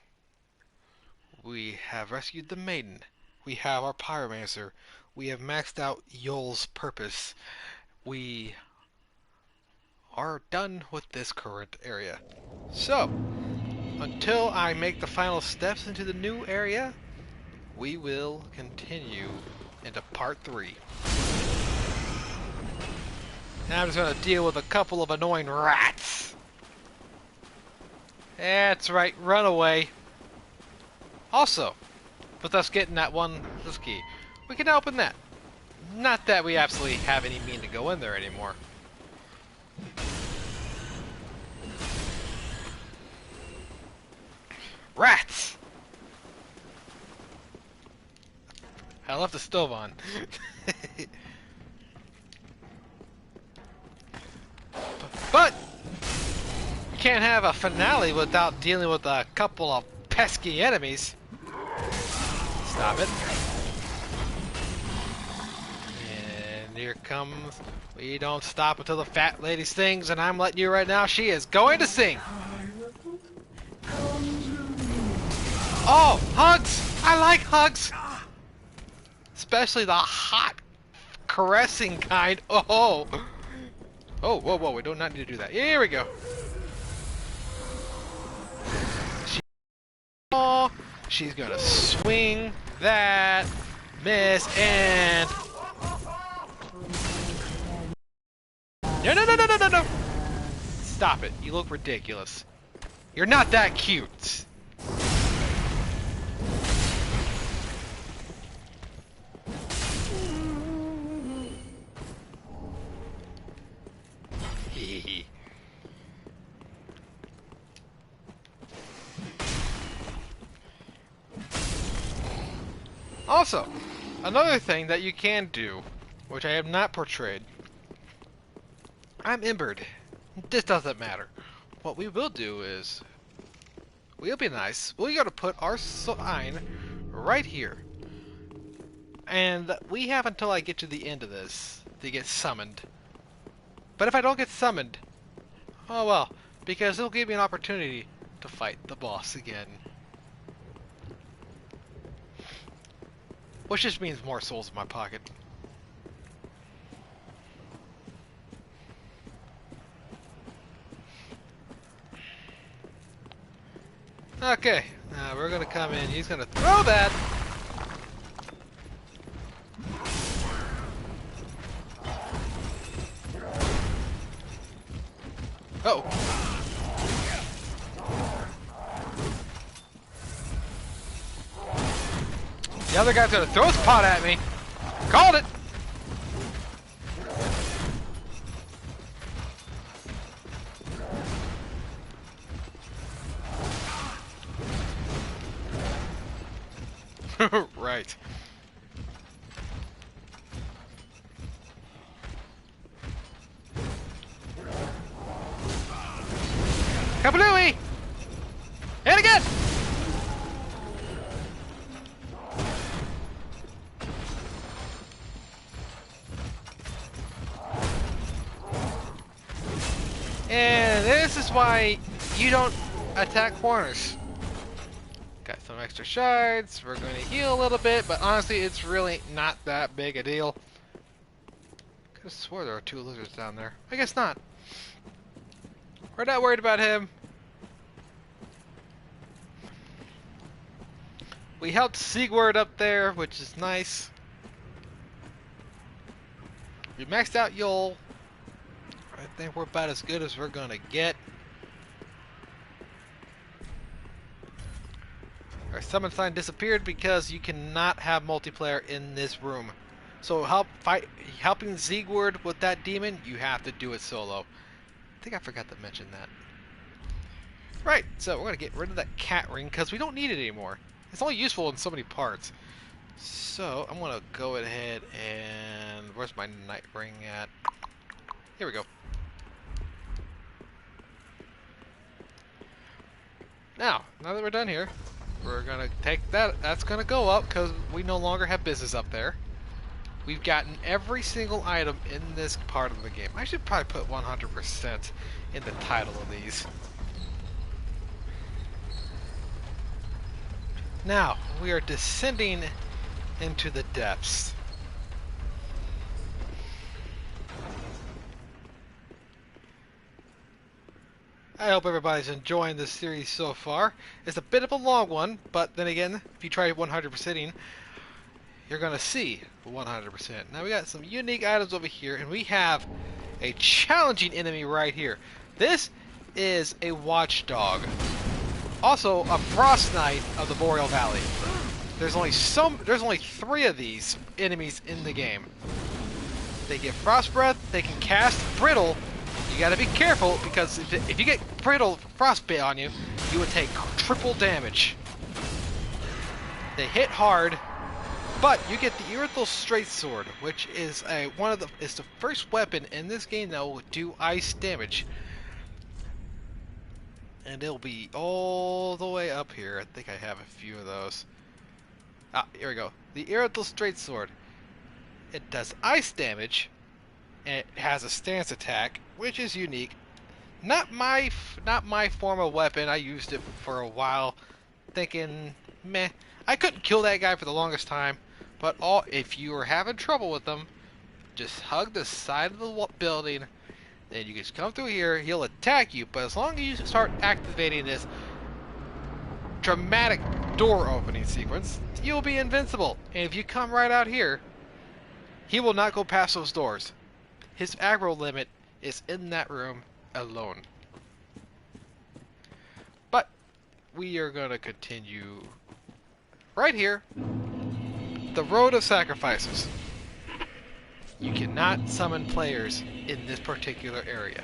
We have rescued the maiden. We have our pyromancer. We have maxed out Yol's purpose. We are done with this current area. So, until I make the final steps into the new area, we will continue into part 3. And I'm just going to deal with a couple of annoying rats. That's right, run away. Also, with us getting this key, we can open that. Not that we absolutely have any mean to go in there anymore. Rats! I left the stove on. But you can't have a finale without dealing with a couple of pesky enemies. Stop it. And here comes... We don't stop until the fat lady sings, and I'm letting you right now, she is going to sing. Oh, hugs! I like hugs! Especially the hot, caressing kind. Oh! Oh, whoa, whoa, we do not need to do that. Here we go. She's gonna swing that, miss, and... No, no, no, no, no, no, no! Stop it. You look ridiculous. You're not that cute. Also, another thing that you can do, which I have not portrayed. I'm embered. This doesn't matter. What we will do is, we'll be nice. We gotta put our sign right here. And we have until I get to the end of this to get summoned. But if I don't get summoned, oh well, because it'll give me an opportunity to fight the boss again. Which just means more souls in my pocket. Okay, now we're gonna come in. He's gonna throw that. Oh. The other guy's gonna throw his pot at me. Called it. Right. Kabalooey! And again! And this is why you don't attack corners. Got some extra shards. We're going to heal a little bit, but honestly, it's really not that big a deal. Could have swore there were 2 lizards down there. I guess not. We're not worried about him. We helped Sigurd up there, which is nice. We maxed out Yol. I think we're about as good as we're gonna get. Our summon sign disappeared because you cannot have multiplayer in this room. So helping Sigurd with that demon, you have to do it solo. I think I forgot to mention that. Right, so we're gonna get rid of that cat ring because we don't need it anymore. It's only useful in so many parts. So I'm gonna go ahead and where's my night ring at? Here we go. Now that we're done here, we're gonna take that. That's gonna go up because we no longer have business up there. We've gotten every single item in this part of the game. I should probably put 100% in the title of these. Now, we are descending into the depths. I hope everybody's enjoying this series so far. It's a bit of a long one, but then again, if you try 100%ing, you're going to see 100%. Now we got some unique items over here, and we have a challenging enemy right here. This is a watchdog. Also, a Frost Knight of the Boreal Valley. There's only 3 of these enemies in the game. They get Frost Breath, they can cast Brittle. You gotta be careful, because if you get Brittle Frostbite on you, you would take triple damage. They hit hard, but you get the Irritable Straight Sword, which is the first weapon in this game that will do ice damage. And it'll be all the way up here. I think I have a few of those. Ah, here we go. The Irritable Straight Sword. It does ice damage, and it has a stance attack, which is unique. Not my form of weapon. I used it for a while, thinking, meh. I couldn't kill that guy for the longest time, but if you were having trouble with him, just hug the side of the building. Then you just come through here, he'll attack you, but as long as you start activating this dramatic door opening sequence, you'll be invincible. And if you come right out here, he will not go past those doors. His aggro limit is in that room alone. But we are going to continue right here. The Road of Sacrifices. You cannot summon players in this particular area.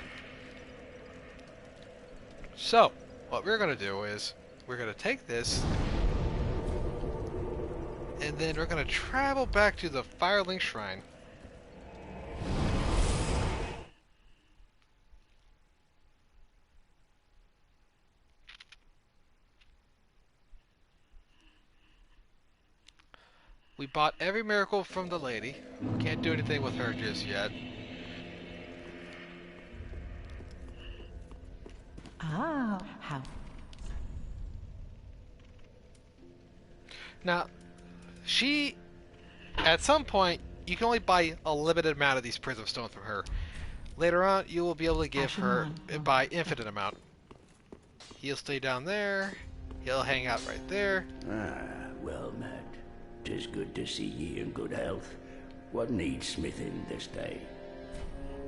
So, what we're going to do is, we're going to take this, and then we're going to travel back to the Firelink Shrine. We bought every miracle from the lady. Can't do anything with her just yet. Ah, how? Now, at some point, you can only buy a limited amount of these Prism Stones from her. Later on, you will be able to give her by infinite amount. He'll stay down there. He'll hang out right there. Ah, well met. 'Tis good to see ye in good health. What needs smithing this day?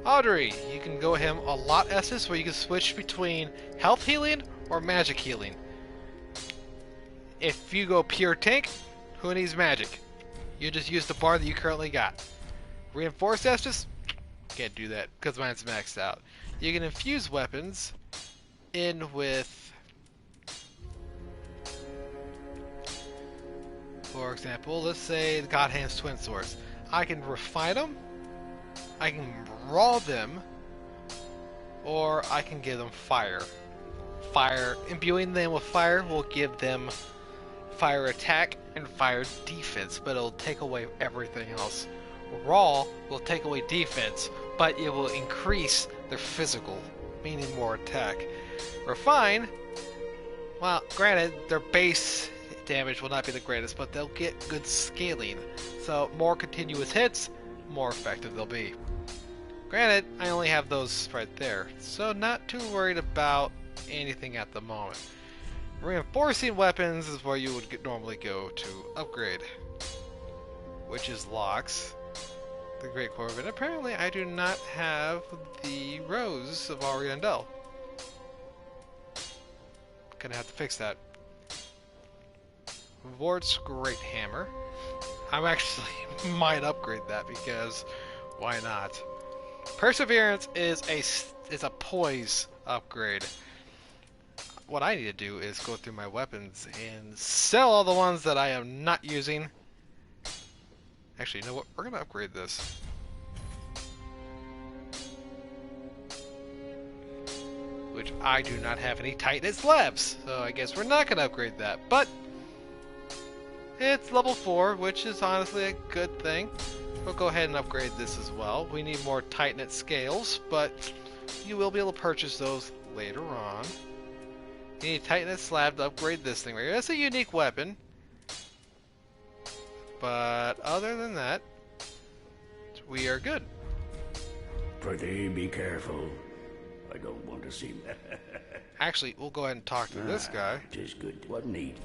Audrey, you can go him a lot Estus where you can switch between health healing or magic healing. If you go pure tank, who needs magic? You just use the bar that you currently got. Reinforced Estus? Can't do that because mine's maxed out. You can infuse weapons in with, for example, let's say the God Hand's Twin Swords. I can refine them, I can raw them, or I can give them fire. Imbuing them with fire will give them fire attack and fire defense, but it'll take away everything else. Raw will take away defense, but it will increase their physical, meaning more attack. Refine, well, granted, their base damage will not be the greatest, but they'll get good scaling. So more continuous hits, more effective they'll be. Granted, I only have those right there, so not too worried about anything at the moment. Reinforcing weapons is where you would normally go to upgrade, which is locks. The Great Corbin. Apparently, I do not have the Rose of Ariandel. Gonna have to fix that. Vort's Great Hammer. I actually might upgrade that because why not? Perseverance is a poise upgrade. What I need to do is go through my weapons and sell all the ones that I am not using. Actually, you know what? We're gonna upgrade this. Which I do not have any Titan slabs, so I guess we're not gonna upgrade that. But it's level 4, which is honestly a good thing. We'll go ahead and upgrade this as well. We need more Titanate scales, but you will be able to purchase those later on. You need a Titanate slab to upgrade this thing right here. That's a unique weapon. But other than that, we are good. Pretty be careful. I don't want to see. Actually, we'll go ahead and talk to this guy. 'Tis good. What need?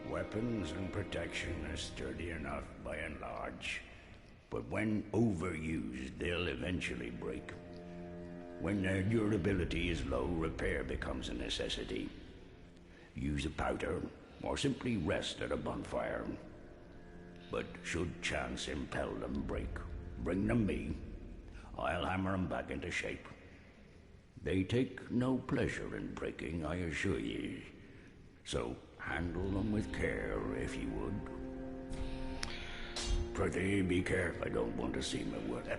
Weapons and protection are sturdy enough by and large, but when overused, they'll eventually break. When their durability is low, repair becomes a necessity. use a powder, or simply rest at a bonfire. But should chance impel them break, bring them me. I'll hammer them back into shape. They take no pleasure in breaking, I assure ye. So handle them with care, if you would. Prithee, be careful, I don't want to see my wood.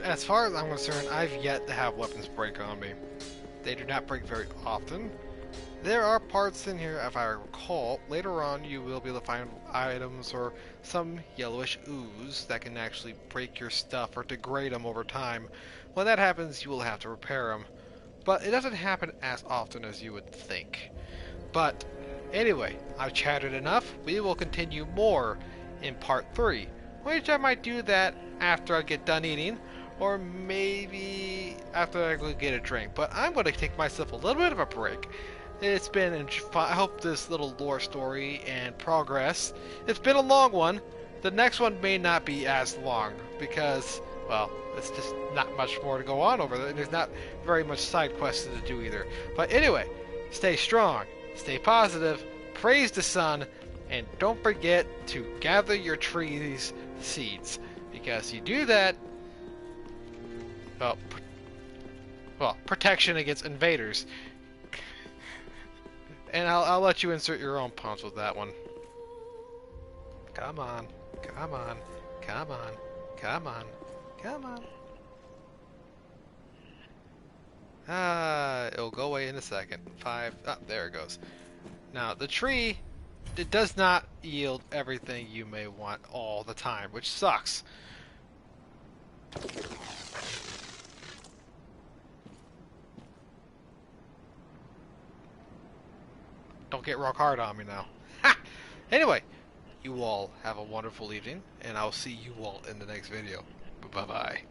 As far as I'm concerned, I've yet to have weapons break on me. They do not break very often. There are parts in here, if I recall, later on you will be able to find items or some yellowish ooze that can actually break your stuff or degrade them over time. When that happens, you will have to repair them. But it doesn't happen as often as you would think. But anyway, I've chatted enough. We will continue more in part 3, which I might do that after I get done eating, or maybe after I go get a drink. But I'm going to take myself a little bit of a break. It's been, I hope this little lore story and progress, it's been a long one. The next one may not be as long because, well, it's just not much more to go on over there. There's not very much side quests to do either. But anyway, stay strong, stay positive, praise the sun, and don't forget to gather your trees' seeds. Because you do that, well, protection against invaders. And I'll let you insert your own puns with that one. Come on, come on, come on, come on, come on. It'll go away in a second. 5, there it goes. Now, the tree, it does not yield everything you may want all the time, which sucks. Don't get rock hard on me now. Ha! Anyway, you all have a wonderful evening, and I'll see you all in the next video. Bye-bye.